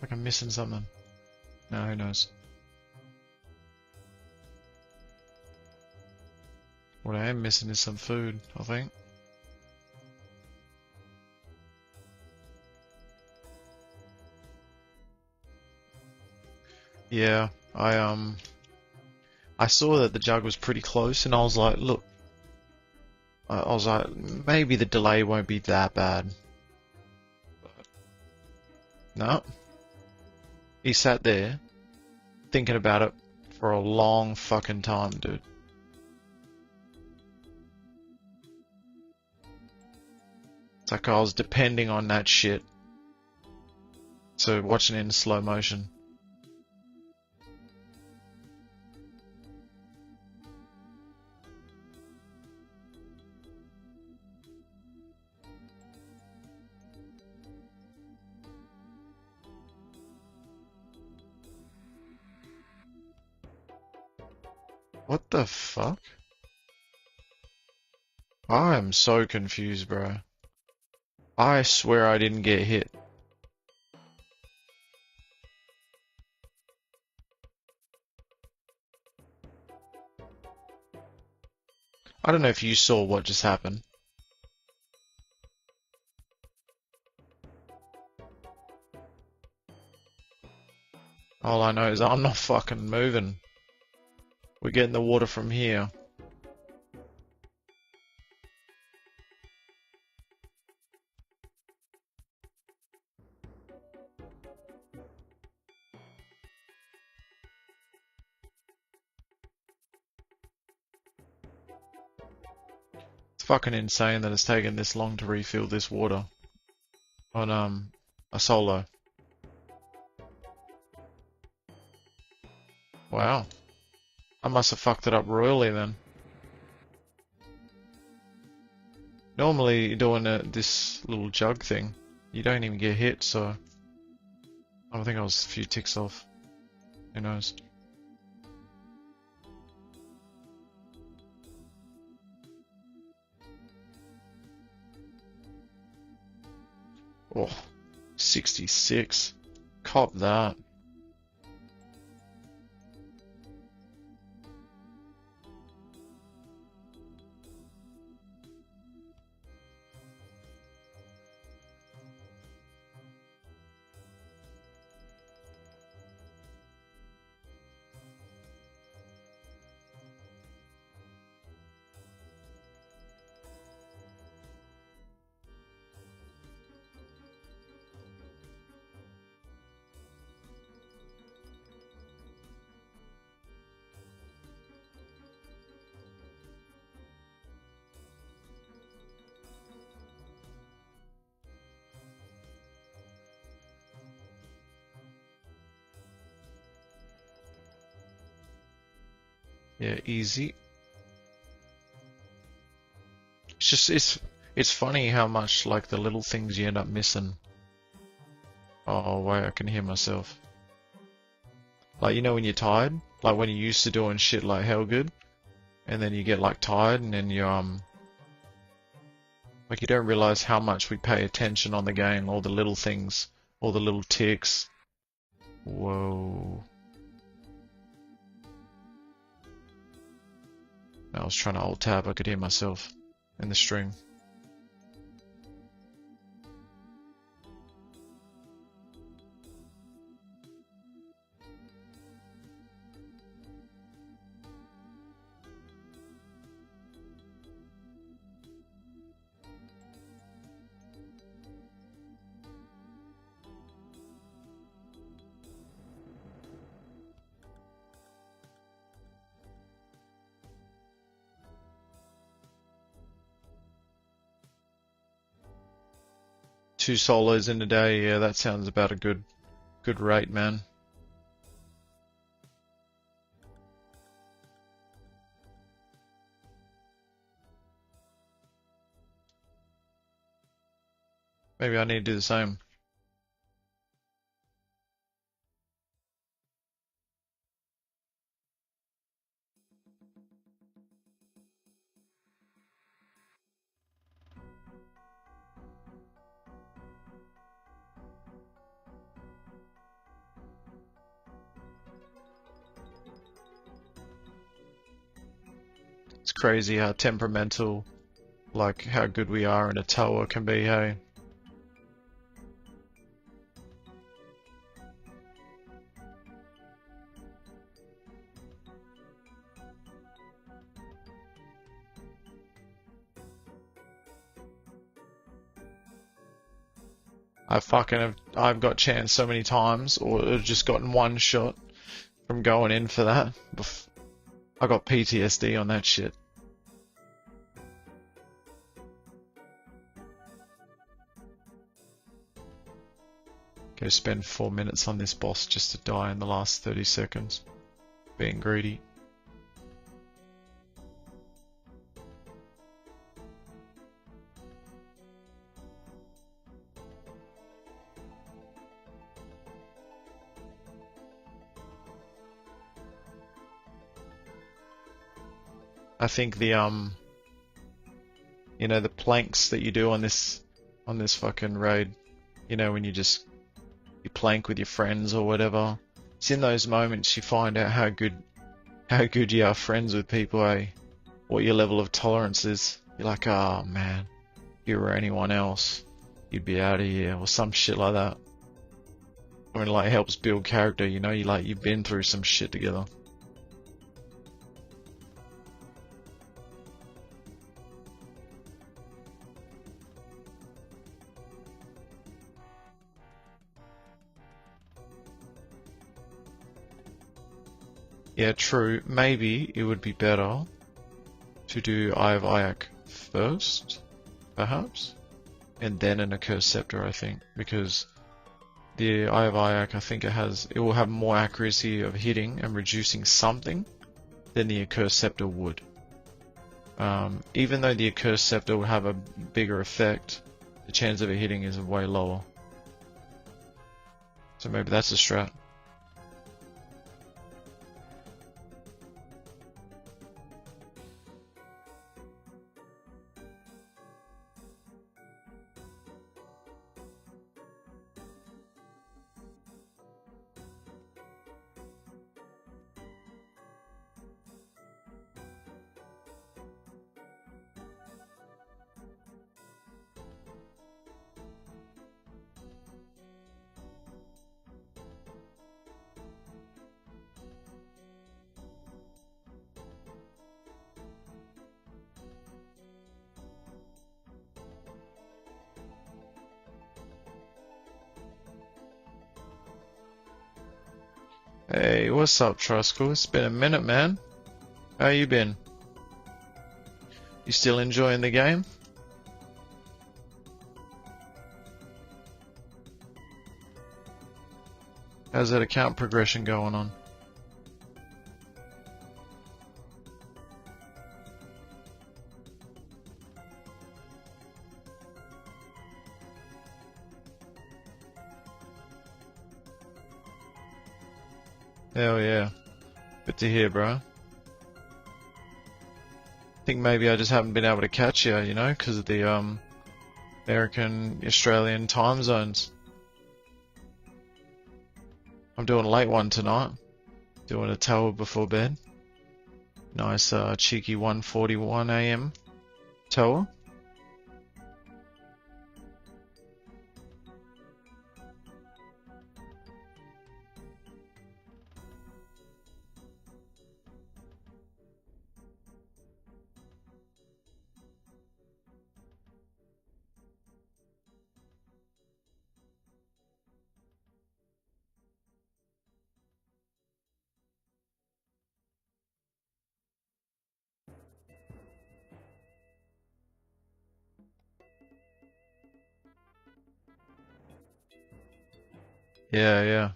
Like I'm missing something. No, who knows? What I am missing is some food, I think. Yeah, I saw that the jug was pretty close and I was like, look, I was like, maybe the delay won't be that bad. No. He sat there thinking about it for a long fucking time, dude. It's like I was depending on that shit. So watching it in slow motion. What the fuck? I am so confused, bro. I swear I didn't get hit. I don't know if you saw what just happened. All I know is I'm not fucking moving. We're getting the water from here. It's fucking insane that it's taken this long to refill this water on a solo. Wow. I must have fucked it up royally then. Normally doing this little jug thing, you don't even get hit, so I think I was a few ticks off. Who knows? Oh, 66. Cop that. Yeah, easy. It's just it's funny how much like the little things you end up missing. Oh wait, I can hear myself. Like you know when you're tired, like when you're used to doing shit like hell good, and then you get like tired, and then you like you don't realize how much we pay attention on the game, all the little things, all the little ticks. Whoa. I was trying to alt tab, I could hear myself in the stream. Two solos in a day, yeah, that sounds about a good rate, man. Maybe I need to do the same. It's crazy how temperamental, like how good we are in a tower can be, hey? I've got chanced so many times, or just gotten one shot from going in for that. I got PTSD on that shit. Go spend 4 minutes on this boss just to die in the last 30 seconds. Being greedy. I think the you know, the planks that you do on this fucking raid, you know, when you plank with your friends or whatever, it's in those moments you find out how good you are friends with people, eh? What your level of tolerance is. You're like, oh man, if you were anyone else, you'd be out of here, or some shit like that. I mean, it like helps build character, you know, you've been through some shit together. Yeah, true. Maybe it would be better to do Eye of Ayak first, perhaps, and then an Accursed Scepter, I think, because the Eye of Ayak, I think it will have more accuracy of hitting and reducing something than the Accursed Scepter would. Even though the Accursed Scepter would have a bigger effect, the chance of it hitting is way lower. So maybe that's a strat. Hey, what's up, Trusco? It's been a minute, man. How you been? You still enjoying the game? How's that account progression going on? Hell yeah. Good to hear, bro. I think maybe I just haven't been able to catch you, you know, because of the American, Australian time zones. I'm doing a late one tonight. Doing a tower before bed. Nice cheeky 1:41 AM tower. Yeah, yeah.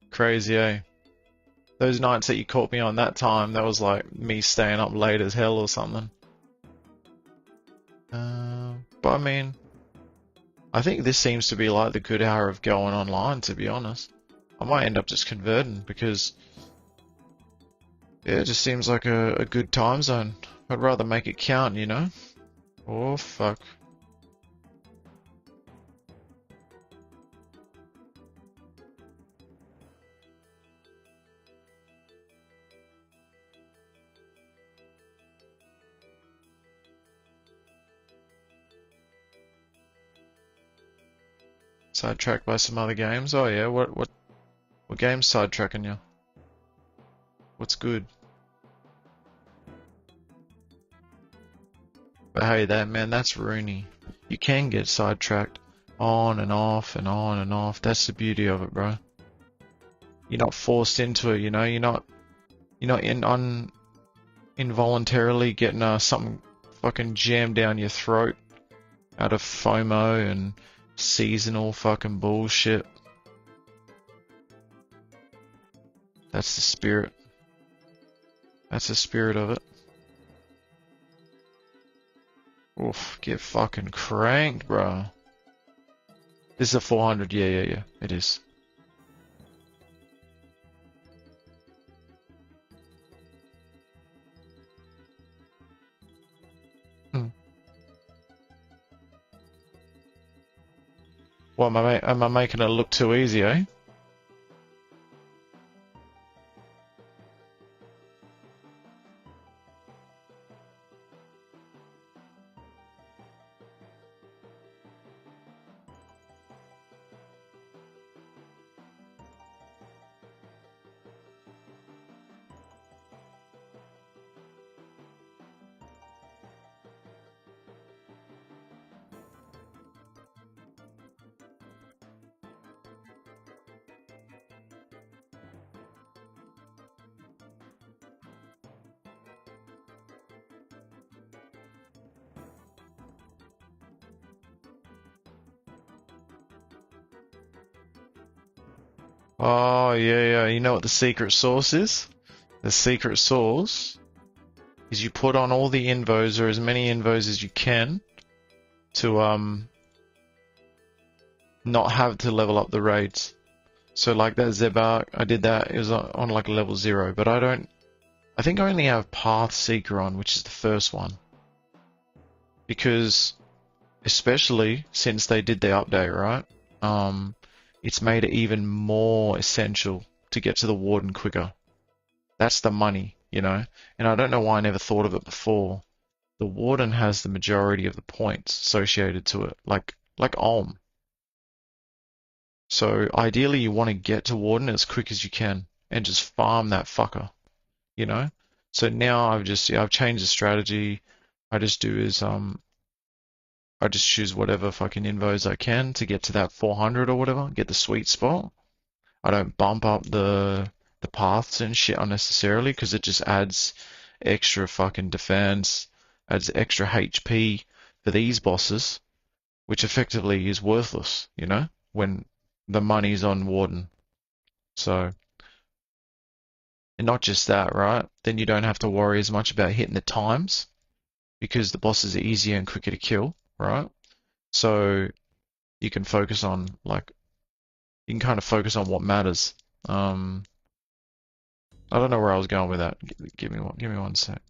Crazy, eh? Those nights that you caught me on that time, that was like me staying up late as hell or something. But I mean, I think this seems to be like the good hour of going online, to be honest. I might end up just converting because, yeah, it just seems like a good time zone. I'd rather make it count, you know? Oh, fuck. Sidetracked by some other games? Oh yeah, what game's sidetracking you? What's good? But hey, that's Rooney. You can get sidetracked on and off and on and off. That's the beauty of it, bro. You're not forced into it, you know. You're not involuntarily getting something fucking jammed down your throat out of FOMO and seasonal fucking bullshit. That's the spirit. That's the spirit of it. Oof, get fucking cranked, bro. This is a 400, yeah, it is. What, am I making it look too easy, eh? Oh, yeah, yeah. You know what the secret sauce is? The secret sauce is you put on all the invos, or as many invos as you can, to not have to level up the raids. So like that Zebar, I did that, it was on like level 0, but I think I only have Path Seeker on, which is the first one. Because, especially since they did the update, right? It's made it even more essential to get to the Warden quicker. That's the money, you know? And I don't know why I never thought of it before. The Warden has the majority of the points associated to it, like Ulm. So ideally you want to get to Warden as quick as you can and just farm that fucker, you know? So now I've changed the strategy. I just do is I just choose whatever fucking invos I can to get to that 400 or whatever, get the sweet spot. I don't bump up the paths and shit unnecessarily because it just adds extra fucking defense, adds extra HP for these bosses, which effectively is worthless, you know, when the money's on Warden. So, and not just that, right? Then you don't have to worry as much about hitting the times because the bosses are easier and quicker to kill, right? So you can focus on like you can kind of focus on what matters. I don't know where I was going with that. Give me one sec.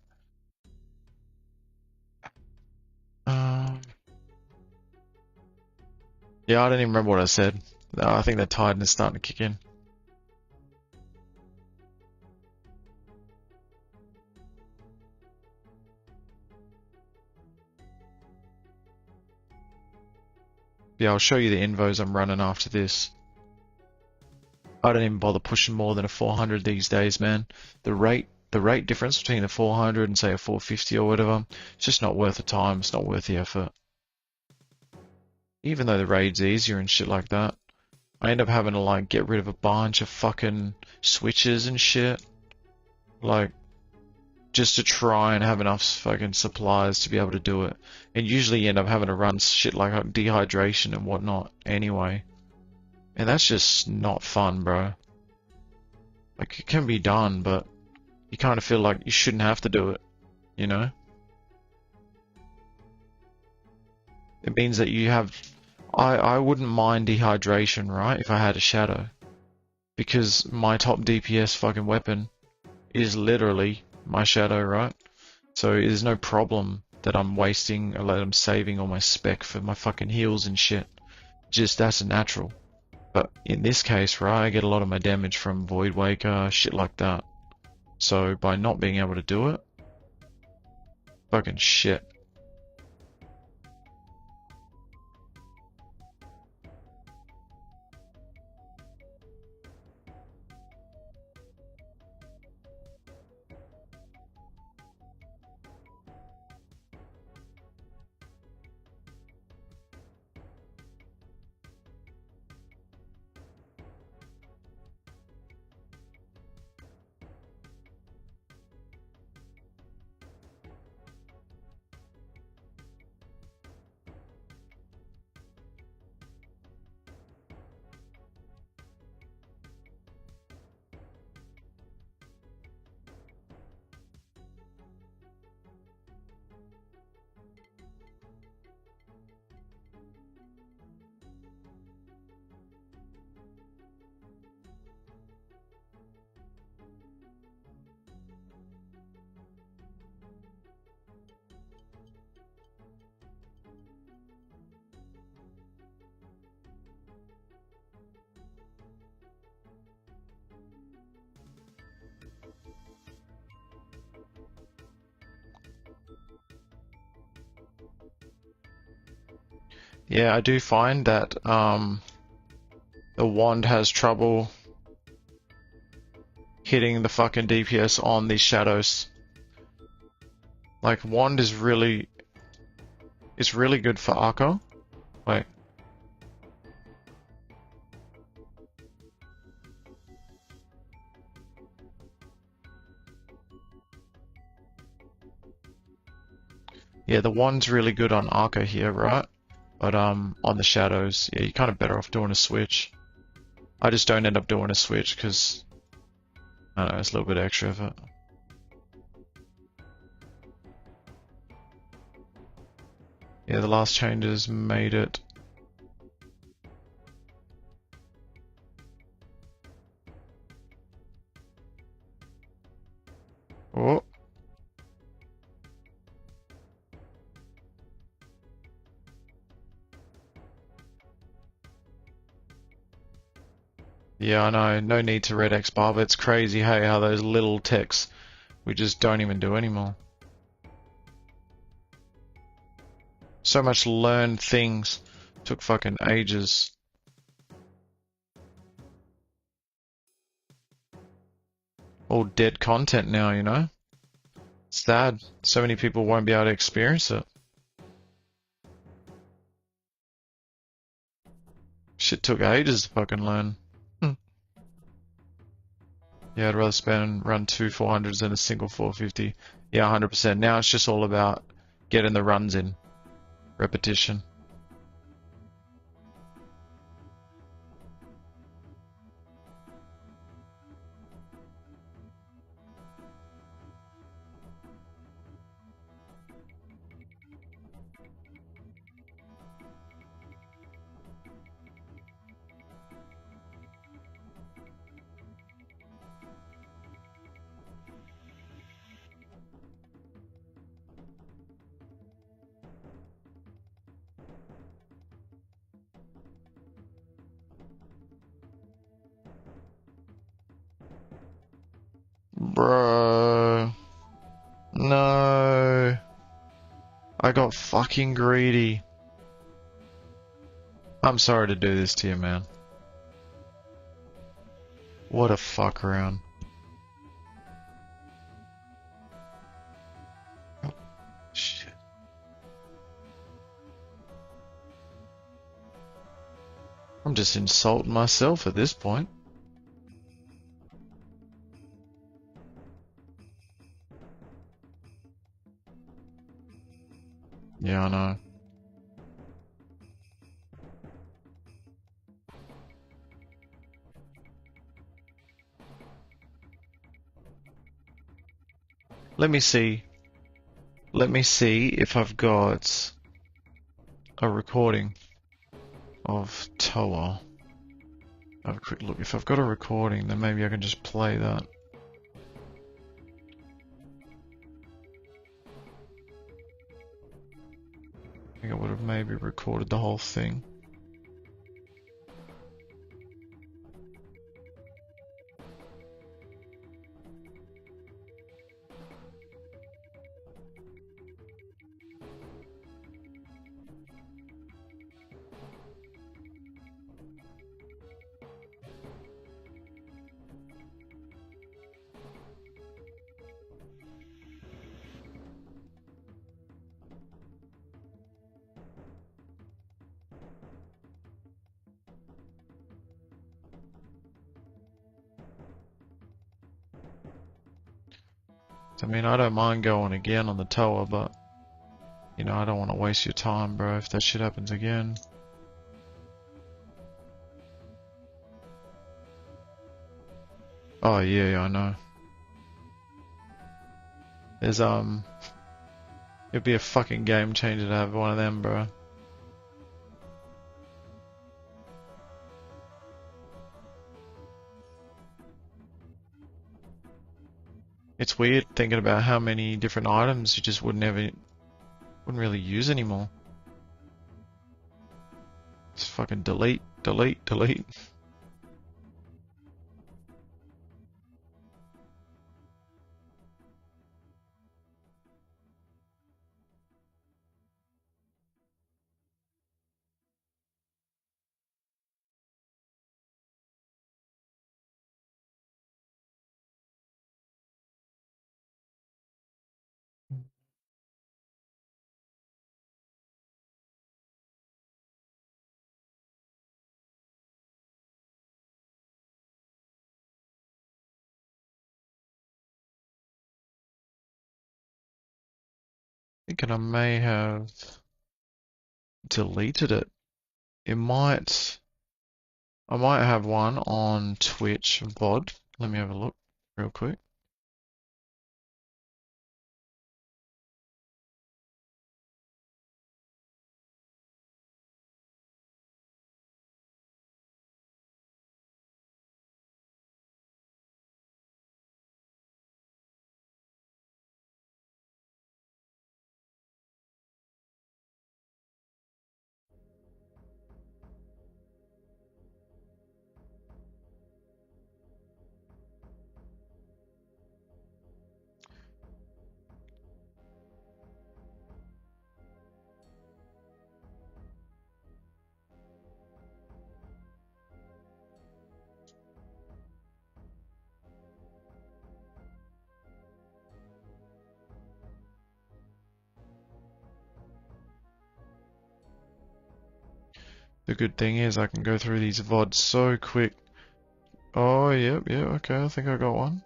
Um, yeah, I don't even remember what I said. I think that tiredness is starting to kick in. Yeah, I'll show you the invos I'm running after this. I don't even bother pushing more than a 400 these days, man. The rate difference between a 400 and say a 450 or whatever, it's just not worth the time. It's not worth the effort. Even though the raid's easier and shit like that, I end up having to like get rid of a bunch of fucking switches and shit, like just to try and have enough fucking supplies to be able to do it. And usually you end up having to run shit like dehydration and whatnot anyway. And that's just not fun, bro. Like, it can be done, but you kind of feel like you shouldn't have to do it, you know? It means that you have... I wouldn't mind dehydration, right, if I had a shadow. Because my top DPS fucking weapon is literally my shadow, right? So there's no problem that I'm wasting or that I'm saving all my spec for my fucking heals and shit. Just that's natural. But in this case, right, I get a lot of my damage from Void Waker, shit like that. So by not being able to do it, fucking shit. Yeah, I do find that the wand has trouble hitting the fucking DPS on these shadows. Like wand is really good for Arco. Wait. Yeah, the wand's really good on Arco here, right? But on the shadows, yeah, you're kind of better off doing a switch. I just don't end up doing a switch because, I don't know, it's a little bit extra effort. Yeah, the last changes made it. Oh. Yeah, I know. No need to red X bar, but it's crazy, hey, how those little ticks we just don't even do anymore. So much learned things took fucking ages. All dead content now, you know? It's sad. So many people won't be able to experience it. Shit took ages to fucking learn. Yeah, I'd rather run two 400s than a single 450. Yeah, 100%. Now it's just all about getting the runs in. Repetition. Bro. No. I got fucking greedy. I'm sorry to do this to you, man. What a fuck around. Oh, shit. I'm just insulting myself at this point. Yeah, I know. Let me see. Let me see if I've got a recording of Toa. Have a quick look. If I've got a recording, then maybe I can just play that. I think I would have maybe recorded the whole thing. I mean, I don't mind going again on the Toa, but, you know, I don't want to waste your time, bro, if that shit happens again. Oh, yeah, I know. There's, it'd be a fucking game changer to have one of them, bro. It's weird thinking about how many different items you just wouldn't really use anymore. Just fucking delete, delete, delete. Thinking I may have deleted it. It might. I might have one on Twitch VOD. Let me have a look real quick. The good thing is I can go through these VODs so quick. Oh, yep, yeah, okay, I think I got one.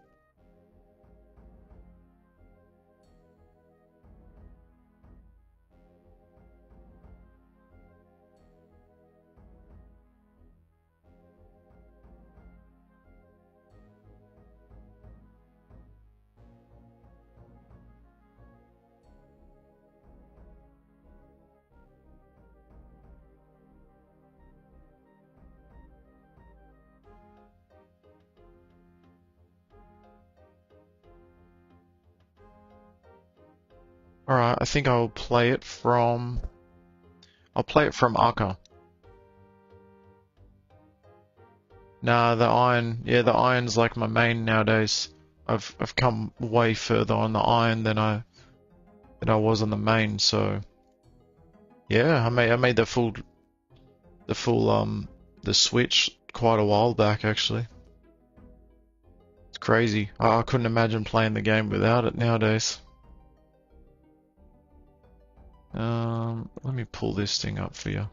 Alright, I think I'll play it from... I'll play it from Arca. Nah, the iron, yeah, the iron's like my main nowadays. I've come way further on the iron than I was on the main, so yeah, I made the full the switch quite a while back actually. It's crazy. I couldn't imagine playing the game without it nowadays. Let me pull this thing up for you.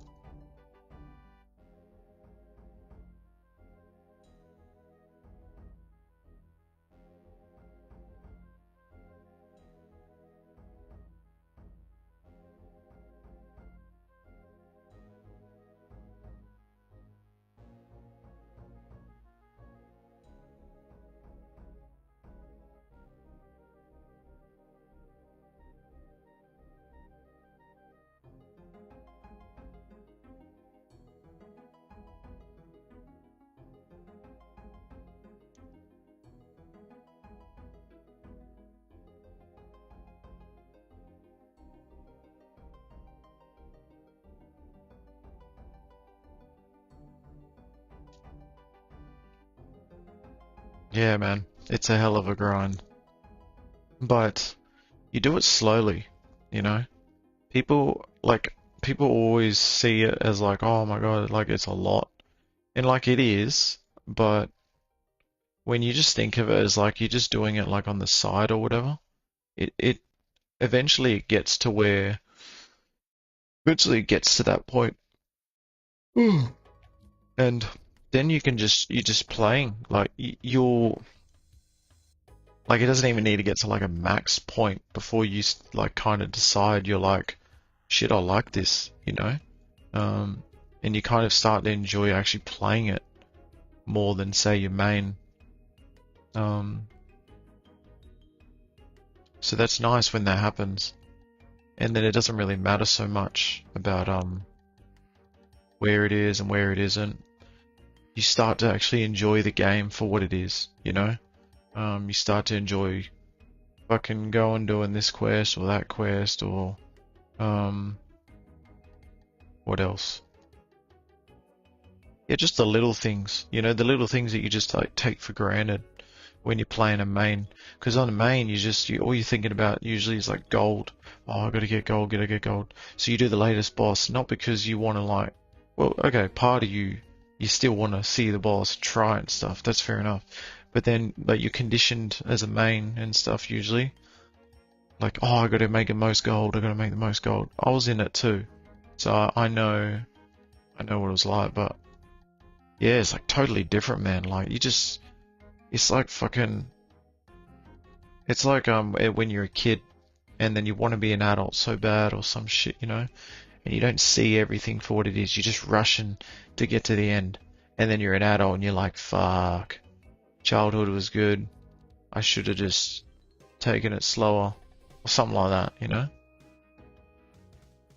Yeah, man, it's a hell of a grind. But you do it slowly, you know? People always see it as like, oh my God, like it's a lot. And like it is, but when you just think of it as like you're just doing it like on the side or whatever, it eventually it gets to where eventually it gets to that point. Mm. And then you're just playing like you're like it doesn't even need to get to like a max point before you like kind of decide you're like shit, I like this, you know? Um, and you kind of start to enjoy actually playing it more than say your main. Um, so that's nice when that happens. And then it doesn't really matter so much about where it is and where it isn't. You start to actually enjoy the game for what it is, you know? You start to enjoy fucking going doing this quest or that quest or what else? Yeah, just the little things, you know, the little things that you just like take for granted when you're playing a main. Because on a main, all you're thinking about usually is like gold. Oh, I gotta get gold, gotta get gold. So you do the latest boss, not because you want to like, well, okay, part of you still want to see the boss, try it and stuff. That's fair enough. But then, like, you're conditioned as a main and stuff usually. Like, oh, I gotta make the most gold. I gotta make the most gold. I was in it too, so I know what it was like. But yeah, it's like totally different, man. Like it's like fucking, it's like when you're a kid and then you want to be an adult so bad or some shit, you know, and you don't see everything for what it is. You're just rushing to get to the end, And then you're an adult and you're like, fuck, childhood was good. I should have just taken it slower or something like that, you know?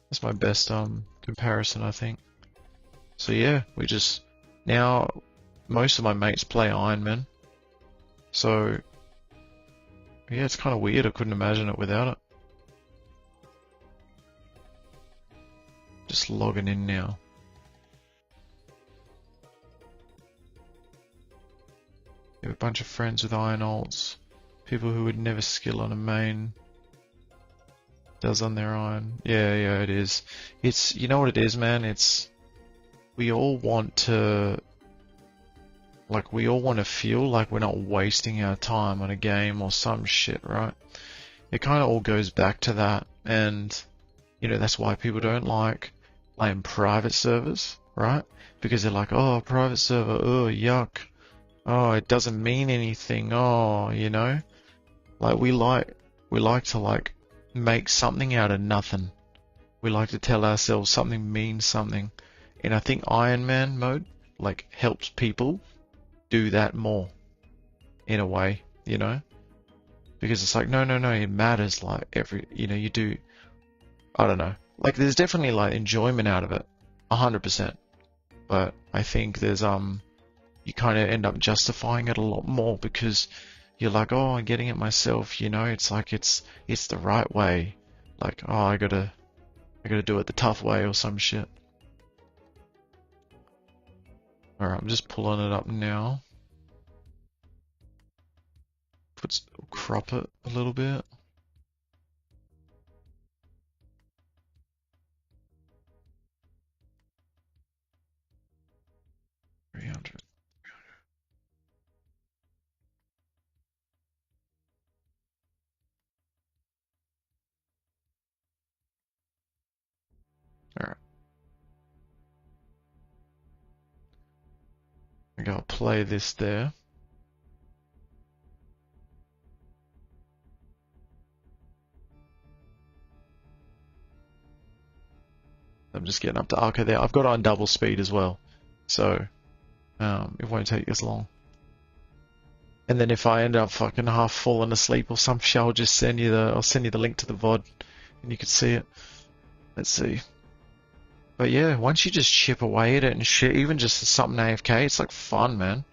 That's my best comparison, I think. So yeah, we just now most of my mates play Iron Man. So yeah, it's kind of weird. I couldn't imagine it without it. Just logging in now. You have a bunch of friends with Iron Alts. People who would never skill on a main. Does on their own. Yeah, it is. It's, you know what it is, man? It's, we all want to, like, we all want to feel like we're not wasting our time on a game or some shit, right? It kind of all goes back to that, and, you know, that's why people don't like playing private servers, right? Because they're like, oh, private server, oh, yuck. Oh, it doesn't mean anything, oh, you know? Like, we like to, like, make something out of nothing. We like to tell ourselves something means something. And I think Iron Man mode, like, helps people do that more. In a way, you know? Because it's like, no, it matters, like, you know, you do, I don't know. Like, there's definitely, like, enjoyment out of it. 100%. But I think there's, you kind of end up justifying it a lot more because you're like, oh, I'm getting it myself, you know, it's like, it's the right way. Like, oh, I gotta do it the tough way or some shit. Alright, I'm just pulling it up now. Crop it a little bit. Alright. I gotta play this there. I'm just getting up to Arca there. I've got it on double speed as well, so it won't take as long. And then if I end up fucking half falling asleep or some shit, I'll just send you the link to the VOD, and you can see it. Let's see. But yeah, once you just chip away at it and shit, even just something AFK, it's like fun, man.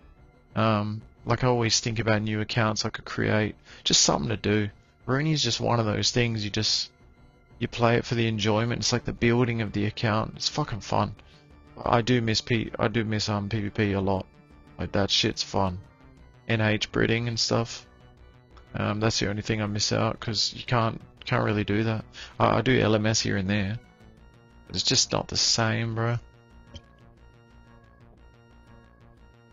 Like I always think about new accounts I could create, just something to do. Rooney's just one of those things. You play it for the enjoyment. It's like the building of the account. It's fucking fun. I do miss PvP a lot. Like that shit's fun. NH breeding and stuff. That's the only thing I miss out because you can't really do that. I do LMS here and there. But it's just not the same, bro.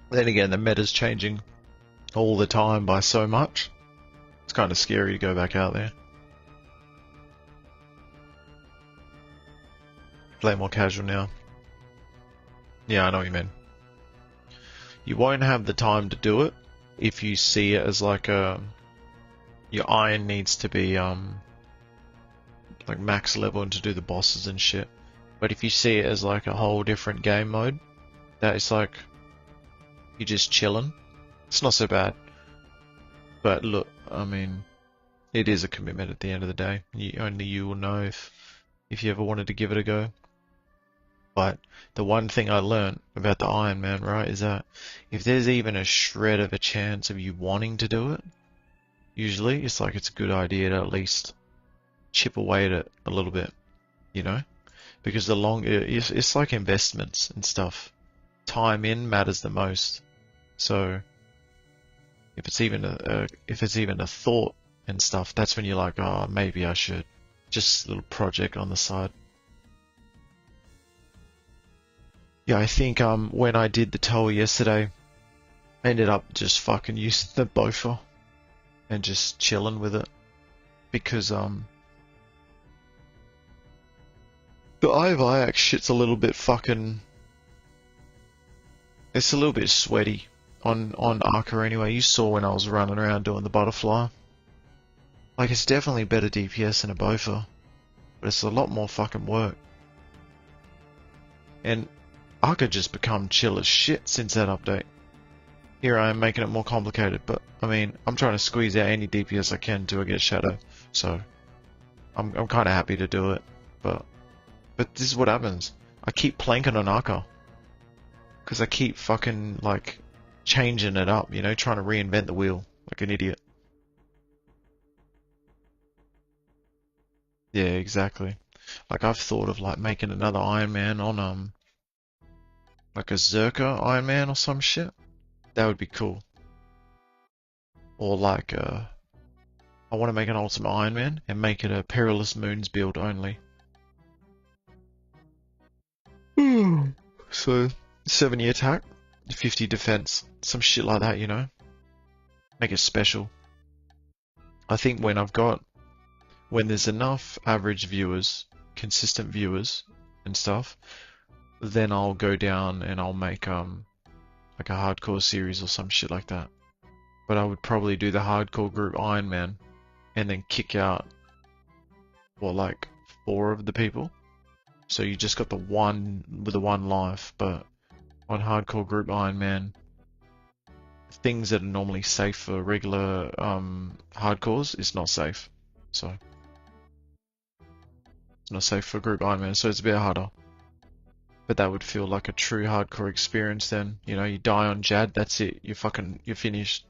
Then again, the meta's changing all the time by so much. It's kind of scary to go back out there. Play more casual now. Yeah, I know what you mean. You won't have the time to do it if you see it as like your iron needs to be like max level and to do the bosses and shit. But if you see it as like a whole different game mode, that is like you're just chilling, it's not so bad. But look, I mean, it is a commitment at the end of the day. Only you will know if you ever wanted to give it a go. But the one thing I learned about the Iron Man, right, is that if there's even a shred of a chance of you wanting to do it, usually it's like it's a good idea to at least chip away at it a little bit, you know? Because it's like investments and stuff. Time in matters the most. So if it's even a thought and stuff, that's when you're like, oh, maybe I should. Just a little project on the side. Yeah, I think when I did the Toa yesterday, I ended up just fucking using the Bofa and just chilling with it because the Eye of Ajax shit's a little bit fucking, it's a little bit sweaty on Arca anyway. You saw when I was running around doing the butterfly. Like, it's definitely better DPS than a Bofa, but it's a lot more fucking work. And I could just become chill as shit since that update. Here I am making it more complicated, but I mean, I'm trying to squeeze out any DPS I can till I get Shadow, so I'm kind of happy to do it. But this is what happens. I keep planking on Arca because I keep fucking like changing it up, you know, trying to reinvent the wheel like an idiot. Yeah, exactly. Like I've thought of like making another Iron Man on like a Zerka Iron Man or some shit. That would be cool. Or like I want to make an Ultimate Iron Man and make it a Perilous Moons build only. So 70 attack, 50 defense, some shit like that, you know? Make it special. I think when there's enough average viewers, consistent viewers and stuff, then I'll go down and I'll make like a hardcore series or some shit like that. But I would probably do the hardcore group Iron Man and then kick out like 4 of the people. So you just got the one with the one life, but on hardcore group Iron Man, things that are normally safe for regular hardcores is not safe. So it's not safe for group Iron Man, so it's a bit harder. But that would feel like a true hardcore experience then. You know, you die on Jad, that's it. You're finished.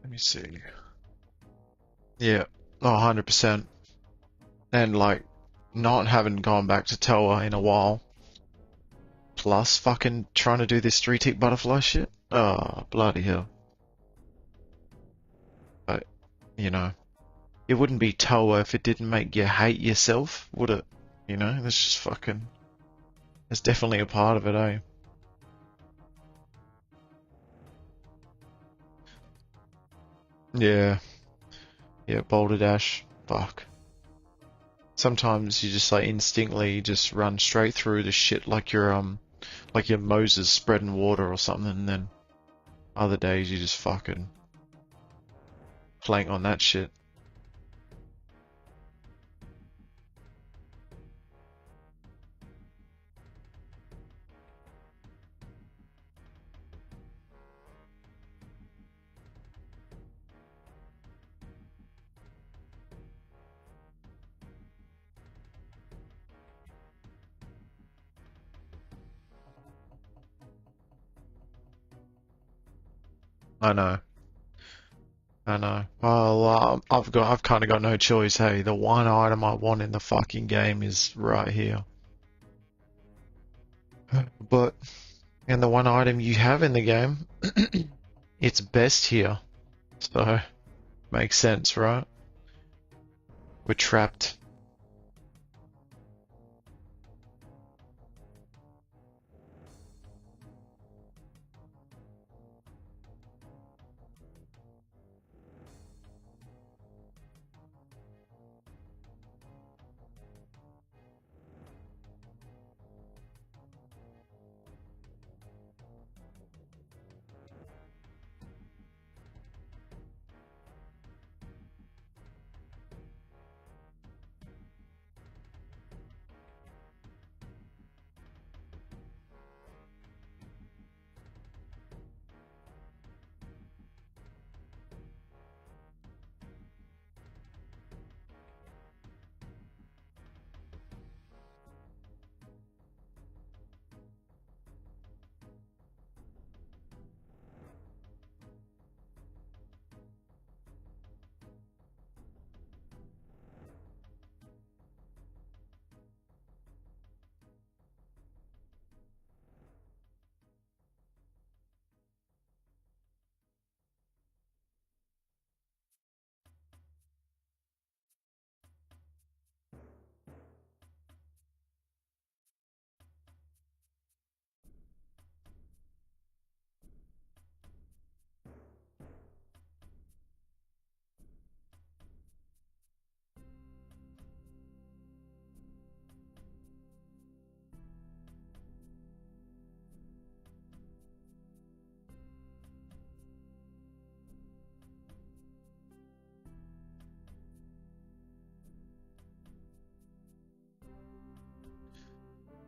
Let me see. Yeah, 100%. And like, not having gone back to Toa in a while, plus fucking trying to do this 3-tick butterfly shit. Oh, bloody hell. But, you know, it wouldn't be Toa if it didn't make you hate yourself, would it? You know, that's just fucking... It's definitely a part of it, eh? Yeah. Yeah, Boulder Dash. Fuck. Sometimes you just like instinctively just run straight through the shit like you're Moses spreading water or something, and then other days you just fucking flank on that shit. I know. I know. Well, I've kind of got no choice. Hey, the one item I want in the fucking game is right here. But, and the one item you have in the game, it's best here. So, makes sense, right? We're trapped.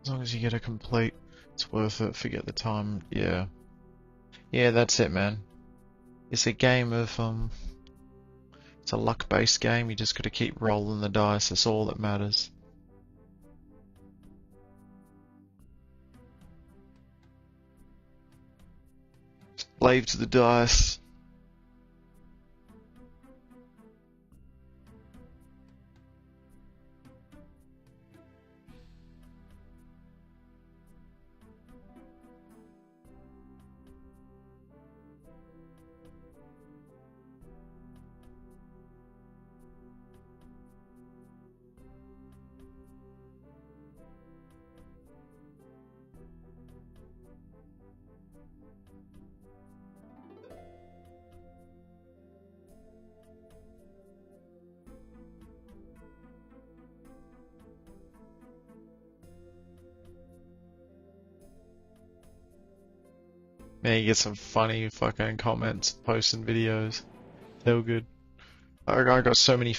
As long as you get a complete, it's worth it. Forget the time. Yeah. Yeah, that's it, man. It's a game of, it's a luck-based game. You just gotta keep rolling the dice. That's all that matters. Slave to the dice. Man, you get some funny fucking comments, posting videos. They were good. I got so many.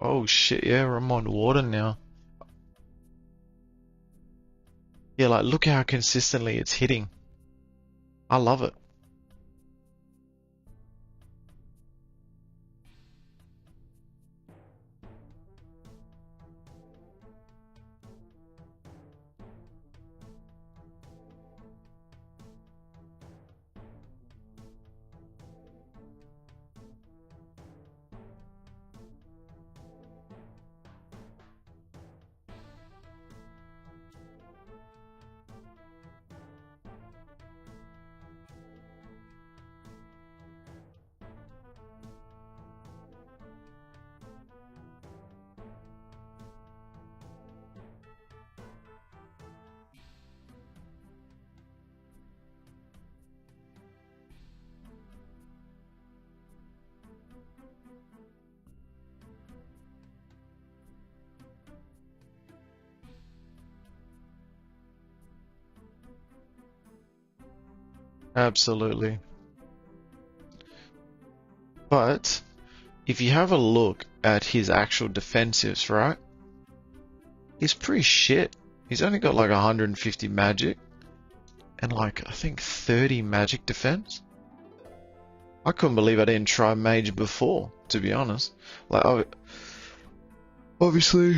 Oh shit, yeah, I'm on water now. Yeah, like look how consistently it's hitting. I love it. Absolutely. But if you have a look at his actual defensives, right? He's pretty shit. He's only got like 150 magic and like I think 30 magic defense. I couldn't believe I didn't try mage before, to be honest. Like, obviously,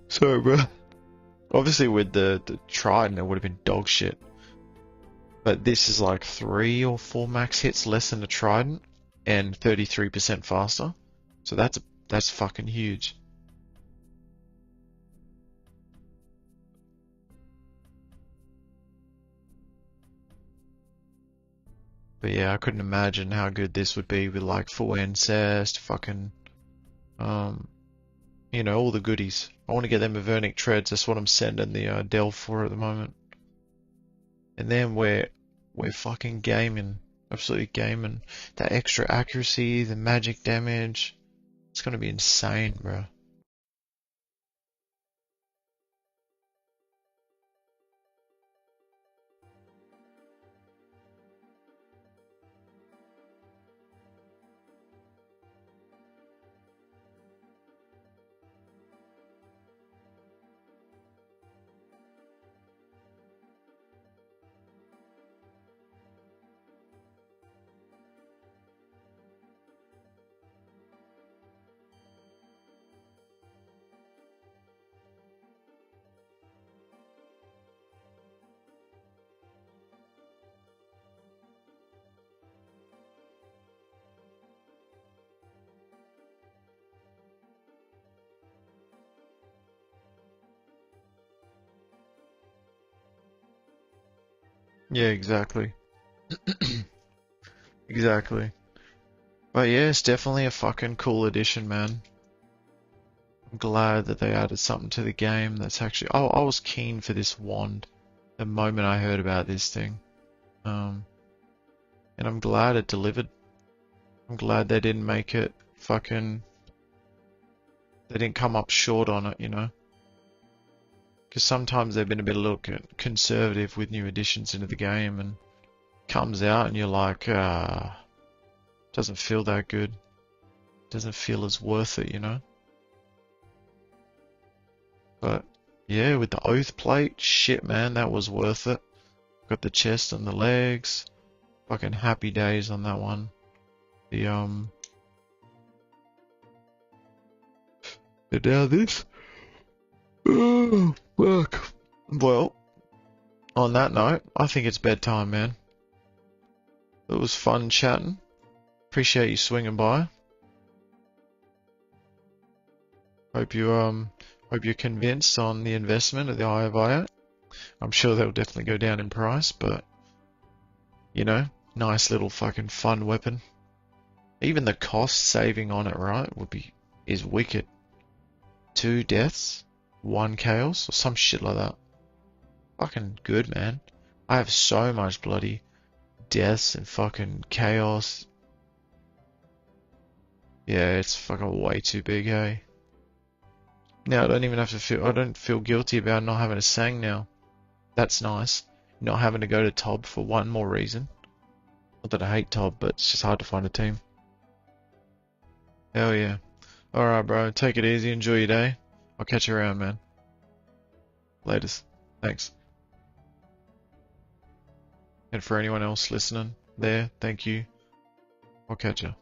sorry, bro. Obviously, with the trident, it would have been dog shit. But this is like 3 or 4 max hits less than the trident, and 33% faster. So that's fucking huge. But yeah, I couldn't imagine how good this would be with like full incest, fucking, you know, all the goodies. I want to get them Avernic Treads. That's what I'm sending the Delve for at the moment. And then we're fucking gaming, absolutely gaming. That extra accuracy, the magic damage, it's gonna be insane, bro. Yeah, exactly. Exactly. But yeah, it's definitely a fucking cool addition, man. I'm glad that they added something to the game that's actually. Oh, I was keen for this wand the moment I heard about this thing. And I'm glad it delivered. I'm glad they didn't make it fucking. They didn't come up short on it, you know? Because sometimes they've been a bit a little conservative with new additions into the game and comes out and you're like, doesn't feel that good. Doesn't feel as worth it, you know? But Yeah, with the oath plate. Shit, man, that was worth it. Got the chest and the legs. Fucking happy days on that one. The but now this. Oh, fuck. Well, on that note, I think it's bedtime, man. It was fun chatting. Appreciate you swinging by. Hope you're convinced on the investment of the Eye of Eye. I'm sure they'll definitely go down in price, but you know, nice little fucking fun weapon. Even the cost saving on it, right, is wicked. 2 deaths, 1 chaos, or some shit like that. Fucking good, man. I have so much bloody deaths and fucking chaos. Yeah, it's fucking way too big, hey. Now I don't feel guilty about not having a sang now. That's nice. Not having to go to Tob for one more reason. Not that I hate Tob, but it's just hard to find a team. Hell yeah. Alright, bro. Take it easy. Enjoy your day. I'll catch you around, man. Laters. Thanks. And for anyone else listening there, thank you. I'll catch you.